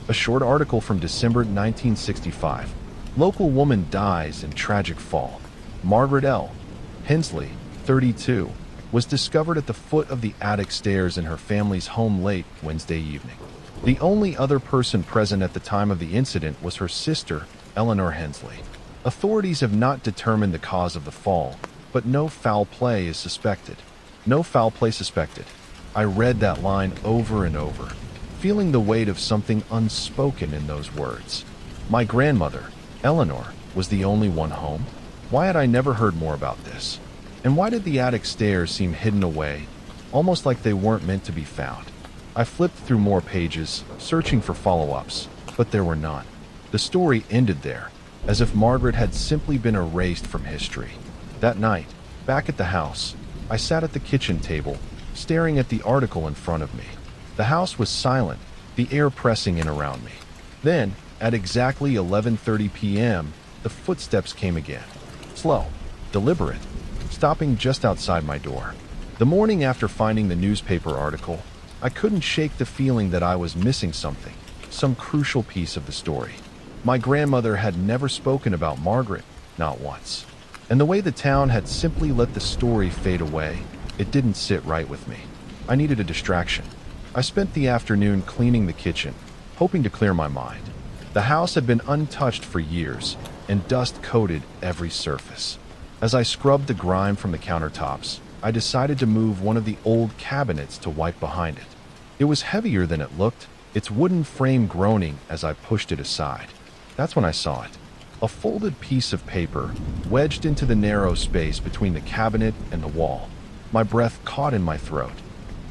Speaker 1: A short article from December 1965. Local woman dies in tragic fall. Margaret L. Hensley, 32, was discovered at the foot of the attic stairs in her family's home late Wednesday evening. The only other person present at the time of the incident was her sister, Eleanor Hensley. Authorities have not determined the cause of the fall, but no foul play is suspected. No foul play suspected. I read that line over and over, feeling the weight of something unspoken in those words. My grandmother, Eleanor, was the only one home. Why had I never heard more about this? And why did the attic stairs seem hidden away, almost like they weren't meant to be found? I flipped through more pages, searching for follow-ups, but there were none. The story ended there, as if Margaret had simply been erased from history. That night, back at the house, I sat at the kitchen table, staring at the article in front of me. The house was silent, the air pressing in around me. Then, at exactly 11:30 p.m., the footsteps came again. Slow, deliberate, stopping just outside my door. The morning after finding the newspaper article, I couldn't shake the feeling that I was missing something, some crucial piece of the story. My grandmother had never spoken about Margaret, not once. And the way the town had simply let the story fade away, it didn't sit right with me. I needed a distraction. I spent the afternoon cleaning the kitchen, hoping to clear my mind. The house had been untouched for years, and dust coated every surface. As I scrubbed the grime from the countertops, I decided to move one of the old cabinets to wipe behind it. It was heavier than it looked, its wooden frame groaning as I pushed it aside. That's when I saw it. A folded piece of paper, wedged into the narrow space between the cabinet and the wall. My breath caught in my throat.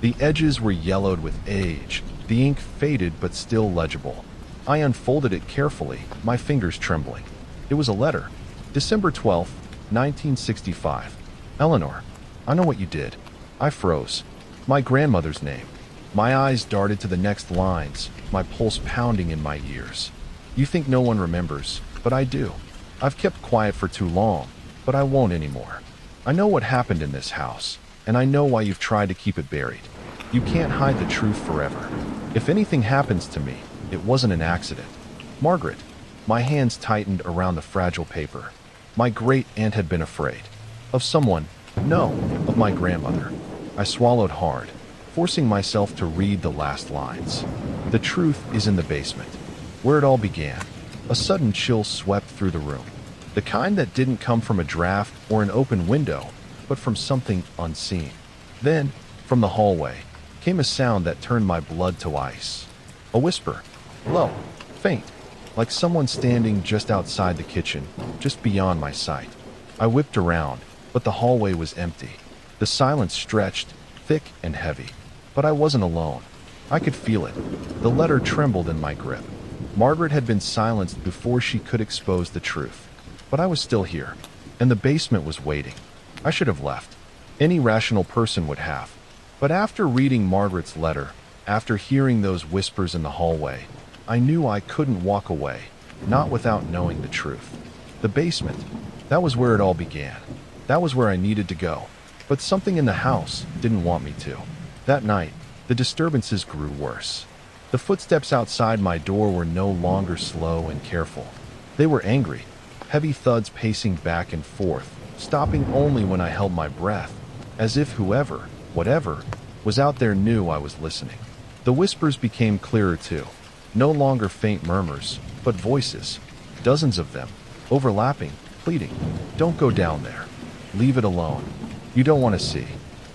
Speaker 1: The edges were yellowed with age, the ink faded but still legible. I unfolded it carefully, my fingers trembling. It was a letter. December 12th, 1965. Eleanor, I know what you did. I froze. My grandmother's name. My eyes darted to the next lines, my pulse pounding in my ears. You think no one remembers, but I do. I've kept quiet for too long, but I won't anymore. I know what happened in this house, and I know why you've tried to keep it buried. You can't hide the truth forever. If anything happens to me, it wasn't an accident. Margaret, my hands tightened around the fragile paper. My great-aunt had been afraid. Of someone, no, of my grandmother. I swallowed hard, forcing myself to read the last lines. The truth is in the basement, where it all began. A sudden chill swept through the room. The kind that didn't come from a draft or an open window, but from something unseen. Then, from the hallway, came a sound that turned my blood to ice. A whisper, low, faint, like someone standing just outside the kitchen, just beyond my sight. I whipped around, but the hallway was empty. The silence stretched, thick and heavy. But I wasn't alone. I could feel it. The letter trembled in my grip. Margaret had been silenced before she could expose the truth. But I was still here, and the basement was waiting. I should have left. Any rational person would have. But after reading Margaret's letter, After hearing those whispers in the hallway, I knew I couldn't walk away, not without knowing the truth. The basement, that was where it all began. That was where I needed to go. But something in the house didn't want me to. That night, the disturbances grew worse. The footsteps outside my door were no longer slow and careful. They were angry, heavy thuds pacing back and forth, stopping only when I held my breath, as if whoever, whatever, was out there knew I was listening. The whispers became clearer too. No longer faint murmurs, but voices. Dozens of them, overlapping, pleading, "Don't go down there. Leave it alone. You don't want to see."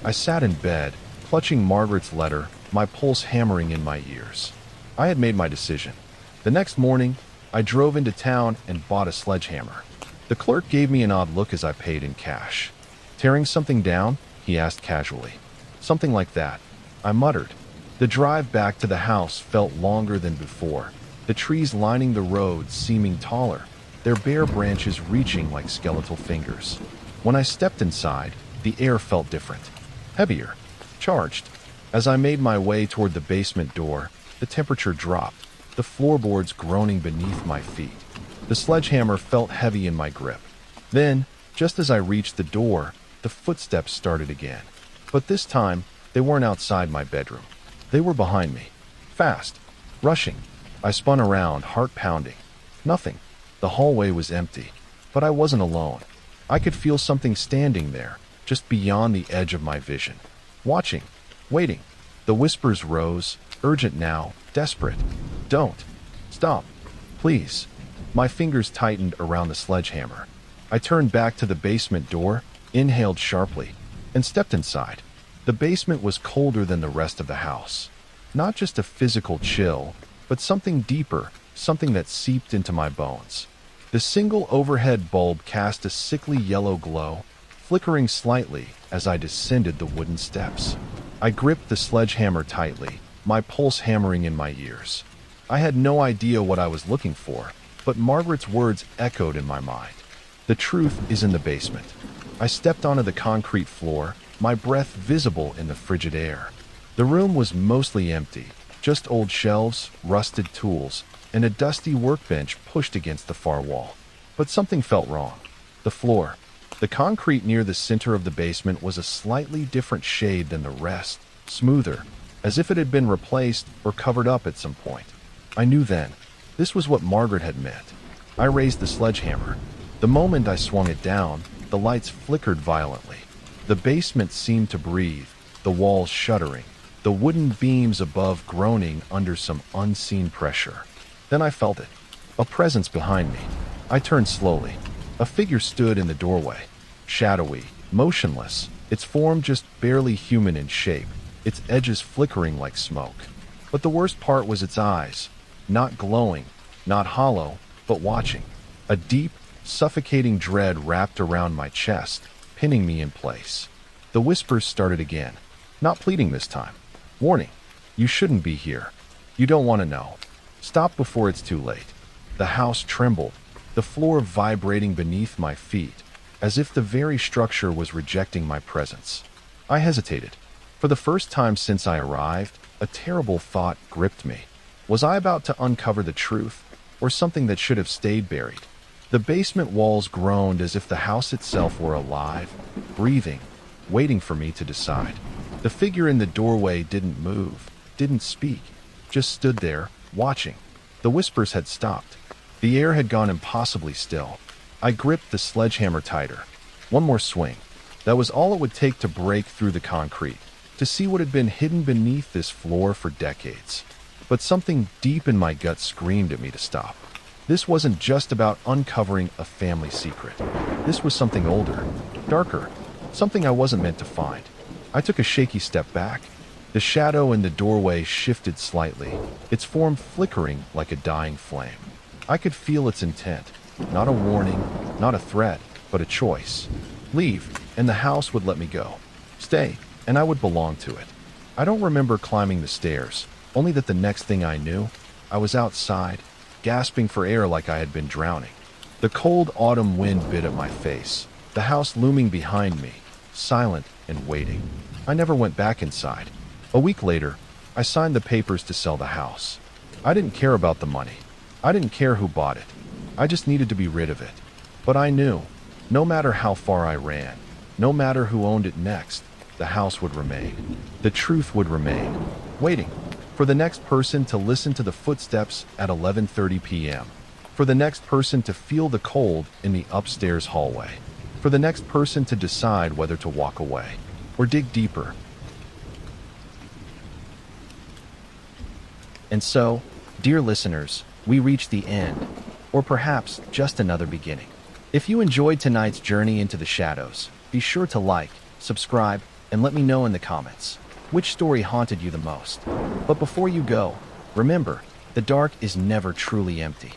Speaker 1: I sat in bed, clutching Margaret's letter, my pulse hammering in my ears. I had made my decision. The next morning, I drove into town and bought a sledgehammer. The clerk gave me an odd look as I paid in cash. "Tearing something down?" he asked casually. "Something like that," I muttered. The drive back to the house felt longer than before, the trees lining the road seeming taller, their bare branches reaching like skeletal fingers. When I stepped inside, the air felt different, heavier, charged. As I made my way toward the basement door, the temperature dropped, the floorboards groaning beneath my feet. The sledgehammer felt heavy in my grip. Then, just as I reached the door, the footsteps started again. But this time, they weren't outside my bedroom. They were behind me. Fast. Rushing. I spun around, heart pounding. Nothing. The hallway was empty. But I wasn't alone. I could feel something standing there, just beyond the edge of my vision. Watching. Waiting. The whispers rose, urgent now, desperate. "Don't. Stop. Please." My fingers tightened around the sledgehammer. I turned back to the basement door, inhaled sharply, and stepped inside. The basement was colder than the rest of the house. Not just a physical chill, but something deeper, something that seeped into my bones. The single overhead bulb cast a sickly yellow glow, flickering slightly as I descended the wooden steps. I gripped the sledgehammer tightly, my pulse hammering in my ears. I had no idea what I was looking for, but Margaret's words echoed in my mind. The truth is in the basement. I stepped onto the concrete floor, my breath visible in the frigid air. The room was mostly empty, just old shelves, rusted tools, and a dusty workbench pushed against the far wall. But something felt wrong. The floor. The concrete near the center of the basement was a slightly different shade than the rest, smoother, as if it had been replaced or covered up at some point. I knew then. This was what Margaret had meant. I raised the sledgehammer. The moment I swung it down, the lights flickered violently. The basement seemed to breathe, the walls shuddering, the wooden beams above groaning under some unseen pressure. Then I felt it. A presence behind me. I turned slowly. A figure stood in the doorway. Shadowy, motionless, its form just barely human in shape, its edges flickering like smoke. But the worst part was its eyes. Not glowing, not hollow, but watching. A deep, suffocating dread wrapped around my chest, pinning me in place. The whispers started again, not pleading this time. "Warning, you shouldn't be here. You don't want to know. Stop before it's too late." The house trembled, the floor vibrating beneath my feet, as if the very structure was rejecting my presence. I hesitated. For the first time since I arrived, a terrible thought gripped me. Was I about to uncover the truth, or something that should have stayed buried? The basement walls groaned as if the house itself were alive, breathing, waiting for me to decide. The figure in the doorway didn't move, didn't speak, just stood there, watching. The whispers had stopped. The air had gone impossibly still. I gripped the sledgehammer tighter. One more swing. That was all it would take to break through the concrete, to see what had been hidden beneath this floor for decades. But something deep in my gut screamed at me to stop. This wasn't just about uncovering a family secret. This was something older, darker, something I wasn't meant to find. I took a shaky step back. The shadow in the doorway shifted slightly, its form flickering like a dying flame. I could feel its intent. Not a warning, not a threat, but a choice. Leave, and the house would let me go. Stay, and I would belong to it. I don't remember climbing the stairs, only that the next thing I knew, I was outside, gasping for air like I had been drowning. The cold autumn wind bit at my face, the house looming behind me, silent and waiting. I never went back inside. A week later, I signed the papers to sell the house. I didn't care about the money. I didn't care who bought it. I just needed to be rid of it. But I knew, no matter how far I ran, no matter who owned it next, the house would remain. The truth would remain. Waiting for the next person to listen to the footsteps at 11:30 p.m. For the next person to feel the cold in the upstairs hallway. For the next person to decide whether to walk away or dig deeper. And so, dear listeners, we reach the end, or perhaps just another beginning. If you enjoyed tonight's journey into the shadows, be sure to like, subscribe, and let me know in the comments which story haunted you the most. But before you go, remember, the dark is never truly empty.